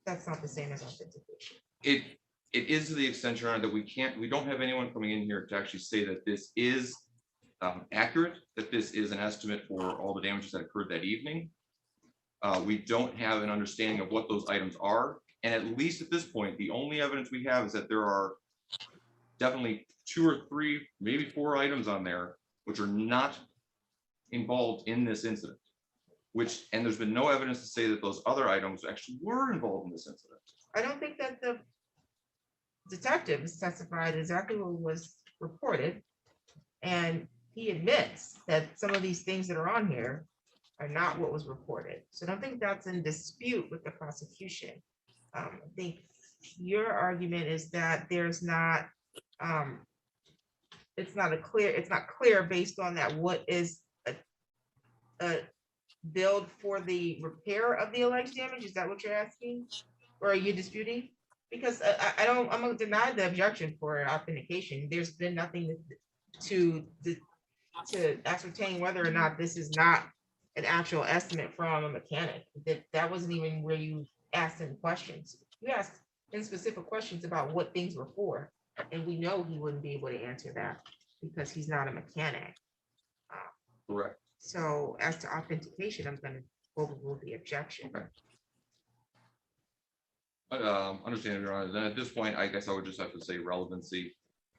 A: That's not the same as authentication.
I: It is to the extent, Your Honor, that we don't have anyone coming in here to actually say that this is accurate, that this is an estimate for all the damages that occurred that evening. We don't have an understanding of what those items are. And at least at this point, the only evidence we have is that there are definitely 2 or 3, maybe 4 items on there which are not involved in this incident. And there's been no evidence to say that those other items actually were involved in this incident.
A: I don't think that the detective testified exactly what was reported. And he admits that some of these things that are on here are not what was reported. So I don't think that's in dispute with the prosecution. I think your argument is that there's not, it's not clear based on that what is a billed for the repair of the alleged damage. Is that what you're asking? Or are you disputing? Because I'm gonna deny the objection for authentication. There's been nothing to ascertain whether or not this is not an actual estimate from a mechanic. That wasn't even where you asked him questions. You asked him specific questions about what things were for, and we know he wouldn't be able to answer that because he's not a mechanic.
I: Correct.
A: So as to authentication, I'm gonna overrule the objection.
I: Okay. Understand, Your Honor. Then at this point, I guess I would just have to say relevancy.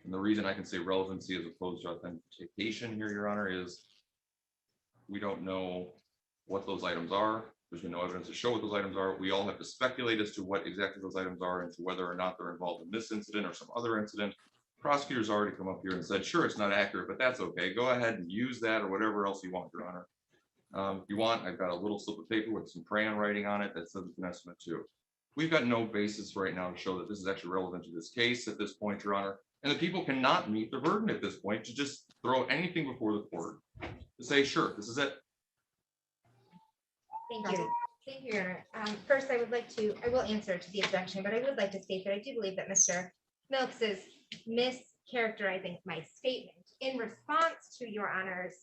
I: And the reason I can say relevancy as opposed to authentication here, Your Honor, is we don't know what those items are. There's been no evidence to show what those items are. We all have to speculate as to what exactly those items are and to whether or not they're involved in this incident or some other incident. Prosecutors already come up here and said, sure, it's not accurate, but that's okay. Go ahead and use that or whatever else you want, Your Honor. If you want, I've got a little slip of paper with some crayon writing on it that says it's an estimate too. We've got no basis right now to show that this is actually relevant to this case at this point, Your Honor. And the people cannot meet the burden at this point to just throw anything before the court to say, sure, this is it.
P: Thank you. Thank you, Your Honor. First, I will answer to the objection, but I would like to state that I do believe that Mr. Milks is mischaracterizing my statement. In response to Your Honor's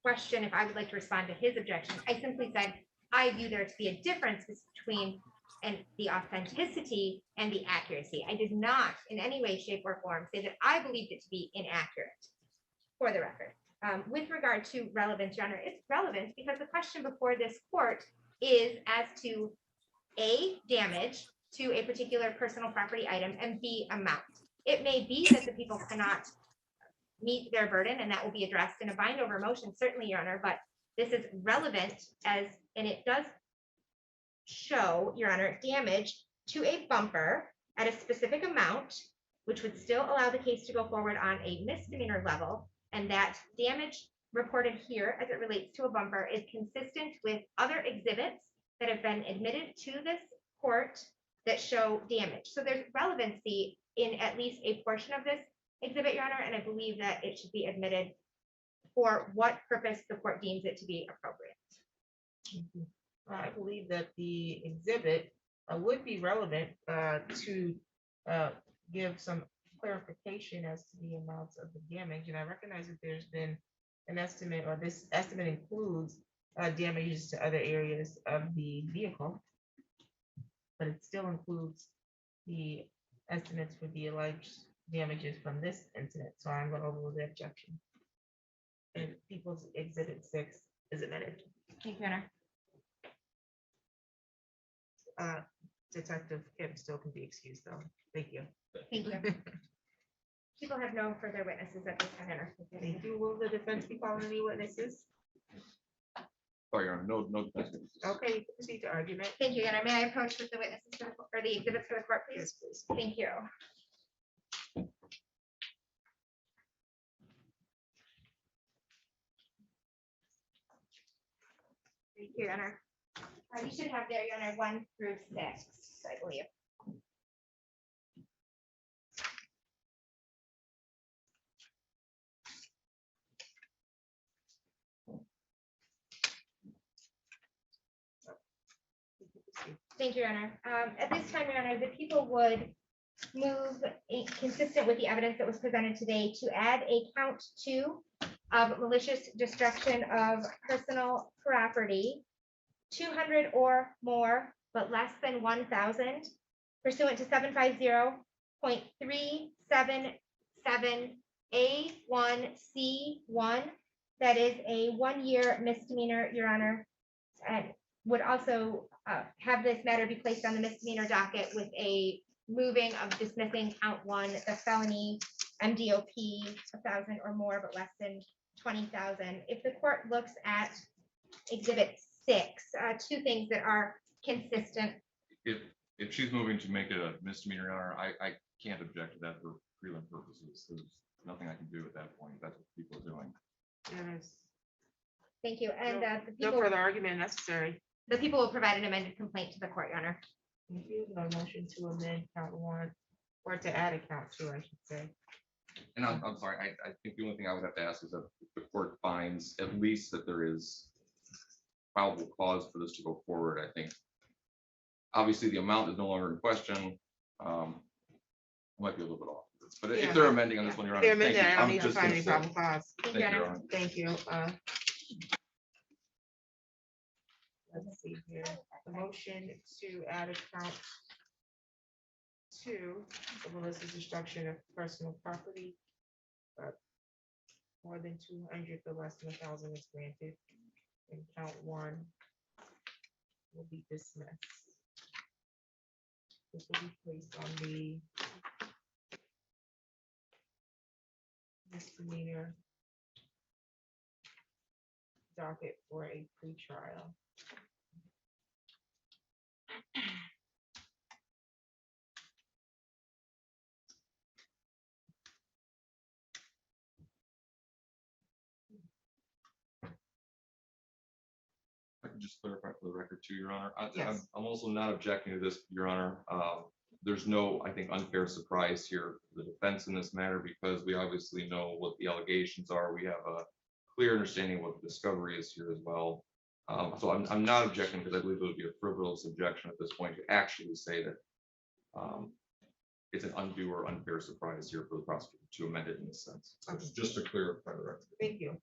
P: question, if I would like to respond to his objection, I simply said, I view there to be a difference between the authenticity and the accuracy. I did not in any way, shape, or form say that I believed it to be inaccurate, for the record. With regard to relevance, Your Honor, it's relevant because the question before this court is as to A, damage to a particular personal property item, and B, amount. It may be that the people cannot meet their burden, and that will be addressed in a bind over motion, certainly, Your Honor, but this is relevant and it does show, Your Honor, damage to a bumper at a specific amount, which would still allow the case to go forward on a misdemeanor level. And that damage reported here as it relates to a bumper is consistent with other exhibits that have been admitted to this court that show damage. So there's relevancy in at least a portion of this exhibit, Your Honor, and I believe that it should be admitted for what purpose the court deems it to be appropriate.
A: I believe that the exhibit would be relevant to give some clarification as to the amounts of the damage. And I recognize that there's been an estimate, or this estimate includes damages to other areas of the vehicle, but it still includes the estimates for the alleged damages from this incident. So I'm going to overrule the objection. And People's Exhibit 6 is admitted.
P: Thank you, Your Honor.
A: Detective Kim still can be excused though. Thank you.
P: Thank you. People have no further witnesses at this time. Your Honor.
A: Thank you. Will the defense be calling any witnesses?
I: Sorry, Your Honor, no defense.
A: Okay, you can proceed to argument.
P: Thank you, Your Honor. May I approach with the witnesses for the, or the exhibits for the court, please?
A: Yes, please.
P: Thank you. Thank you, Your Honor. You should have there, Your Honor, 1 through 6, I believe. Thank you, Your Honor. At this time, Your Honor, the people would move consistent with the evidence that was presented today to add a count 2 of malicious destruction of personal property, 200 or more, but less than 1,000, pursuant to 750.377A1C1. That is a 1-year misdemeanor, Your Honor, and would also have this matter be placed on the misdemeanor docket with a moving of dismissing count 1, the felony MDOP 1,000 or more, but less than 20,000. If the court looks at Exhibit 6, 2 things that are consistent.
I: If she's moving to make it a misdemeanor, Your Honor, I can't object to that for prelim purposes. There's nothing I can do at that point. That's what people are doing.
A: Yes.
P: Thank you. And the
A: No
P: people,
A: further argument necessary.
P: the people will provide an amended complaint to the court, Your Honor.
A: Thank you. No motion to amend count 1 or to add a count 2, I should say.
I: And I'm sorry, I think the only thing I would have to ask is that if the court finds at least that there is probable cause for this to go forward. I think obviously the amount is no longer in question. Might be a little bit off, but if they're amending on this one, Your Honor,
A: They're
I: thank you.
A: amending. I don't
I: I'm
A: need to
I: just
A: find
I: gonna
A: any
I: say-
A: probable cause.
I: Thank you, Your Honor.
A: Thank you. Let's see here. The motion to add a count 2, the malicious destruction of personal property. More than 200, but less than 1,000 is granted. And count 1 will be dismissed. This will be placed on the misdemeanor docket for a pretrial.
I: I can just clarify for the record too, Your Honor.
A: Yes.
I: I'm also not objecting to this, Your Honor. There's no, I think, unfair surprise here for the defense in this matter because we obviously know what the allegations are. We have a clear understanding of what the discovery is here as well. So I'm not objecting because I believe it would be a frivolous objection at this point to actually say that it's an undue or unfair surprise here for the prosecutor to amend it in this sense. So just to clarify the record.
A: Thank you.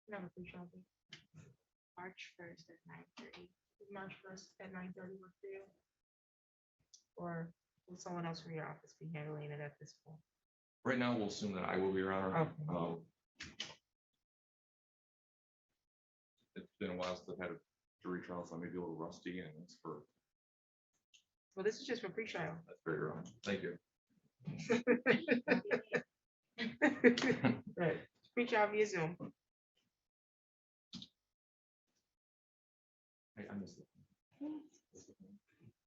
A: Never pre-trial date. March 1st at 9:30. March 1st at 9:30 work for you? Or will someone else from your office be handling it at this point?
I: Right now, we'll assume that I will be, Your Honor. It's been a while since I've had a jury trial, so I may be a little rusty and it's for.
A: Well, this is just for pre-trial.
I: That's very wrong. Thank you.
A: Right. Pre-trial via Zoom.
I: I missed it.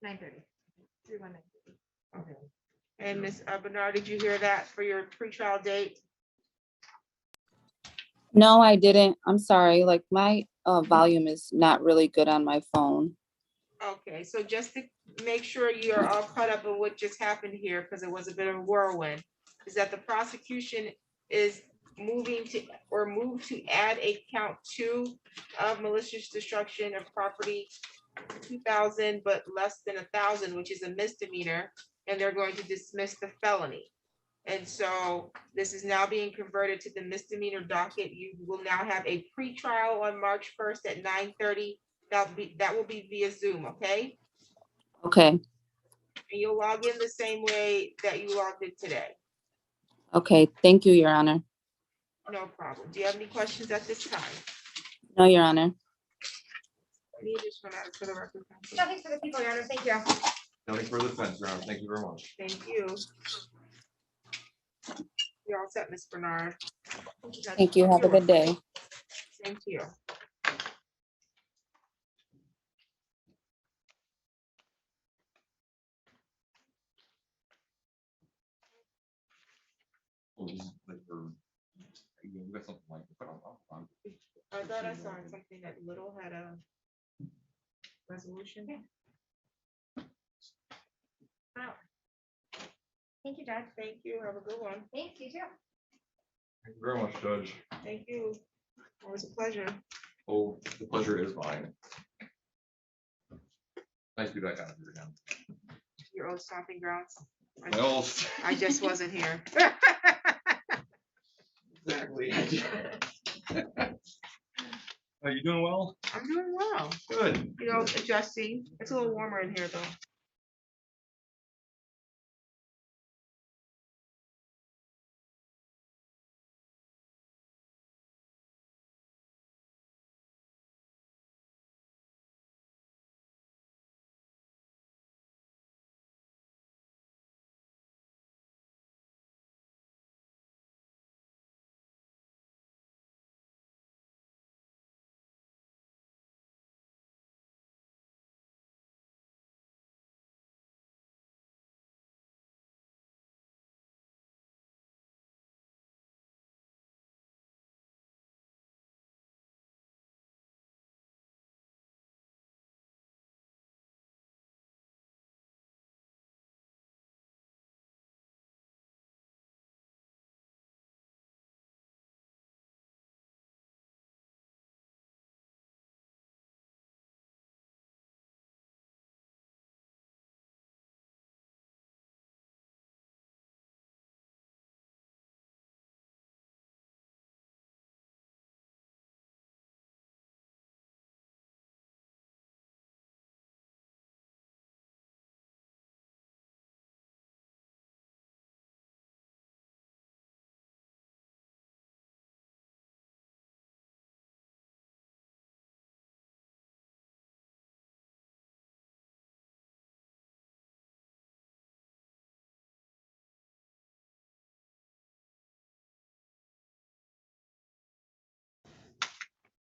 P: 9:30. 319.
A: Okay. And Ms. Bernard, did you hear that for your pre-trial date?
Q: No, I didn't. I'm sorry. Like my volume is not really good on my phone.
A: Okay, so just to make sure you're all caught up on what just happened here, because it was a bit of a whirlwind, is that the prosecution is moving to or move to add a count 2 of malicious destruction of property, 2,000 but less than 1,000, which is a misdemeanor, and they're going to dismiss the felony. And so this is now being converted to the misdemeanor docket. You will now have a pretrial on March 1st at 9:30. That will be via Zoom, okay?
Q: Okay,
A: And you'll log in the same way that you logged in today.
Q: okay, thank you, Your Honor.
A: No problem. Do you have any questions at this time?
Q: No, Your Honor.
A: Any additional matters for the record? Counsel?
P: Nothing for the people, Your Honor. Thank you.
I: Nothing further defense, Your Honor. Thank you very much.
A: Thank you. You're all set, Ms. Bernard.
Q: Thank you. Have a good day.
A: Same to you.
I: You got something like, but I'm-
A: I thought I saw something that Little had a resolution. Oh,
P: Thank you, Judge.
A: thank you. Have a good one.
P: Thanks, you too.
I: Thank you very much, Judge.
A: Thank you. Always a pleasure.
I: Oh, the pleasure is mine. Nice to be back out here again.
A: Your old stomping grounds.
I: My old.
A: I just wasn't here.
I: Exactly. Are you doing well?
A: I'm doing well.
I: Good.
A: You know, adjusting. It's a little warmer in here though.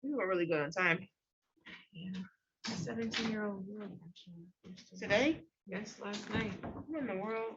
A: We were really good on time. Yeah. 17-year-old girl. Today? Yes, last night. What in the world?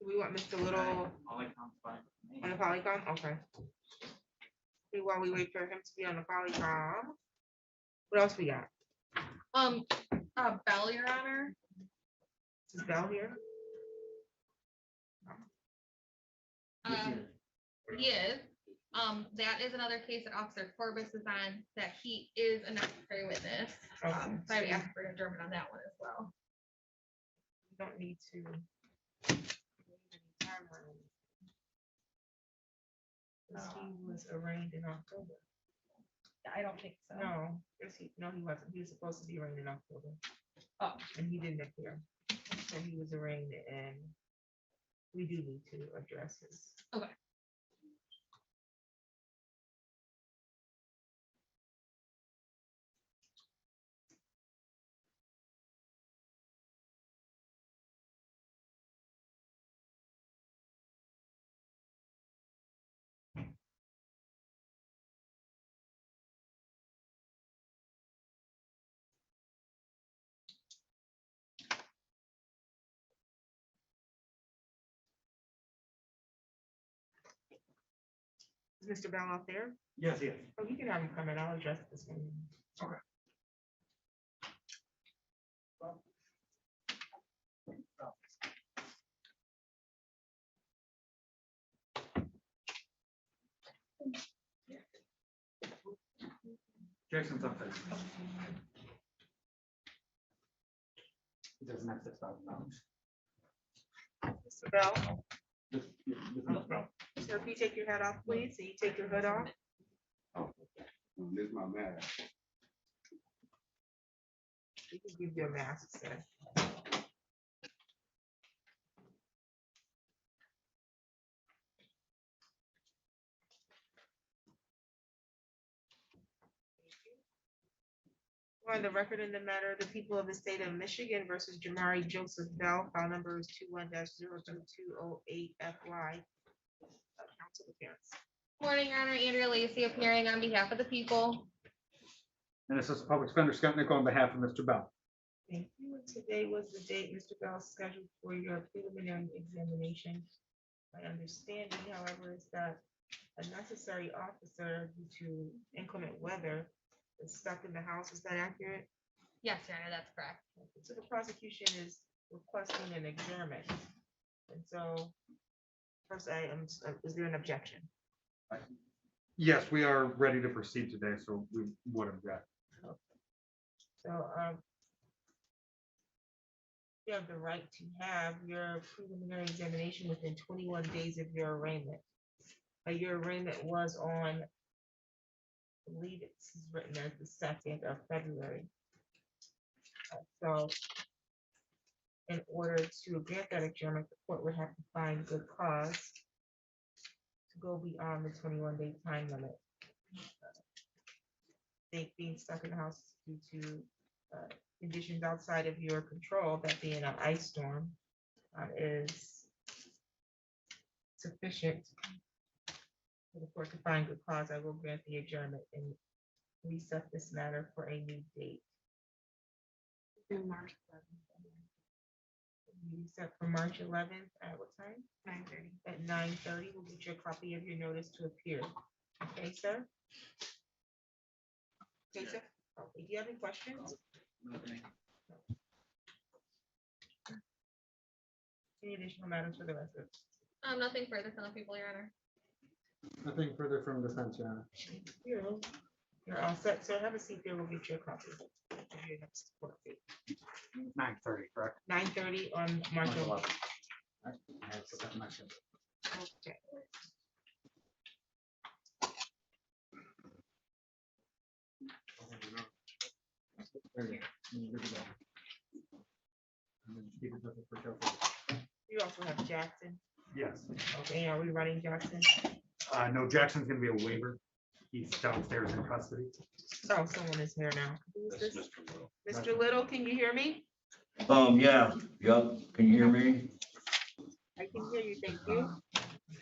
A: Do we want Mr. Little
E: Polycom's fine with me.
A: on the Polycom? Okay. While we wait for him to be on the Polycom. What else we got?
C: Bell, Your Honor.
A: Is Bell here?
C: He is. That is another case that Officer Corbus is on, that he is a necessary witness.
A: Okay.
C: So I would ask for adjournment on that one as well.
A: We don't need to. He was arraigned in October.
C: I don't think so.
A: No, no, he wasn't. He was supposed to be arraigned in October.
C: Oh.
A: And he didn't appear. So he was arraigned and we do need to address this.
C: Okay.
A: Mr. Bell out there?
H: Yes, yes.
A: Oh, you can have him come in. I'll address this one.
H: Okay. Jackson's up there. He doesn't have $6,000.
A: Mr. Bell, sir, if you take your hat off, please, so you take your hood off.
L: This is my mask.
A: We can give you a mask, sir. On the record in the matter, the people of the state of Michigan versus Jamari Joseph Bell, file number is 21-02208 FY. Council appearance.
C: Morning, Your Honor. Andrea Lacy appearing on behalf of the people.
H: And Assistant Public Defender Skepnick on behalf of Mr. Bell.
A: Thank you. And today was the date, Mr. Bell, scheduled for your preliminary examination. My understanding, however, is that a necessary officer due to inclement weather is stuck in the house. Is that accurate?
C: Yes, Your Honor, that's correct.
A: So the prosecution is requesting an adjournment. And so first is there an objection?
H: Yes, we are ready to proceed today, so we would object.
A: So you have the right to have your preliminary examination within 21 days of your arraignment. Your arraignment was on, I believe it's written as the 2nd of February. So in order to grant that adjournment, the court would have to find good cause to go beyond the 21-day time limit. They being stuck in the house due to conditions outside of your control, that being an ice storm, is sufficient for the court to find good cause. I will grant the adjournment and reset this matter for a new date. March 11th. You set for March 11th at what time? 9:30. At 9:30, we'll get you a copy of your notice to appear. Okay, sir? Okay, sir? Okay, do you have any questions? Any additional matters for the record?
C: Nothing further from the people, Your Honor.
H: Nothing further from defense, Your Honor.
A: You're all set, sir. Have a seat there. We'll get you a copy of your next court date.
H: 9:30, correct?
A: 9:30 on March 11th.
H: I have to put that in my schedule.
A: Okay.
H: There you go. You're good to go. And then keep it for careful.
A: You also have Jackson.
H: Yes.
A: Okay, are we running Jackson?
H: No, Jackson's gonna be a waiver. He's downstairs in custody.
A: Oh, someone is here now. Who is this? Mr. Little, can you hear me?
R: Yeah, yep, can you hear me?
A: I can hear you, thank you.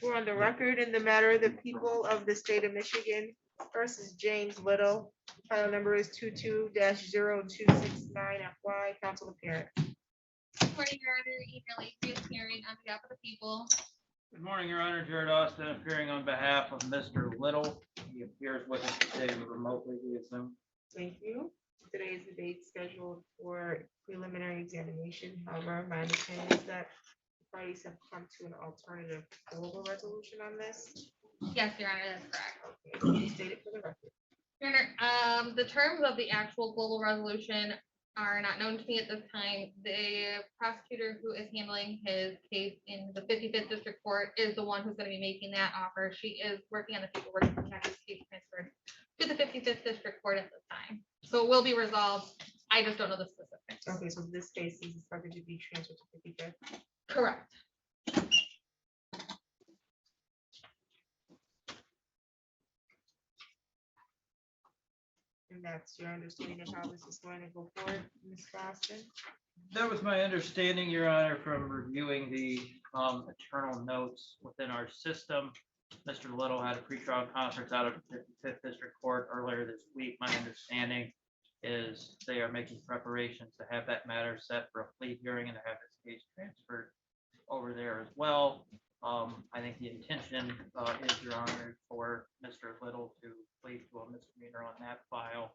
A: We're on the record in the matter of the people of the state of Michigan versus James Little. File number is 22-0269 FY. Council appearance.
C: Morning, Your Honor. Andrea Lacy appearing on behalf of the people.
E: Good morning, Your Honor. Jared Austin appearing on behalf of Mr. Little. He appears with us today remotely via Zoom.
A: Thank you. Today is the date scheduled for preliminary examination. However, my understanding is that the parties have come to an alternative global resolution on this.
C: Yes, Your Honor, that's correct.
A: Okay, please state it for the record.
C: Your Honor, the terms of the actual global resolution are not known to me at this time. The prosecutor who is handling his case in the 55th District Court is the one who's going to be making that offer. She is working on the paperwork to have this case transferred to the 55th District Court at this time. So it will be resolved. I just don't know the specifics.
A: Okay, so this case is expected to be transferred to 55th?
C: Correct.
A: And that's your understanding of how this is going to go forward, Ms. Boston?
E: That was my understanding, Your Honor, from reviewing the internal notes within our system. Mr. Little had a pretrial conference out of the 55th District Court earlier this week. My understanding is they are making preparations to have that matter set for a plea hearing and to have this case transferred over there as well. I think the intention is, Your Honor, for Mr. Little to plead to a misdemeanor on that file.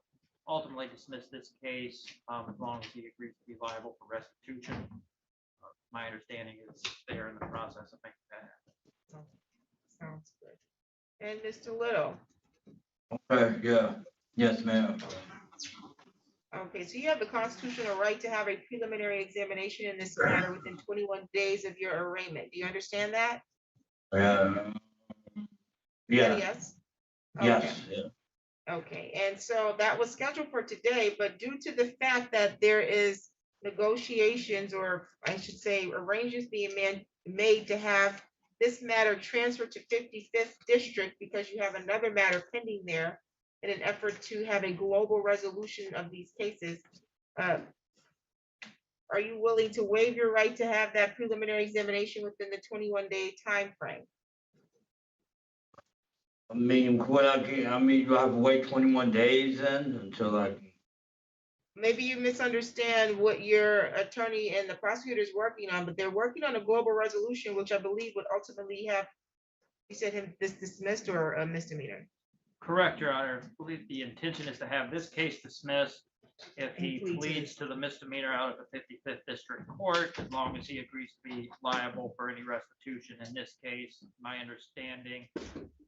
E: Ultimately dismiss this case as long as he agrees to be liable for restitution. My understanding is they're in the process of making that happen.
A: Sounds good. And Mr. Little,
R: Okay, yeah, yes, ma'am.
A: okay, so you have the constitutional right to have a preliminary examination in this matter within 21 days of your arraignment. Do you understand that?
R: Yeah,
A: Yes.
R: yes, yeah.
A: Okay, and so that was scheduled for today, but due to the fact that there is negotiations, or I should say arrangements being made to have this matter transferred to 55th District because you have another matter pending there in an effort to have a global resolution of these cases, are you willing to waive your right to have that preliminary examination within the 21-day time frame?
R: I mean, you have to wait 21 days then until I,
A: Maybe you misunderstand what your attorney and the prosecutor is working on, but they're working on a global resolution, which I believe would ultimately have, you said him dismissed or a misdemeanor.
E: Correct, Your Honor. I believe the intention is to have this case dismissed if he
A: And pleads
E: pleads to the misdemeanor out of the 55th District Court, as long as he agrees to be liable for any restitution. In this case, my understanding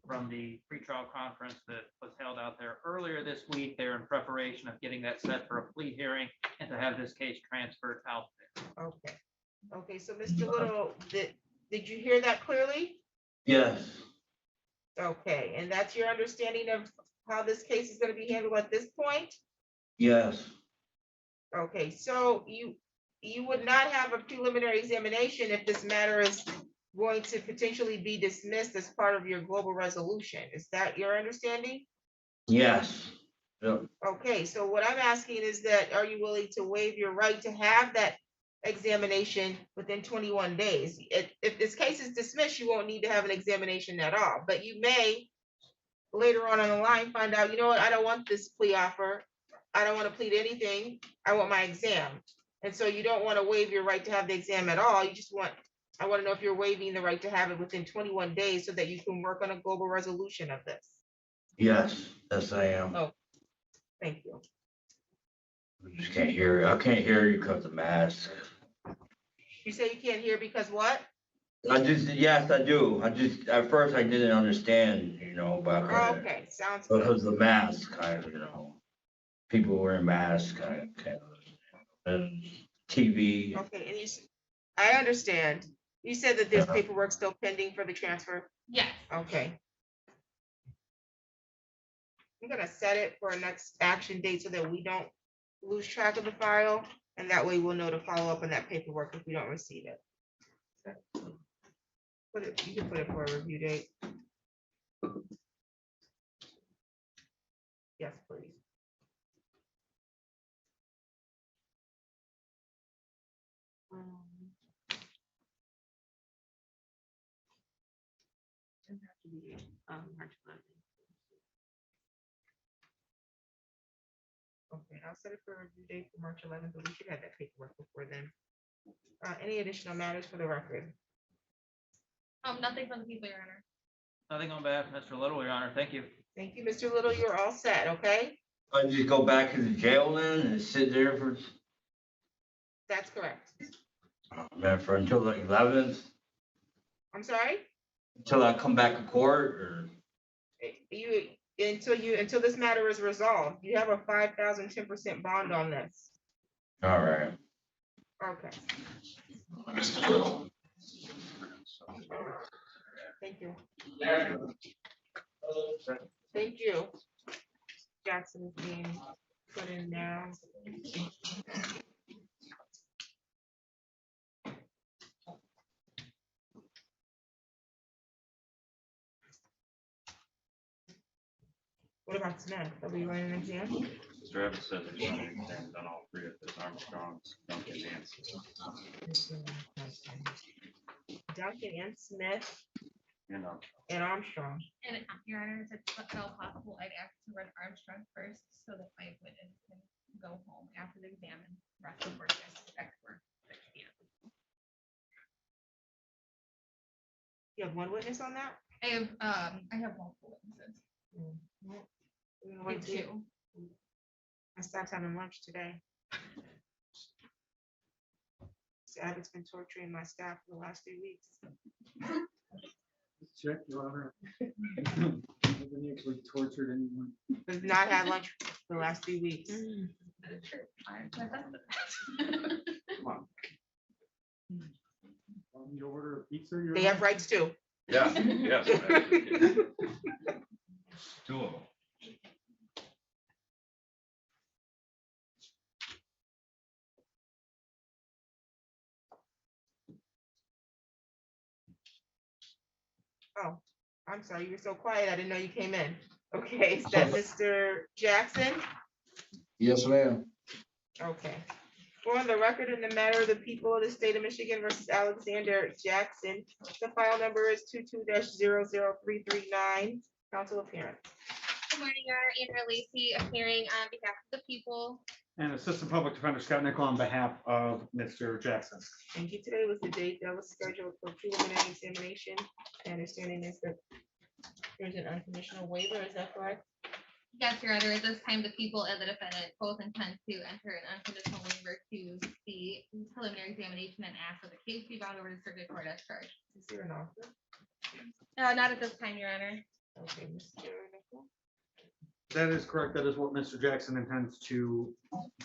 E: from the pretrial conference that was held out there earlier this week, they're in preparation of getting that set for a plea hearing and to have this case transferred out there.
A: Okay. Okay, so Mr. Little, did you hear that clearly?
R: yes,
A: Okay, and that's your understanding of how this case is going to be handled at this point?
R: yes,
A: Okay, so you would not have a preliminary examination if this matter is going to potentially be dismissed as part of your global resolution. Is that your understanding?
R: yes. Yeah.
A: Okay, so what I'm asking is that, are you willing to waive your right to have that examination within 21 days? If this case is dismissed, you won't need to have an examination at all, but you may later on the line find out, you know what, I don't want this plea offer. I don't want to plead anything. I want my exam. And so you don't want to waive your right to have the exam at all. You just want, I want to know if you're waiving the right to have it within 21 days so that you can work on a global resolution of this.
R: Yes, yes, I am.
A: Oh, thank you.
R: I just can't hear, I can't hear you because of the mask.
A: You say you can't hear because what?
R: Yes, I do. At first I didn't understand, but I couldn't.
A: Okay, sounds good.
R: Because of the mask, people wearing masks, and TV.
A: Okay, and I understand. You said that there's paperwork still pending for the transfer?
C: Yes.
A: Okay. I'm gonna set it for a next action date so that we don't lose track of the file, and that way we'll know to follow up on that paperwork if we don't receive it. You can put it for a review date. Yes, please. Doesn't have to be, March 11th. Okay, I'll set it for a review date for March 11th, but we should have that paperwork before then. Any additional matters for the record?
C: Nothing from the people, Your Honor.
E: Nothing on behalf of Mr. Little, Your Honor. Thank you.
A: Thank you, Mr. Little. You're all set, okay?
R: I just go back to the jail then and sit there
A: That's correct.
R: for until the 11th,
A: I'm sorry?
R: until I come back to court, or?
A: Until this matter is resolved. You have a 5,000 10% bond on this.
R: All right.
A: Okay. Thank you. Thank you. Jackson is being put in now. What about Smith? Are we running an exam?
F: Mr. Evans said there's running exams on all three of this Armstrong's, Duncan, and Smith.
A: Duncan and Smith
F: And
A: and Armstrong.
C: And Your Honor, if it's at all possible, I'd ask to run Armstrong first so that my witness can go home after the exam and rest of work as expert.
A: You have one witness on that?
C: I have multiple witnesses.
A: We're gonna wait till
C: Two.
A: I stopped having lunch today. Abbott's been torturing my staff for the last 3 weeks.
H: Check, Your Honor. Haven't actually tortured anyone.
A: Has not had lunch for the last 3 weeks.
H: Come on. You order a pizza? Your
A: They have
H: Honor?
A: rights too.
I: Yeah, yes. Two of them.
A: Oh, I'm sorry, you were so quiet. I didn't know you came in. Okay, is that Mr. Jackson?
R: Yes, ma'am.
A: Okay. For the record, in the matter of the people of the state of Michigan versus Alexander Jackson, the file number is 22-00339. Council appearance.
P: Good morning, Your Honor. Andrea Lacy, appearing on behalf of the people.
H: And Assistant Public Defender Scott Nickel on behalf of Mr. Jackson.
A: Thank you. Today was the date that was scheduled for preliminary examination. My understanding is that there's an unconditional waiver. Is that correct?
C: Yes, Your Honor, at this time, the people and the defendant both intend to enter an unconditional waiver to the preliminary examination and ask for the case be brought over to circuit court as charged.
A: Is there an offer?
C: Not at this time, Your Honor.
A: Okay, Mr. Nickel.
H: That is correct. That is what Mr. Jackson intends to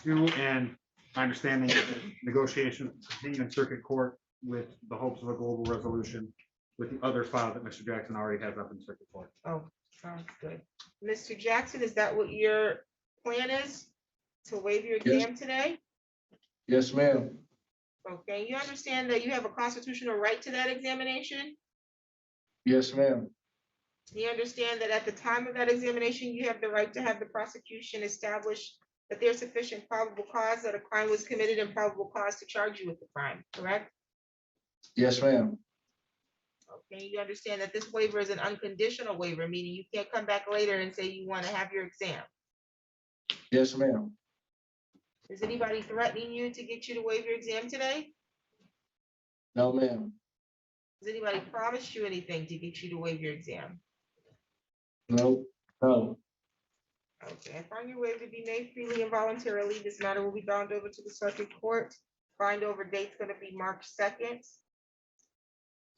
H: do, and my understanding is that negotiations continue in circuit court with the hopes of a global resolution with the other file that Mr. Jackson already has up in circuit court.
A: Oh, sounds good. Mr. Jackson, is that what your plan is? To waive your exam today?
R: Yes, ma'am.
A: Okay, you understand that you have a constitutional right to that examination?
R: Yes, ma'am.
A: You understand that at the time of that examination, you have the right to have the prosecution establish that there's sufficient probable cause that a crime was committed and probable cause to charge you with the crime, correct?
R: Yes, ma'am.
A: Okay, you understand that this waiver is an unconditional waiver, meaning you can't come back later and say you want to have your exam.
R: Yes, ma'am.
A: Is anybody threatening you to get you to waive your exam today?
R: No, ma'am.
A: Has anybody promised you anything to get you to waive your exam?
R: No, no.
A: Okay, I find your waiver to be made freely and voluntarily. This matter will be bound over to the circuit court. Bind over date's gonna be March 2nd,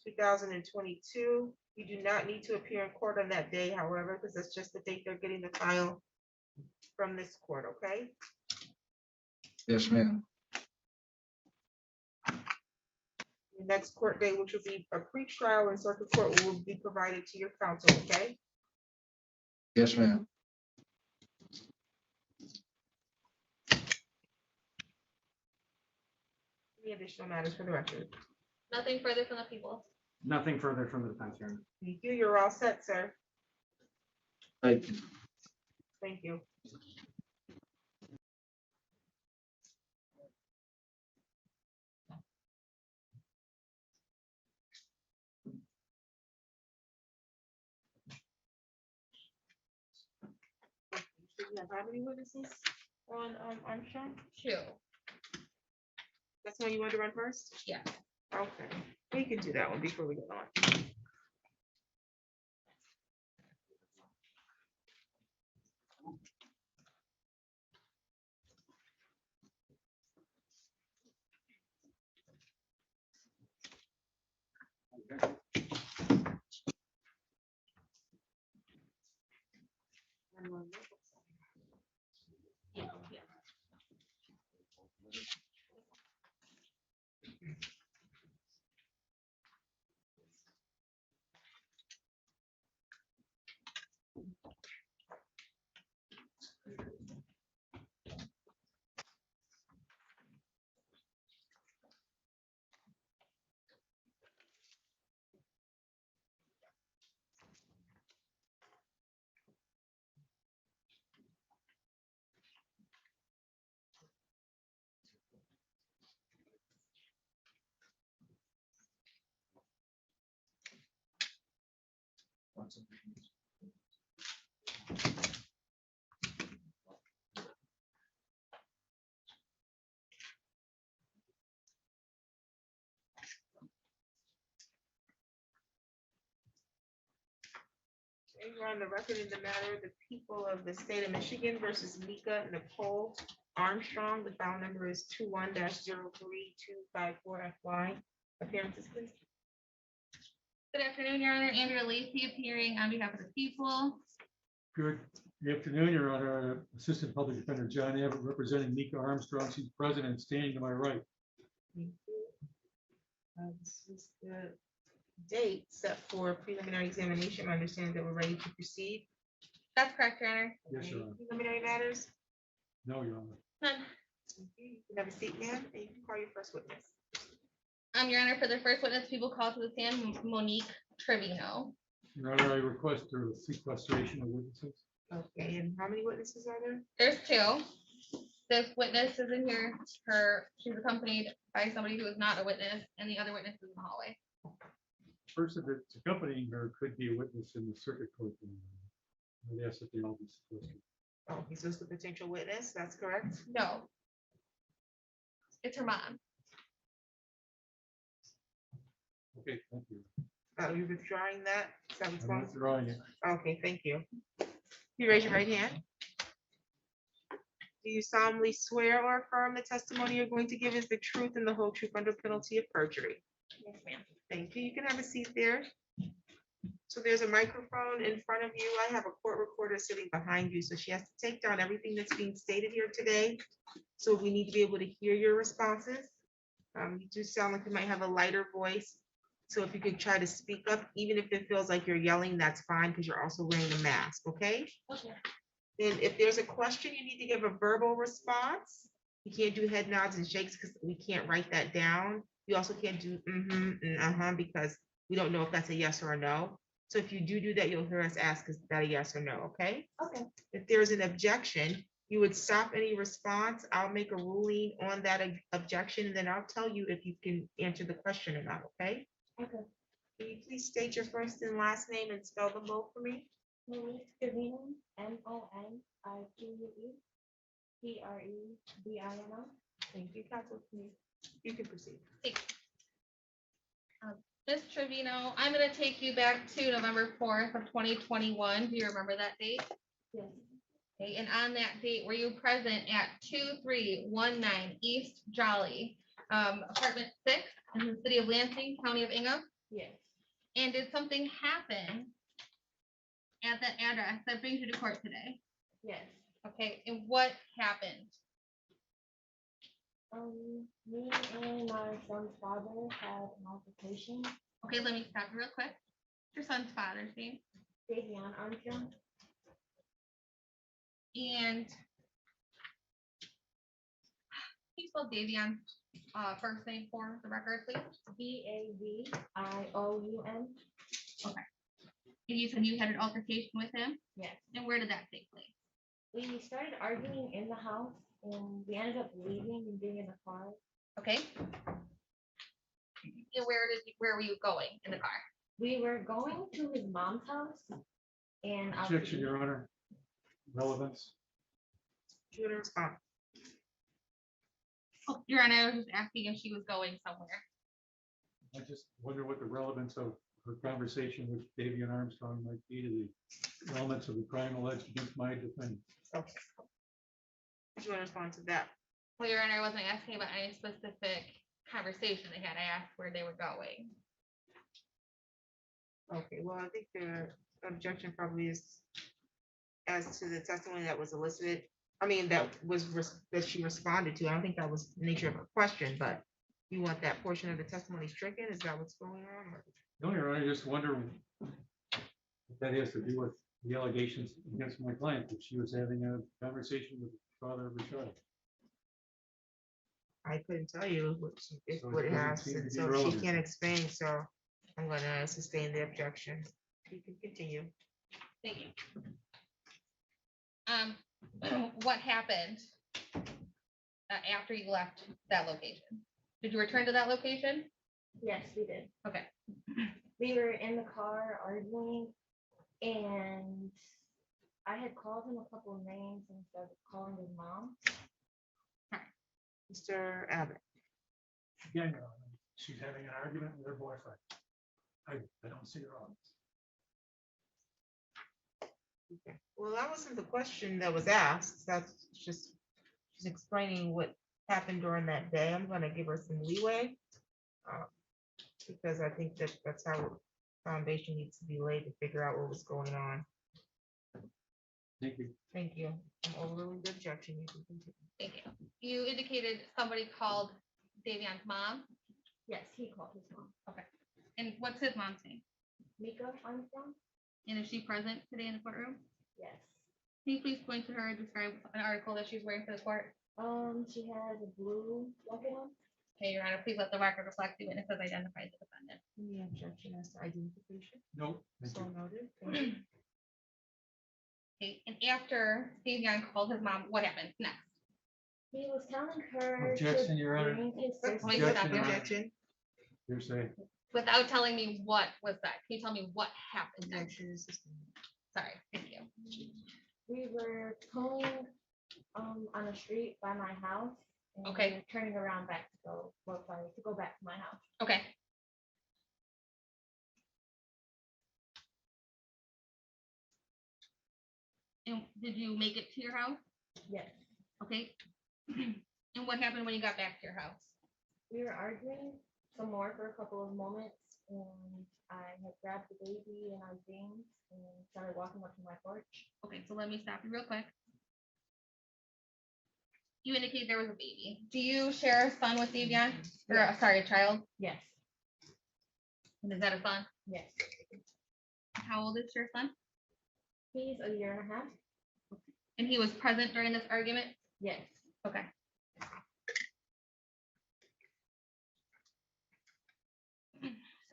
A: 2022. You do not need to appear in court on that day, however, because that's just the date they're getting the file from this court, okay?
R: Yes, ma'am.
A: The next court date, which will be a pre-trial in circuit court, will be provided to your counsel, okay?
R: Yes, ma'am.
A: Any additional matters for the record?
C: Nothing further from the people.
H: Nothing further from the defense, Your Honor.
A: Thank you. You're all set, sir.
R: Thank you.
A: Thank you. You have how many witnesses on Armstrong?
C: Two.
A: That's the one you want to run first?
C: Yeah.
A: Okay, we can do that one before we go on.
C: Yeah, yeah.
A: We're on the record in the matter, the people of the state of Michigan versus Mika Nicole Armstrong. The file number is 21-03-254FY. Appearances, please.
C: Good afternoon, Your Honor. Andrea Lacy appearing on behalf of the people.
O: Good afternoon, Your Honor. Assistant Public Defender John Abbott representing Mika Armstrong. She's president, standing to my right.
A: Thank you. This is the date set for preliminary examination. I understand that we're ready to proceed.
C: That's correct, Your Honor.
O: Yes, Your Honor.
A: Preliminary matters.
O: No, Your Honor.
C: None.
A: You can have a seat, ma'am, and you can call your first witness.
C: Your Honor, for the first witness, people call to the stand, Monique Trevino.
O: Your Honor, I request a sequestration of witnesses.
A: Okay, and how many witnesses are there?
C: There's two. This witness is in here. She's accompanied by somebody who is not a witness, and the other witness is in the hallway.
O: Person that's accompanying her could be a witness in the circuit court. I'd ask that they all be sequestered.
A: Oh, is this the potential witness? That's correct?
C: No. It's her mom.
O: Okay, thank you.
A: You're withdrawing that? Is that what's
O: I'm
A: going on?
O: withdrawing it.
A: Okay, thank you. You raise your right hand. Do you solemnly swear or affirm the testimony you're going to give is the truth and the whole truth under penalty of perjury?
C: Yes, ma'am.
A: Thank you. You can have a seat there. So there's a microphone in front of you. I have a court recorder sitting behind you, so she has to take down everything that's being stated here today. So we need to be able to hear your responses. You do sound like you might have a lighter voice. So if you could try to speak up, even if it feels like you're yelling, that's fine, because you're also wearing a mask, okay?
C: Okay.
A: And if there's a question, you need to give a verbal response. You can't do head nods and shakes because we can't write that down. You also can't do and because we don't know if that's a yes or a no. So if you do that, you'll hear us ask, is that a yes or no, okay?
C: Okay.
A: If there's an objection, you would stop any response. I'll make a ruling on that objection, and then I'll tell you if you can answer the question or not, okay?
C: Okay.
A: Can you please state your first and last name and spell them both for me?
S: Monique Trevino, MONIQUETREVINO.
A: Thank you, counsel. You can proceed.
C: Ms. Trevino, I'm going to take you back to November 4th of 2021. Do you remember that date?
S: Yes.
C: Okay, and on that date, were you present at 2319 East Jolly, apartment 6 in the city of Lansing, county of Ingham?
S: Yes.
C: And did something happen at that address that brings you to court today?
S: Yes.
C: Okay, and what happened?
S: Me and my son's father had an altercation.
C: Okay, let me stop you real quick. Your son's father's name?
S: Dwan Armstrong.
C: And can you spell Davion first name for the record, please?
S: DAVIOUN.
C: Okay. And you said you had an altercation with him?
S: Yes.
C: And where did that take place?
S: We started arguing in the house and we ended up leaving and being in the car.
C: Okay. And where were you going in the car?
S: We were going to his mom's house and
O: Objection, Your Honor. Relevance.
A: You want to respond?
C: Oh, Your Honor, I was just asking if she was going somewhere.
O: I just wonder what the relevance of her conversation with Davion Armstrong might be to the elements of the crime alleged against my defendant.
A: Okay. Do you want to respond to that?
C: Well, Your Honor, I wasn't asking about any specific conversation they had. I asked where they were going.
A: Okay, well, I think the objection probably is as to the testimony that was elicited. I mean, that she responded to. I don't think that was the nature of her question, but you want that portion of the testimony stricken? Is that what's going on? Or?
O: No, Your Honor, I just wonder what that has to do with the allegations against my client, that she was having a conversation with the father of her child.
A: I couldn't tell you what
O: So
A: it has,
O: seem to be
A: so she
O: relevant.
A: can't explain, so I'm gonna sustain the objection. You can continue.
C: Thank you. What happened after you left that location? Did you return to that location?
S: Yes, we did.
C: Okay.
S: We were in the car arguing and I had called him a couple of names instead of calling his mom.
A: Mr. Abbott.
O: Again, Your Honor, she's having an argument with her boyfriend. I don't see her on.
A: Okay. Well, that wasn't the question that was asked. That's just she's explaining what happened during that day. I'm gonna give her some leeway. Because I think that that's how foundation needs to be laid to figure out what was going on.
H: Thank you.
A: Thank you. I'm overruling the objection. You can continue.
C: Thank you. You indicated somebody called Davion's mom.
S: Yes, he called his mom.
C: Okay. And what's his mom's name?
S: Mika Armstrong?
C: And is she present today in the courtroom?
S: Yes.
C: Can you please point to her and describe an article that she's wearing for the court?
S: She has a blue jacket on.
C: Okay, Your Honor, please let the record reflect the witness has identified the defendant.
A: Any objection as to identification?
H: No.
A: So noted. Thank you.
C: Okay, and after Davion called his mom, what happened next?
S: He was telling her.
H: Objection, Your Honor.
S: Bring his sister.
C: Wait, stop.
H: Objection, Your Honor.
A: Objection.
H: You're saying.
C: Without telling me what was that, can you tell me what happened next?
A: Objection is sustained.
C: Sorry, thank you.
S: We were pulling on a street by my house. And
C: Okay.
S: we were turning around back to go, well, sorry, to go back to my house.
C: Okay. And did you make it to your house?
S: Yes.
C: Okay. And what happened when you got back to your house?
S: We were arguing some more for a couple of moments, and I had grabbed the baby and our things and started walking up to my porch.
C: Okay, so let me stop you real quick. You indicate there was a baby. Do you share a son with Davion? Or, sorry, a child?
S: Yes.
C: And is that a son?
S: Yes.
C: How old is your son?
S: He's a year and a half.
C: And he was present during this argument?
S: Yes.
C: Okay.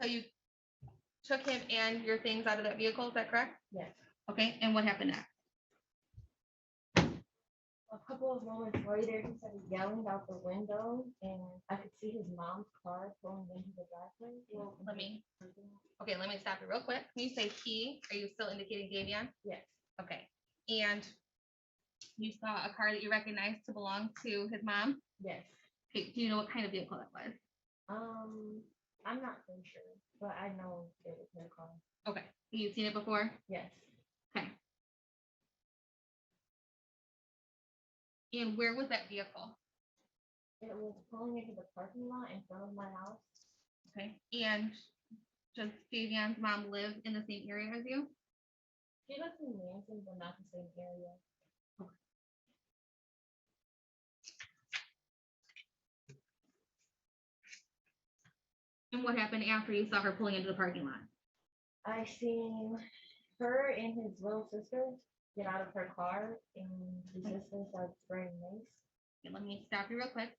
C: So you took him and your things out of that vehicle, is that correct?
S: Yes.
C: Okay, and what happened next?
S: A couple of moments later, he started yelling out the window, and I could see his mom's car pulling into the driveway.
C: Well, let me stop you real quick. When you say he, are you still indicating Davion?
S: Yes.
C: Okay, and you saw a car that you recognized to belong to his mom?
S: Yes.
C: Okay, do you know what kind of vehicle that was?
S: I'm not so sure, but I know it was her car.
C: Okay, you've seen it before?
S: Yes.
C: Okay. And where was that vehicle?
S: It was pulling into the parking lot in front of my house.
C: Okay, and does Davion's mom live in the same area as you?
S: She lives in Lansing, but not the same area.
C: And what happened after you saw her pulling into the parking lot?
S: I seen her and his little sister get out of her car, and the sister started spraying mace.
C: Okay, let me stop you real quick.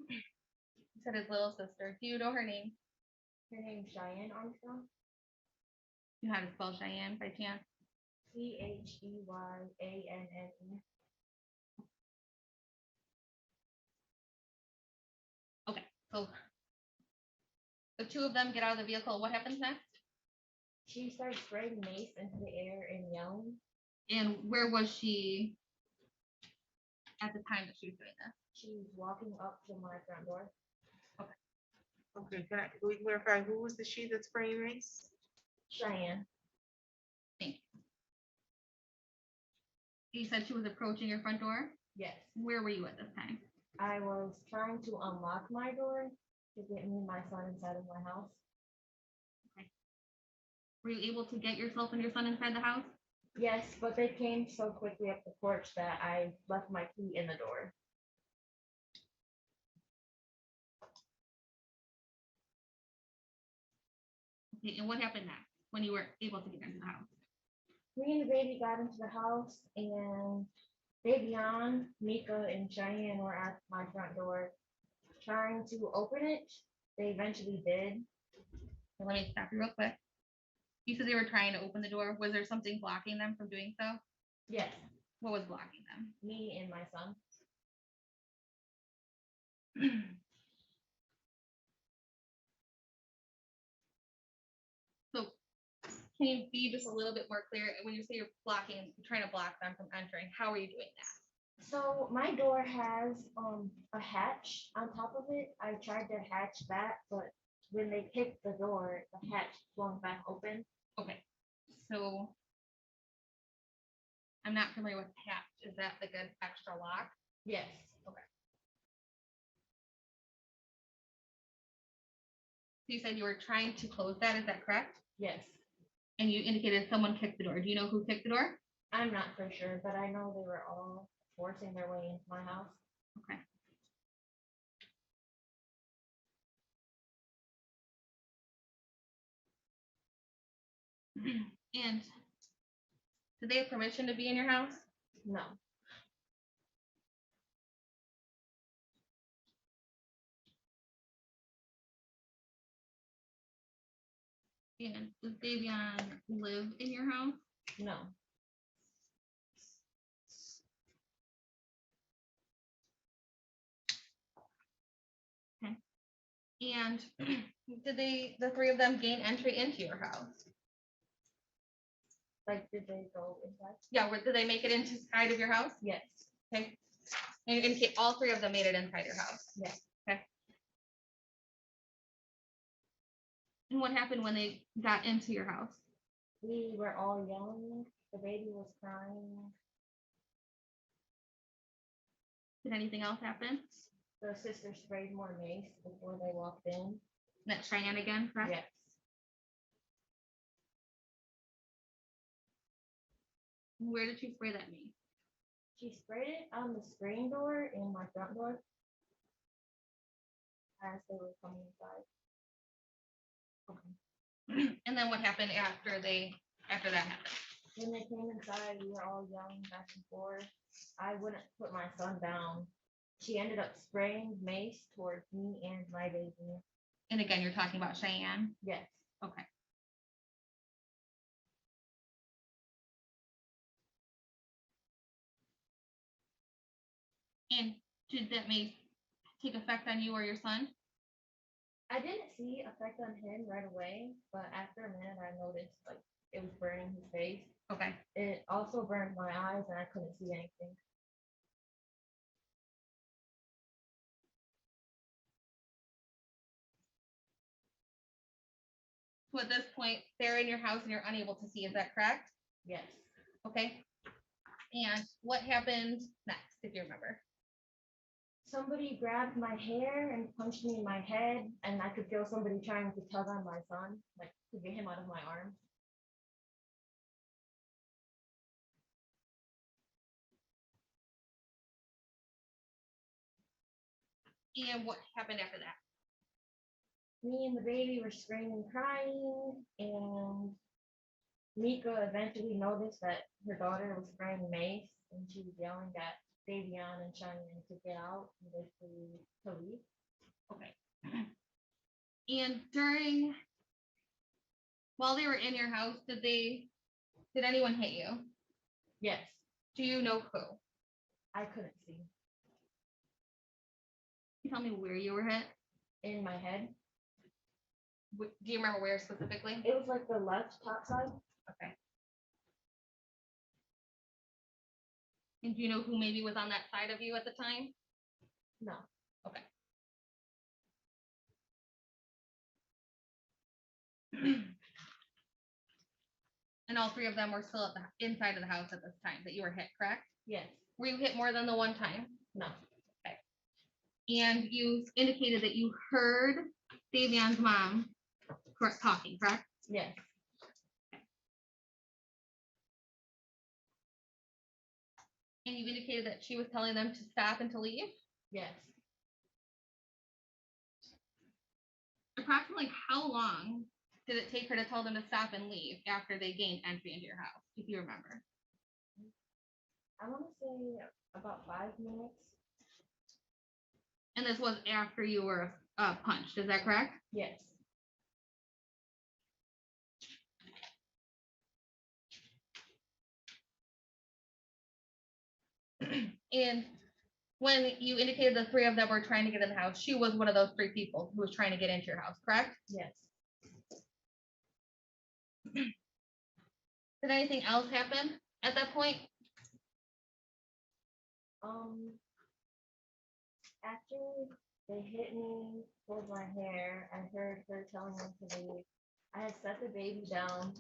C: You said his little sister. Do you know her name?
S: Her name's Cheyenne Armstrong.
C: You know how to spell Cheyenne by chance?
S: Cheyenne.
C: Okay, so the two of them get out of the vehicle. What happens next?
S: She started spraying mace into the air and yelling.
C: And where was she at the time that she was doing this?
S: She was walking up to my front door.
A: Okay, can we clarify who was the she that's spraying mace?
S: Cheyenne.
C: Thank you. You said she was approaching your front door?
S: Yes.
C: Where were you at this time?
S: I was trying to unlock my door to get me and my son inside of my house.
C: Were you able to get yourself and your son inside the house?
S: Yes, but they came so quickly up the porch that I left my key in the door.
C: Okay, and what happened next when you were able to get into the house?
S: Me and the baby got into the house, and Davion, Mika, and Cheyenne were at my front door trying to open it. They eventually did.
C: So let me stop you real quick. You said they were trying to open the door. Was there something blocking them from doing so?
S: Yes.
C: What was blocking them?
S: Me and my son.
C: So can you be just a little bit more clear? When you say you're blocking, you're trying to block them from entering, how are you doing that?
S: So my door has a hatch on top of it. I tried to hatch that, but when they kicked the door, the hatch flung back open.
C: Okay, so I'm not familiar with hatch. Is that like an extra lock?
S: Yes.
C: Okay. So you said you were trying to close that, is that correct?
S: Yes.
C: And you indicated someone kicked the door. Do you know who kicked the door?
S: I'm not for sure, but I know they were all forcing their way into my house.
C: Okay. And did they have permission to be in your house?
S: No.
C: And does Davion live in your house?
S: No.
C: Okay. And did the three of them gain entry into your house?
S: Like, did they go inside?
C: Yeah, did they make it inside of your house?
S: Yes.
C: Okay. And you indicate all three of them made it inside your house?
S: Yes.
C: Okay. And what happened when they got into your house?
S: We were all yelling. The baby was crying.
C: Did anything else happen?
S: The sister sprayed more mace before they walked in.
C: That Cheyenne again, correct?
S: Yes.
C: Where did she spray that mace?
S: She sprayed it on the screen door in my front door as they were coming inside.
C: And then what happened after that happened?
S: When they came inside, we were all yelling back and forth. I wouldn't put my son down. She ended up spraying mace towards me and my baby.
C: And again, you're talking about Cheyenne?
S: Yes.
C: Okay. And did that mace take effect on you or your son?
S: I didn't see effect on him right away, but after a minute, I noticed like it was burning his face.
C: Okay.
S: It also burned my eyes, and I couldn't see anything.
C: So at this point, they're in your house and you're unable to see, is that correct?
S: Yes.
C: Okay. And what happened next, if you remember?
S: Somebody grabbed my hair and punched me in my head, and I could feel somebody trying to tug on my son, like to get him out of my arms.
C: And what happened after that?
S: Me and the baby were screaming, crying, and Mika eventually noticed that her daughter was spraying mace, and she was yelling at Davion and Cheyenne to get out and basically to leave.
C: Okay. And while they were in your house, did anyone hit you?
S: Yes.
C: Do you know who?
S: I couldn't see.
C: Can you tell me where you were hit?
S: In my head.
C: Do you remember where specifically?
S: It was like the left top side.
C: Okay. And do you know who maybe was on that side of you at the time?
S: No.
C: Okay. And all three of them were still at the inside of the house at this time that you were hit, correct?
S: Yes.
C: Were you hit more than the one time?
S: No.
C: Okay. And you indicated that you heard Davion's mom talking, correct?
S: Yes.
C: And you indicated that she was telling them to stop and to leave?
S: Yes.
C: Approximately how long did it take her to tell them to stop and leave after they gained entry into your house, if you remember?
S: I want to say about 5 minutes.
C: And this was after you were punched, is that correct?
S: Yes.
C: And when you indicated the three of them were trying to get in the house, she was one of those three people who was trying to get into your house, correct?
S: Yes.
C: Did anything else happen at that point?
S: After they hit me, pulled my hair, I heard her telling them to leave. I had set the baby down,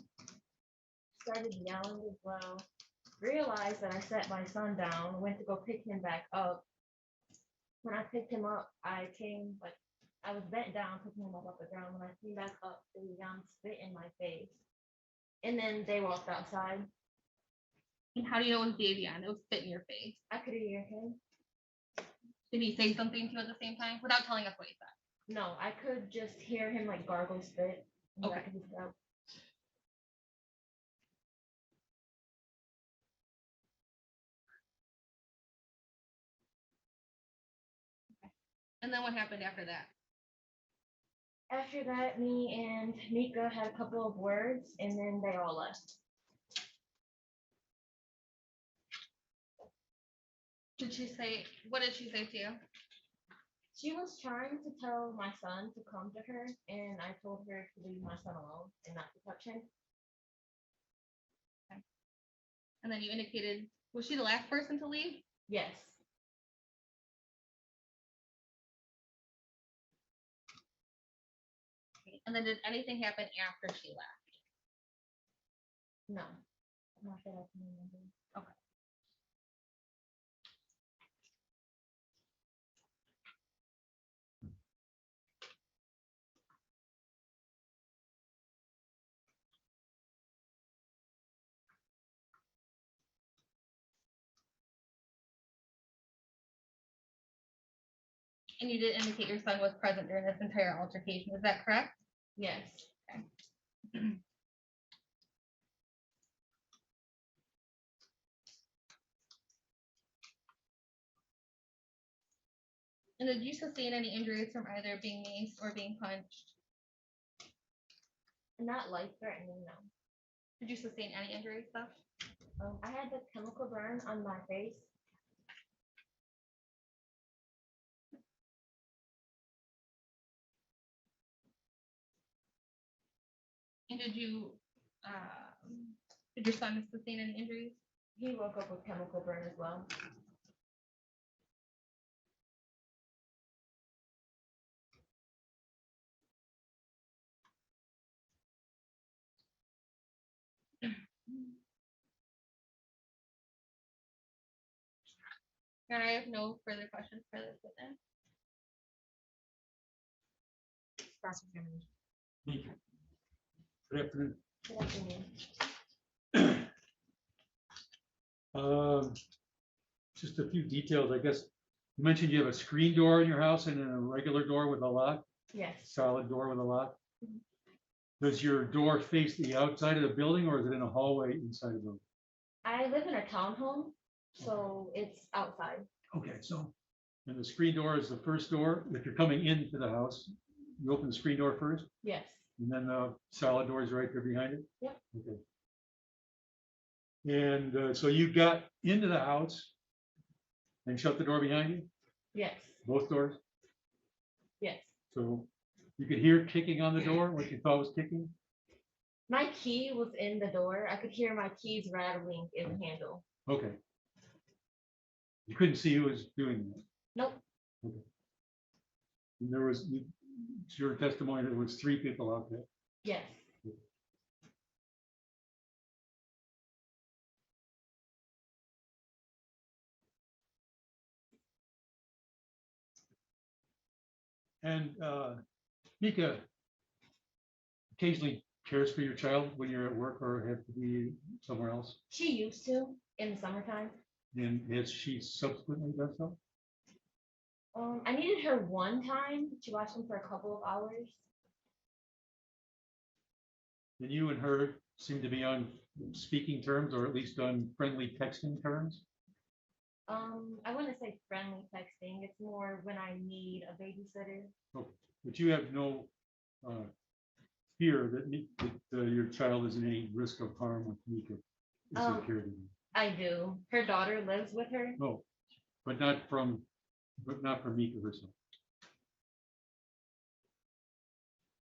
S: started yelling as well. realized that I set my son down, went to go pick him back up. When I picked him up, I was bent down, picking him up off the ground. When I came back up, they spit in my face. And then they walked outside.
C: And how do you know it was Davion? It was spit in your face.
S: I could hear him.
C: Did he say something to you at the same time without telling us what he said?
S: No, I could just hear him like gargle spit. in the back of his throat.
C: And then what happened after that?
S: After that, me and Mika had a couple of words and then they all left.
C: What did she say to you?
S: She was trying to tell my son to come to her, and I told her to leave my son alone and not to touch him.
C: And then you indicated, was she the last person to leave?
S: Yes.
C: And then did anything happen after she left?
S: No. Not that I can remember.
C: Okay. And you did indicate your son was present during this entire altercation, is that correct?
S: Yes.
C: Okay. And did you sustain any injuries from either being maced or being punched?
S: Not life-threatening, no.
C: Did you sustain any injuries though?
S: I had the chemical burn on my face.
C: And did your son sustain any injuries?
S: He woke up with chemical burn as well.
C: And I have no further questions for this witness.
H: Good afternoon.
S: Good afternoon.
H: Just a few details, I guess. You mentioned you have a screen door in your house and a regular door with a lock,
S: Yes.
H: solid door with a lock. Does your door face the outside of the building or is it in a hallway inside the building?
S: I live in a townhome, so it's outside.
H: Okay, so, and the screen door is the first door. If you're coming into the house, you open the screen door first,
S: Yes.
H: and then the solid door is right there behind it?
S: Yep.
H: Okay. And so you got into the house and shut the door behind you,
S: Yes.
H: both doors?
S: Yes.
H: So you could hear kicking on the door, what you thought was kicking?
S: My key was in the door. I could hear my keys rattling in the handle.
H: Okay. You couldn't see who was doing that?
S: Nope.
H: Okay. And there was, it's your testimony, there was 3 people out there.
S: Yes.
H: And Mika occasionally cares for your child when you're at work or have to be somewhere else?
S: She used to in the summertime.
H: And has she subsequently done so?
S: I needed her one time. She watched him for a couple of hours.
H: And you and her seem to be on speaking terms or at least on friendly texting terms?
S: I wouldn't say friendly texting. It's more when I need a babysitter.
H: Okay. But you have no fear that your child is in any risk of harm with Mika?
S: I do. Her daughter lives with her.
H: No, but not from Mika herself.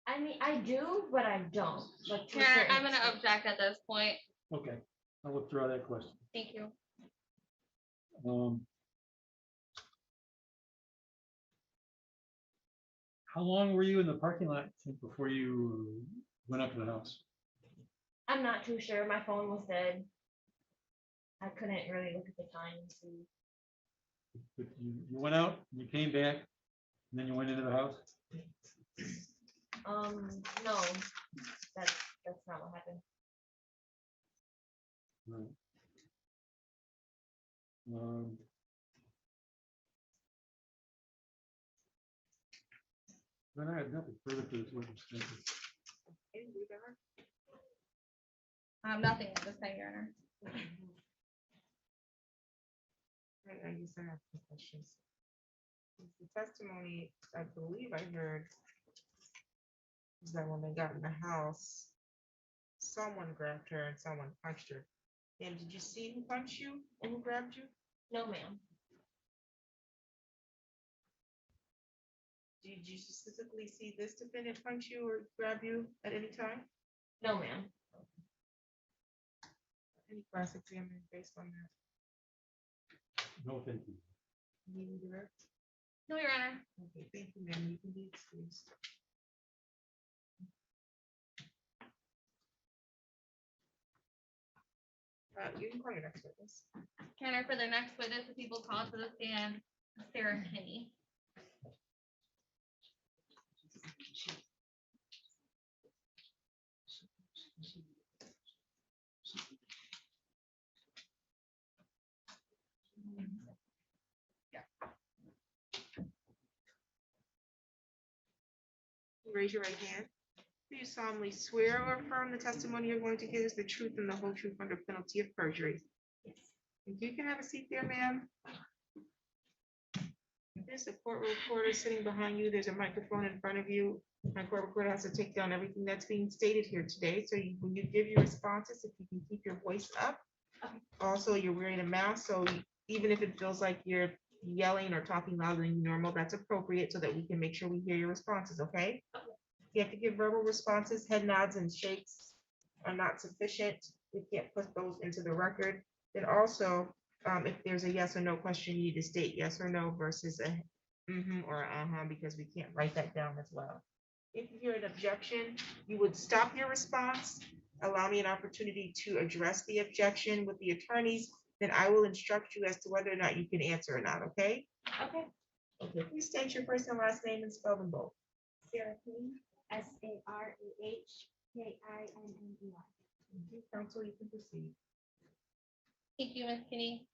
S: I mean, I do, but I don't. Like, to a
C: Yeah,
S: certain
C: I'm gonna
S: extent.
C: object at this point.
H: Okay, I'll withdraw that question.
C: Thank you.
H: How long were you in the parking lot before you went up to the house?
S: I'm not too sure. My phone was dead. I couldn't really look at the time and see.
H: But you went out, you came back, and then you went into the house?
S: No, that's not what happened.
H: Right. Then I have nothing further for this witness. Thank you.
C: Nothing at this time, Your Honor.
A: I guess I have some questions. The testimony, I believe I heard, is that when they got in the house, someone grabbed her and someone punched her. And did you see who punched you and who grabbed you?
S: No, ma'am.
A: Did you specifically see this defendant punch you or grab you at any time?
S: No, ma'am.
A: Any cross-examination based on that?
H: No, thank you.
A: Meeting direct?
C: No, Your Honor.
A: Okay, thank you, ma'am. You can be excused. You can call your next witness.
C: Your Honor, for the next witness, the people called to the stand, Sarah Kinney.
A: Raise your right hand. Do you solemnly swear or affirm the testimony you're going to give is the truth and the whole truth under penalty of perjury?
S: Yes.
A: You can have a seat there, ma'am. There's a court reporter sitting behind you. There's a microphone in front of you. My court reporter has to take down everything that's being stated here today. So when you give your responses, if you can keep your voice up. Also, you're wearing a mask, so even if it feels like you're yelling or talking louder than normal, that's appropriate so that we can make sure we hear your responses, okay? You have to give verbal responses. Head nods and shakes are not sufficient. We can't put those into the record. Then also, if there's a yes or no question, you need to state yes or no versus a or because we can't write that down as well. If you hear an objection, you would stop your response, allow me an opportunity to address the objection with the attorneys, then I will instruct you as to whether or not you can answer or not, okay?
S: Okay.
A: Okay, please state your first and last name and spell them both.
S: Sarah Kinney, SARAHKINNEY.
A: Counsel, you can proceed.
C: Thank you, Ms. Kinney.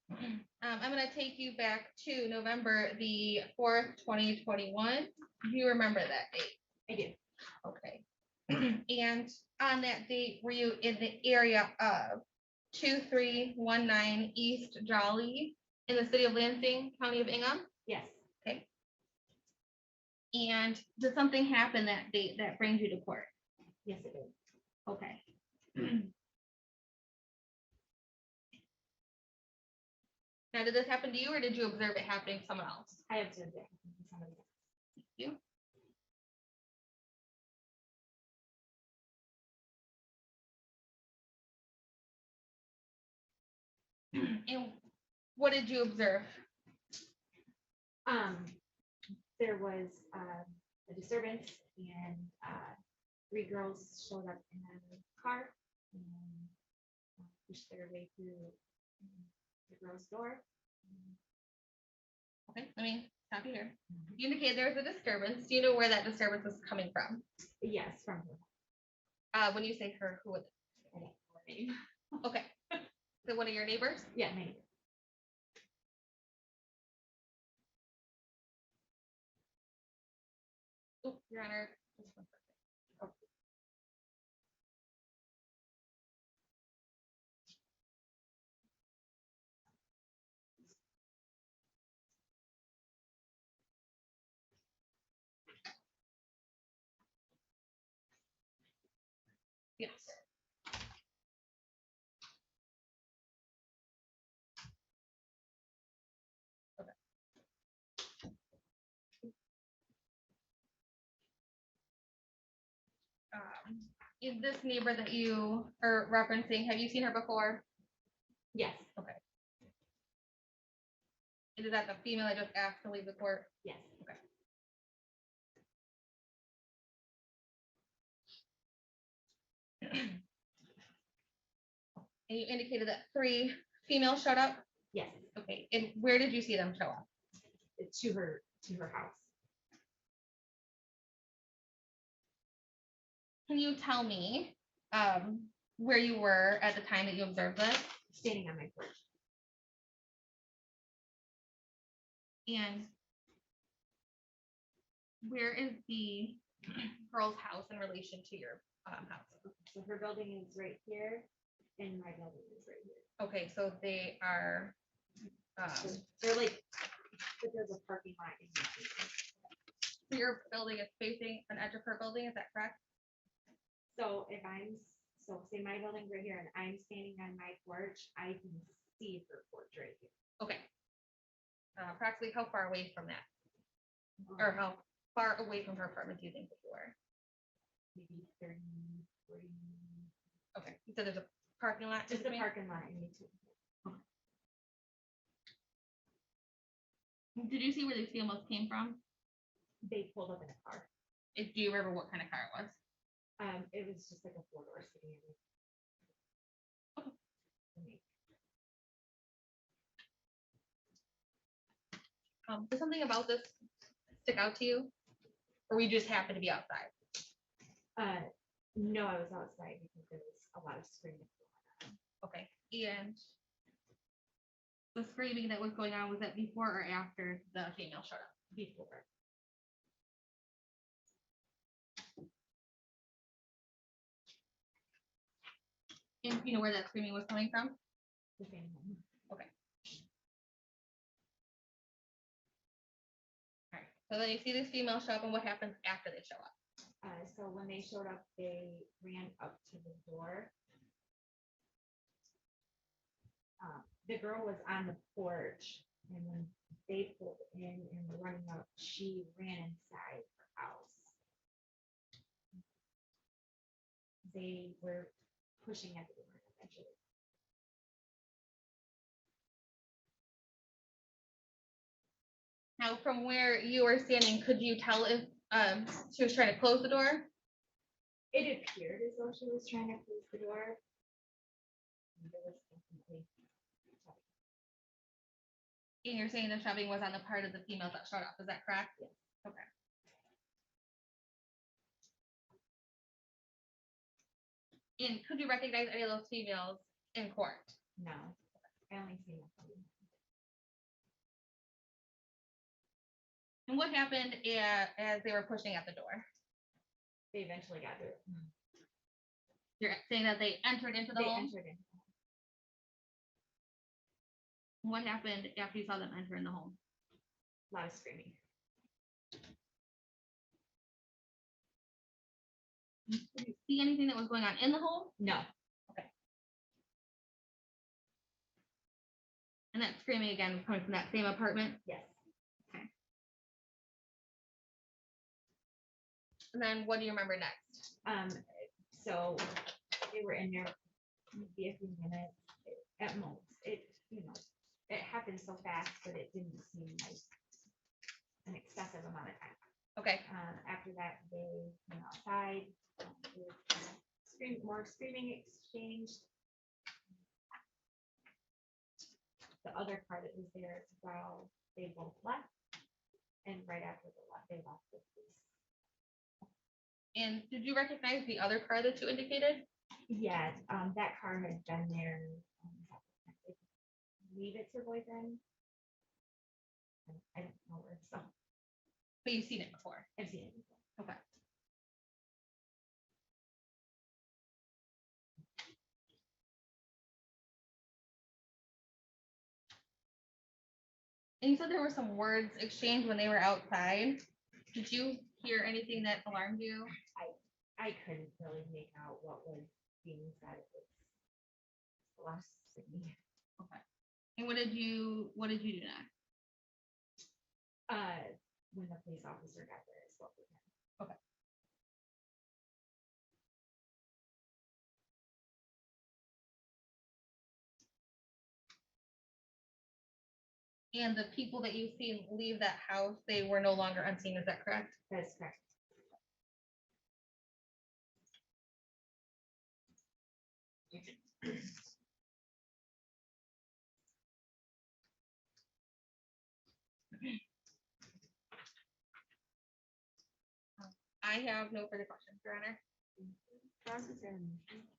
C: I'm going to take you back to November the 4th, 2021. Do you remember that date?
S: I do.
C: Okay. And on that date, were you in the area of 2319 East Jolly in the city of Lansing, County of Ingham?
S: Yes.
C: Okay. And did something happen that date that brings you to court?
S: Yes, it did.
C: Okay. Now, did this happen to you or did you observe it happening to someone else?
S: I observed it. Somebody else.
C: Thank you. And what did you observe?
S: There was a disturbance and 3 girls showed up in a car and pushed their way through the girl's door.
C: Okay, let me stop you here. You indicated there was a disturbance. Do you know where that disturbance was coming from?
S: Yes, from her.
C: When you say her, who was
S: I don't know her name.
C: it? Okay. Is it one of your neighbors?
S: Yeah, maybe.
C: Oh, Your Honor. Just one second. Yes. Okay. Is this neighbor that you are referencing, have you seen her before?
S: Yes.
C: Okay. Is that the female I just asked to leave the court?
S: Yes.
C: Okay. And you indicated that 3 female showed up?
P: Yes,
C: Okay, and where did you see them show up?
P: to her house.
C: Can you tell me where you were at the time that you observed this?
P: Standing on my porch.
C: And where is the girl's house in relation to your house?
P: So her building is right here and my building is right here.
C: Okay, so they are,
P: So they're like, but there's a parking lot in between.
C: so your building is facing an edge of her building, is that correct?
P: So if so say my building's right here and I'm standing on my porch, I can see her porch right here.
C: Okay. Approximately how far away from that? Or how far away from her apartment do you think that you were?
P: Maybe 30, 40.
C: Okay, so there's a parking lot?
P: Just a
C: between?
P: parking lot in between.
C: Did you see where these females came from?
P: They pulled up in a car.
C: Do you remember what kind of car it was?
P: It was just like a 4-door sedan.
C: Does something about this stick out to you? Or we just happen to be outside?
P: No, I was outside because there was a lot of screaming.
C: Okay, and the screaming that was going on, was that before or after the female showed up?
P: Before.
C: And you know where that screaming was coming from?
P: The same one.
C: Okay. All right, so then you see this female show up, and what happens after they show up?
P: So when they showed up, they ran up to the door. The girl was on the porch, and when they pulled in and were running up, she ran inside her house. They were pushing at the door eventually.
C: Now, from where you were standing, could you tell if she was trying to close the door?
P: It appeared as though she was trying to close the door. There was definitely.
C: And you're saying the shoving was on the part of the females that showed up, is that correct?
P: Yes.
C: Okay. And could you recognize any of those females in court?
P: No, I only seen them.
C: And what happened as they were pushing at the door?
P: They eventually got through.
C: You're saying that they entered into the
P: They
C: home?
P: entered in.
C: What happened after you saw them enter in the home?
P: A lot of screaming.
C: Did you see anything that was going on in the home?
P: No.
C: Okay. And that screaming again was coming from that same apartment?
P: Yes.
C: Okay. And then what do you remember next?
P: So they were in there maybe a few minutes at most. It happened so fast, but it didn't seem like an excessive amount of time.
C: Okay.
P: After that, they went outside. More screaming exchanged. The other car that was there as well, they both left. And right after they left the police.
C: And did you recognize the other car that you indicated?
P: Yes, that car had been there. I believe it's her boyfriend. I don't know where, so.
C: But you've seen it before?
P: I've seen it before.
C: Okay. And you said there were some words exchanged when they were outside. Did you hear anything that alarmed you?
P: I couldn't really make out what was being said. It was a lot of screaming.
C: Okay. And what did you do next?
P: When the police officer got there, I spoke with him.
C: Okay. And the people that you've seen leave that house, they were no longer unseen, is that correct?
P: That is correct.
C: I have no further questions, Your Honor.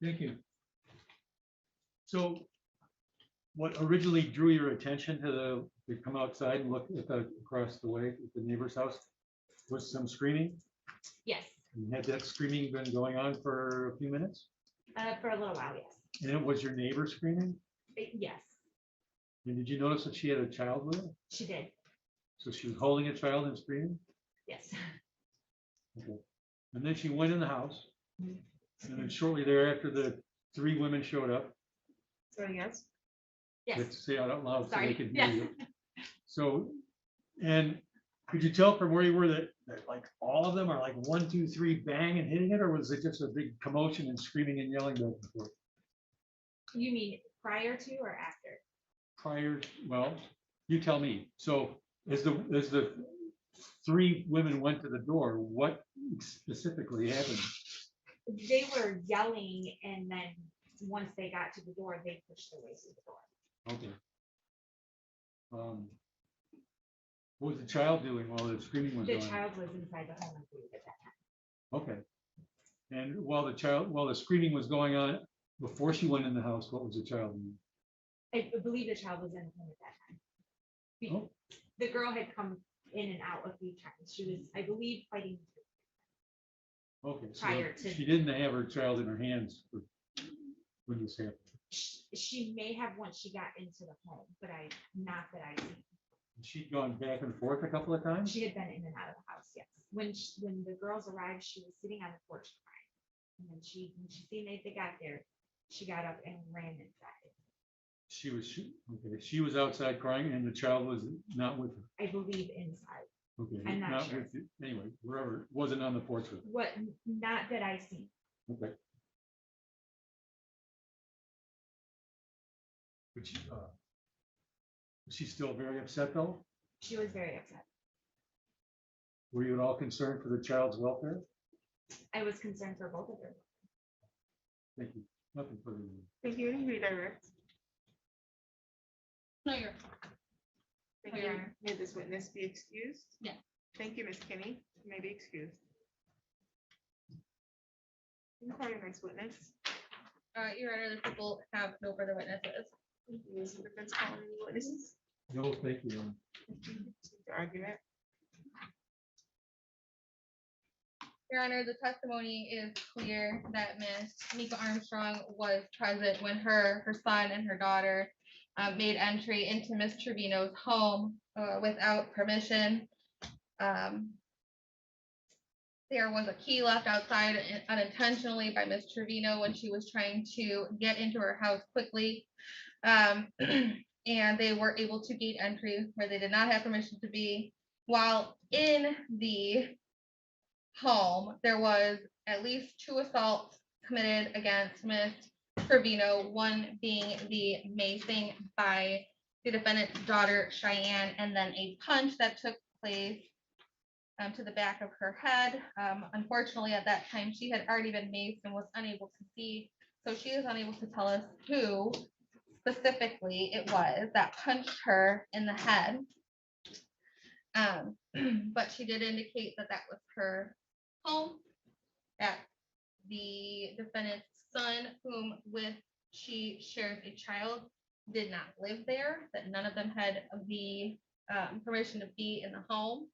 H: Thank you. So what originally drew your attention to come outside and look at across the way at the neighbor's house was some screaming?
M: Yes,
H: And had that screaming been going on for a few minutes?
M: for a little while, yes.
H: And it was your neighbor screaming?
M: Yes,
H: And did you notice that she had a child with her?
M: she did.
H: So she was holding a child and screaming?
M: Yes.
H: Okay. And then she went in the house. And then shortly thereafter, the three women showed up.
A: So yes.
H: You have to say it out loud so they
M: Sorry.
H: can
M: Yes.
H: hear you. So, and could you tell from where you were that like all of them are like 1, 2, 3, bang and hitting it, or was it just a big commotion and screaming and yelling back and forth?
M: You mean prior to or after?
H: Prior, well, you tell me. So as the three women went to the door, what specifically happened?
M: They were yelling, and then once they got to the door, they pushed their way through the door.
H: Okay. What was the child doing while the screaming was
M: The
H: going on?
M: child was inside the home, I believe, at that time.
H: Okay. And while the screaming was going on, before she went in the house, what was the child doing?
M: I believe the child was in the home at that time.
H: Oh.
M: The girl had come in and out a few times. She was, I believe, fighting.
H: Okay, so
M: Prior to-
H: she didn't have her child in her hands when this happened.
M: She may have once she got into the home, but not that I see.
H: She'd gone back and forth a couple of times?
M: She had been in and out of the house, yes. When the girls arrived, she was sitting on the porch crying. And then when she seen they got there, she got up and ran inside.
H: She was outside crying and the child was not with her.
M: I believe inside.
H: Okay.
M: I'm not sure.
H: with you. Anyway, wherever, wasn't on the porch with her.
M: What, not that I see.
H: Okay. But she's still very upset though?
M: She was very upset.
H: Were you at all concerned for the child's welfare?
M: I was concerned for both of them.
H: Thank you. Nothing further.
A: Thank you. Any redirect?
C: No, you're.
A: Thank you. May this witness be excused?
C: Yeah.
A: Thank you, Ms. Kinney. You may be excused. You can call your next witness.
C: Your Honor, the people have no further witnesses.
A: Thank you. Is the defense calling any witnesses?
H: No, thank you.
A: The argument.
C: Your Honor, the testimony is clear that Ms. Mika Armstrong was present when her son and her daughter made entry into Ms. Trevino's home without permission. There was a key left outside unintentionally by Ms. Trevino when she was trying to get into her house quickly. And they were able to gate entry where they did not have permission to be. While in the home, there was at least 2 assaults committed against Ms. Trevino, one being the macing by the defendant's daughter, Cheyenne, and then a punch that took place to the back of her head. Unfortunately, at that time, she had already been maced and was unable to see, so she is unable to tell us who specifically it was that punched her in the head. But she did indicate that that was her home, that the defendant's son, whom with she shares a child, did not live there, that none of them had the permission to be in the home.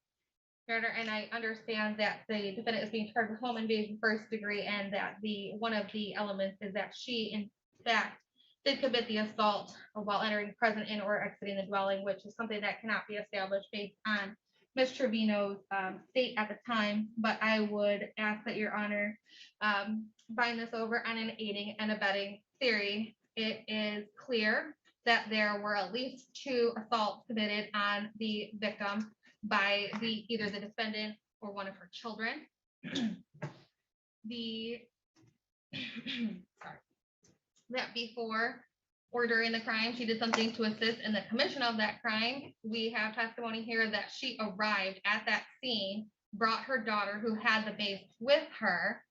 C: Your Honor, and I understand that the defendant is being charged with home invasion first degree, and that one of the elements is that she in fact did commit the assault while entering, present in, or exiting the dwelling, which is something that cannot be established based on Ms. Trevino's state at the time. But I would ask that Your Honor bind this over on an aiding and abetting theory. It is clear that there were at least 2 assaults committed on the victim by either the defendant or one of her children. That before or during the crime, she did something to assist in the commission of that crime. We have testimony here that she arrived at that scene, brought her daughter who had the mace with her,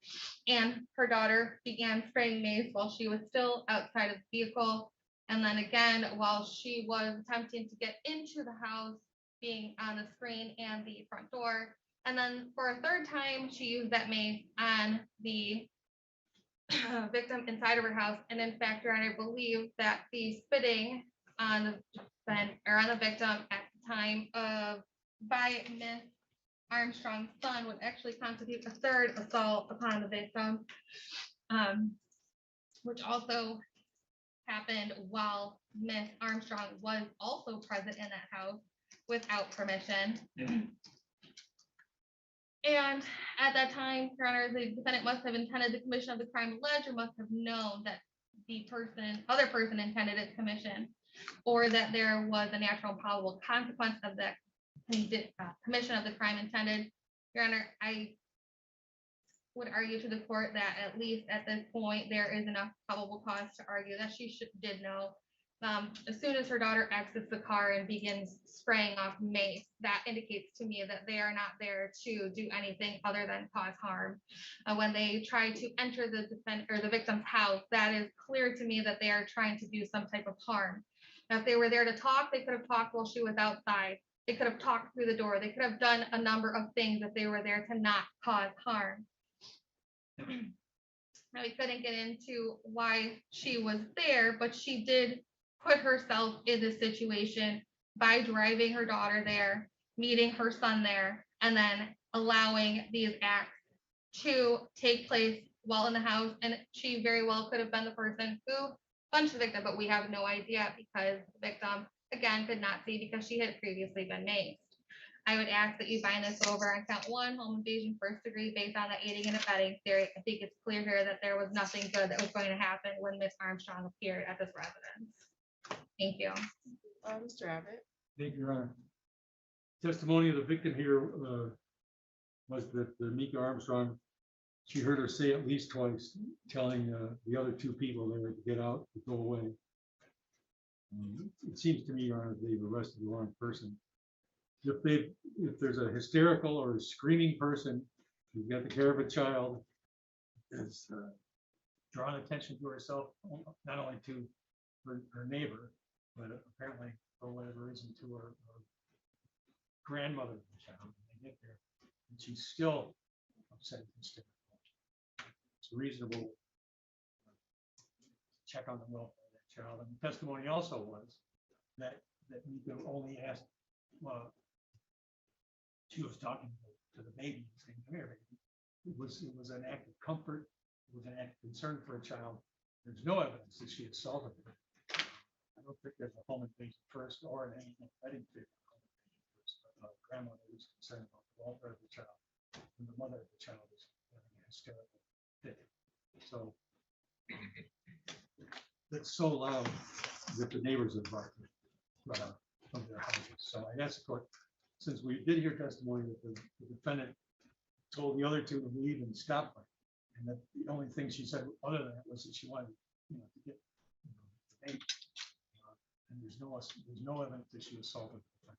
C: and her daughter began spraying mace while she was still outside of the vehicle. And then again, while she was attempting to get into the house, being on the screen and the front door, And then for a third time, she used that mace on the victim inside of her house. And in fact, Your Honor, I believe that the spitting on the victim at the time of by Miss Armstrong's son would actually constitute a third assault upon the victim, which also happened while Miss Armstrong was also present in that house without permission. And at that time, Your Honor, the defendant must have intended the commission of the crime alleged, or must have known that the other person intended its commission, or that there was a natural and probable consequence of the commission of the crime intended. Your Honor, I would argue to the court that at least at this point, there is enough probable cause to argue that she did know. As soon as her daughter exits the car and begins spraying off mace, that indicates to me that they are not there to do anything other than cause harm. When they try to enter the victim's house, that is clear to me that they are trying to do some type of harm. Now, if they were there to talk, they could have talked while she was outside. They could have talked through the door. They could have done a number of things if they were there to not cause harm. Now, we couldn't get into why she was there, but she did put herself in this situation by driving her daughter there, meeting her son there, and then allowing these acts to take place while in the house. And she very well could have been the person who punched the victim, but we have no idea because the victim, again, could not see because she had previously been maced. I would ask that you find this over on count 1, home invasion first degree, based on the aiding and abetting theory. I think it's clear here that there was nothing good that was going to happen when Miss Armstrong appeared at this residence. Thank you.
A: Mr. Abbott.
H: Thank you, Your Honor. Testimony of the victim here was that Mika Armstrong, she heard her say at least twice, telling the other two people they were to get out, to go away. It seems to me, Your Honor, they've arrested the wrong person. If there's a hysterical or a screaming person who's got the care of a child, has drawn attention to herself, not only to her neighbor, but apparently for whatever reason to her grandmother of the child when they get there, and she's still upset and hysterical. It's reasonable check on the welfare of that child. And the testimony also was that Mika only asked, she was talking to the baby, saying, "Come here, baby." It was an act of comfort. It was an act of concern for a child. There's no evidence that she assaulted her. I don't think there's a home invasion first or an abetting theory. But grandmother was concerned about the welfare of the child, and the mother of the child was having a hysterical fit. So that's so loud that the neighbors are barking from their houses. So I asked the court, since we did hear testimony that the defendant told the other two to leave and stop her, and that the only thing she said other than that was that she wanted, to get the baby. And there's no evidence that she assaulted the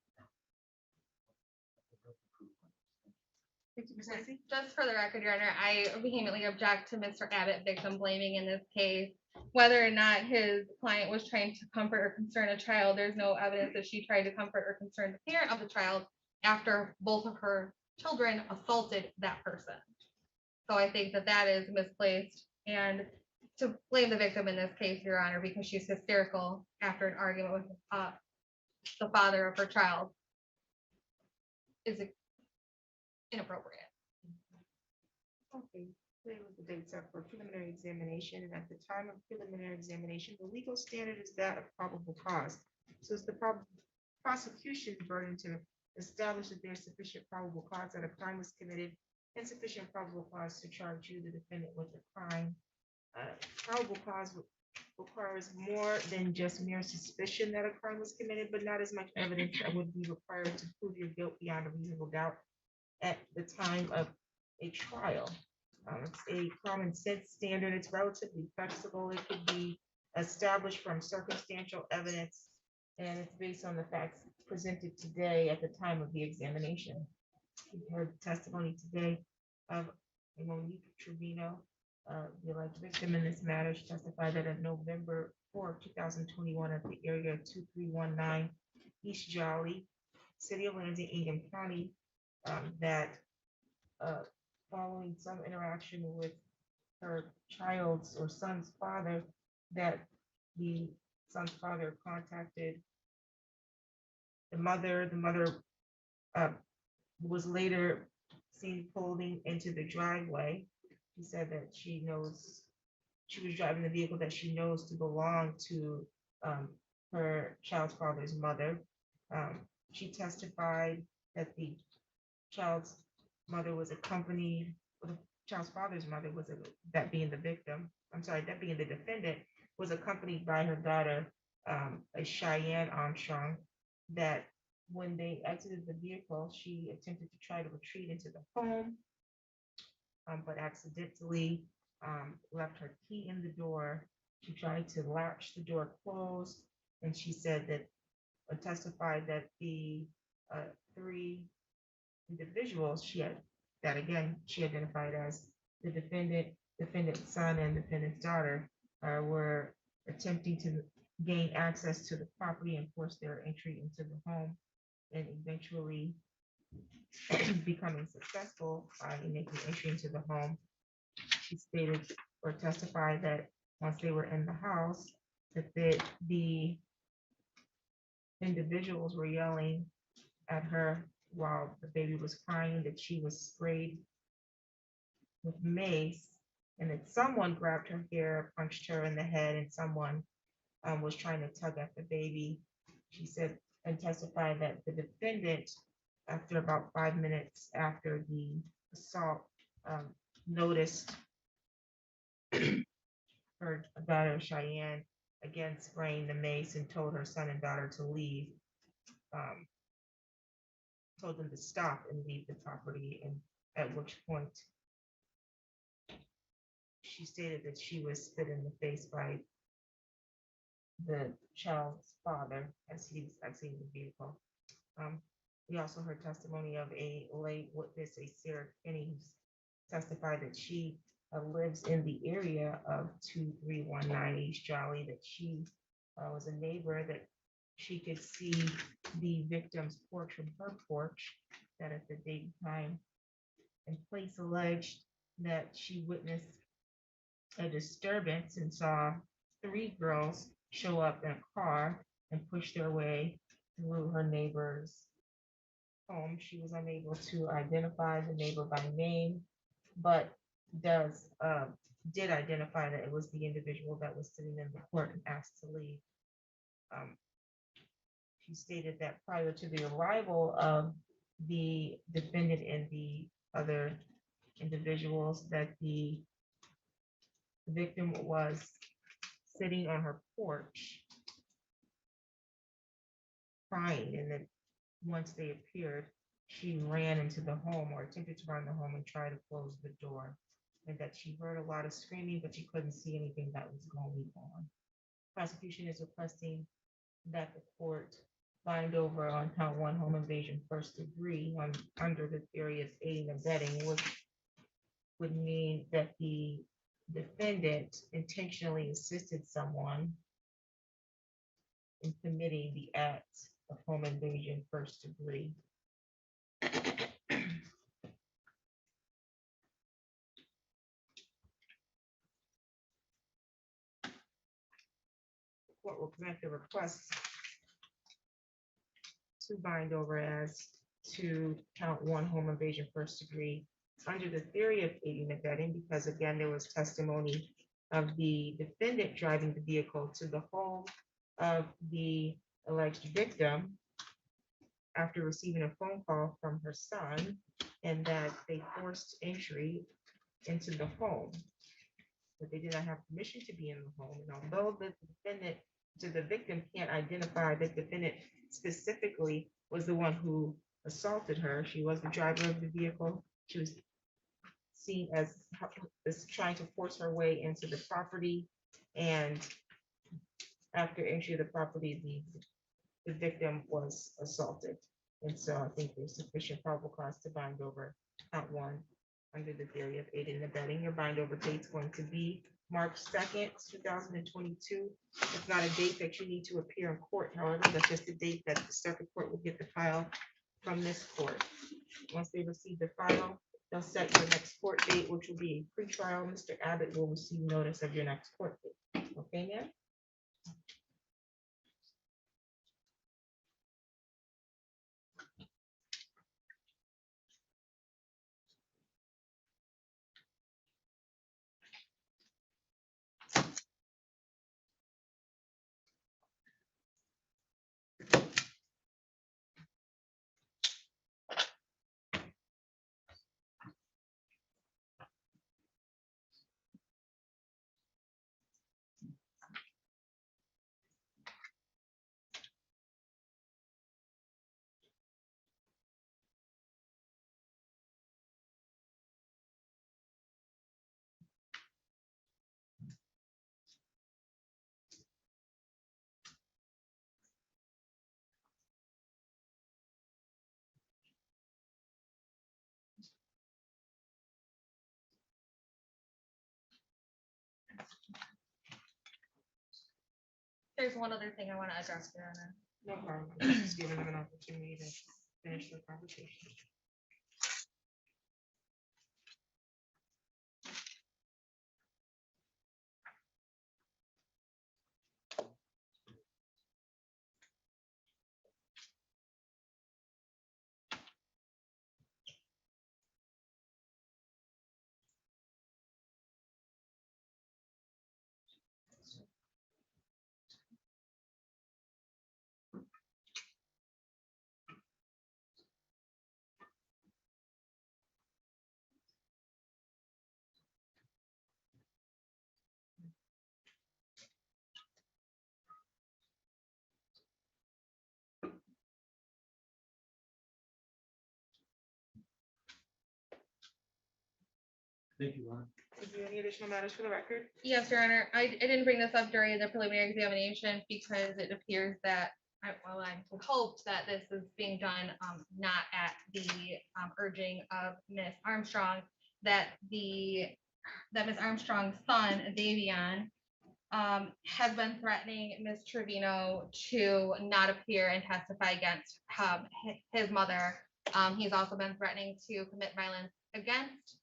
C: defendant. Just for the record, Your Honor, I vehemently object to Mr. Abbott victim blaming in this case. Whether or not his client was trying to comfort or concern a child, there's no evidence that she tried to comfort or concern the parent of the child after both of her children assaulted that person. So I think that is misplaced, and to blame the victim in this case, Your Honor, because she's hysterical after an argument with the father of her child is inappropriate.
A: Okay, today was the date set for preliminary examination, and at the time of preliminary examination, the legal standard is that of probable cause. So it's the prosecution's burden to establish that there's sufficient probable cause that a crime was committed and sufficient probable cause to charge you, the defendant, with the crime. Probable cause requires more than just mere suspicion that a crime was committed, but not as much evidence that would be required to prove your guilt beyond a reasonable doubt at the time of a trial. It's a common sense standard. It's relatively flexible. It could be established from circumstantial evidence, and it's based on the facts presented today at the time of the examination. We heard testimony today of Monique Trevino, the alleged victim in this matter. She testified that on November 4, 2021, at the area 2319 East Jolly, City of Lansing, Ingham County, that following some interaction with her child's or son's father, that the son's father contacted the mother. The mother was later seen pulling into the driveway. She said that she knows she was driving the vehicle that she knows to belong to her child's father's mother. She testified that the child's mother was accompanied, or the child's father's mother was, that being the victim, I'm sorry, that being the defendant, was accompanied by her daughter, a Cheyenne Armstrong, that when they exited the vehicle, she attempted to try to retreat into the home, but accidentally left her key in the door. She tried to latch the door closed, and she said that, testified that the three individuals that again, she identified as the defendant's son, and defendant's daughter, were attempting to gain access to the property and force their entry into the home, and eventually becoming successful in making entry into the home. She stated or testified that once they were in the house, that the individuals were yelling at her while the baby was crying, that she was sprayed with mace, and that someone grabbed her hair, punched her in the head, and someone was trying to tug at the baby. She said and testified that the defendant, after about 5 minutes after the assault, noticed her daughter Cheyenne again spraying the mace, and told her son and daughter to leave, told them to stop and leave the property, and at which point she stated that she was spit in the face by the child's father as he was exiting the vehicle. We also heard testimony of a late witness, a Sarah Kinney, who testified that she lives in the area of 2319 East Jolly, that she was a neighbor, that she could see the victim's porch from her porch, that at the date, time, and place alleged that she witnessed a disturbance and saw 3 girls show up in a car and push their way through her neighbor's home. She was unable to identify the neighbor by name, but did identify that it was the individual that was sitting in the court and asked to leave. She stated that prior to the arrival of the defendant and the other individuals, that the victim was sitting on her porch crying, and that once they appeared, she ran into the home, or attempted to run the home and try to close the door, and that she heard a lot of screaming, but she couldn't see anything that was going on. Prosecution is requesting that the court bind over on count 1 home invasion first degree under the theory of aiding and abetting, which would mean that the defendant intentionally assisted someone in committing the act of home invasion first degree. Court will grant the request to bind over as to count 1 home invasion first degree under the theory of aiding and abetting, because again, there was testimony of the defendant driving the vehicle to the home of the alleged victim after receiving a phone call from her son, and that they forced entry into the home, but they did not have permission to be in the home. And although the defendant, to the victim, can't identify the defendant specifically was the one who assaulted her, she was the driver of the vehicle. She was seen as trying to force her way into the property, and after entry of the property, the victim was assaulted. And so I think there's sufficient probable cause to bind over count 1 under the theory of aiding and abetting. Your bind over date's going to be March 2nd, 2022. It's not a date that you need to appear in court, however, that's just a date that the circuit court will get the file from this court. Once they receive the file, they'll set your next court date, which will be a pretrial. Mr. Abbott will receive notice of your next court date. Okay, ma'am?
C: There's one other thing I want to address, Your Honor.
A: No problem. Just giving them an opportunity to finish their conversation.
H: Thank you, Ron.
A: Is there any additional matters for the record?
C: Yes, Your Honor. I didn't bring this up during the preliminary examination because it appears that, I hoped that this is being done not at the urging of Miss Armstrong, that Miss Armstrong's son, Davion, has been threatening Miss Trevino to not appear and testify against his mother. He's also been threatening to commit violence against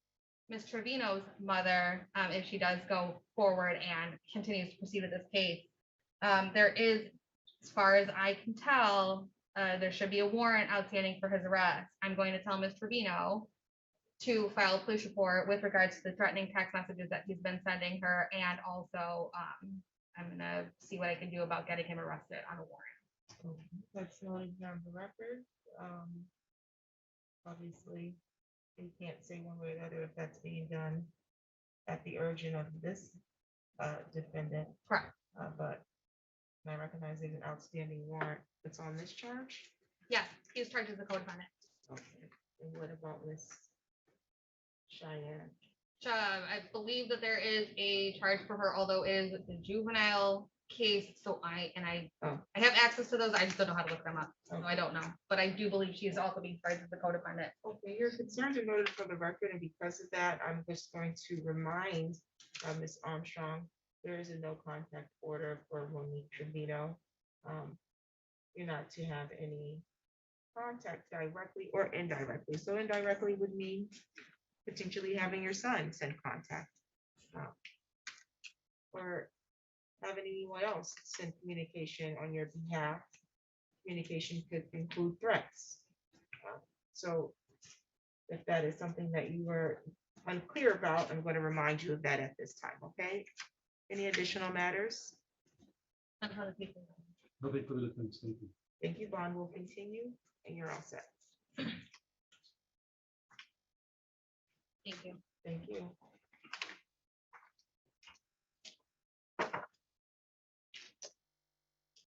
C: Ms. Trevino's mother, if she does go forward and continues to proceed with this case. There is, as far as I can tell, there should be a warrant outstanding for his arrest. I'm going to tell Ms. Trevino to file a police report with regards to the threatening text messages that he's been sending her, and also I'm gonna see what I can do about getting him arrested on a warrant.
A: That's noted on the record. Obviously, you can't say one way or the other if that's being done at the urging of this defendant.
C: Correct.
A: But I recognize there's an outstanding warrant that's on this charge.
C: Yes, he is charged as a co-defendant.
A: Okay. And what about Miss Cheyenne?
C: I believe that there is a charge for her, although it is a juvenile case. So I have access to those. I just don't know how to look them up. So I don't know. But I do believe she is also being charged as a co-defendant.
A: Okay, your concerns are noted for the record, and because of that, I'm just going to remind Ms. Armstrong, there is a no contact order for Monique Trevino. You're not to have any contact directly or indirectly. So indirectly would mean potentially having your son send contact, or having anyone else send communication on your behalf. Communication could include threats. So if that is something that you were unclear about, I'm going to remind you of that at this time, okay? Any additional matters?
H: Nothing for the defense. Thank you.
A: Thank you, Bond. Will continue, and you're all set.
C: Thank you.
A: Thank you.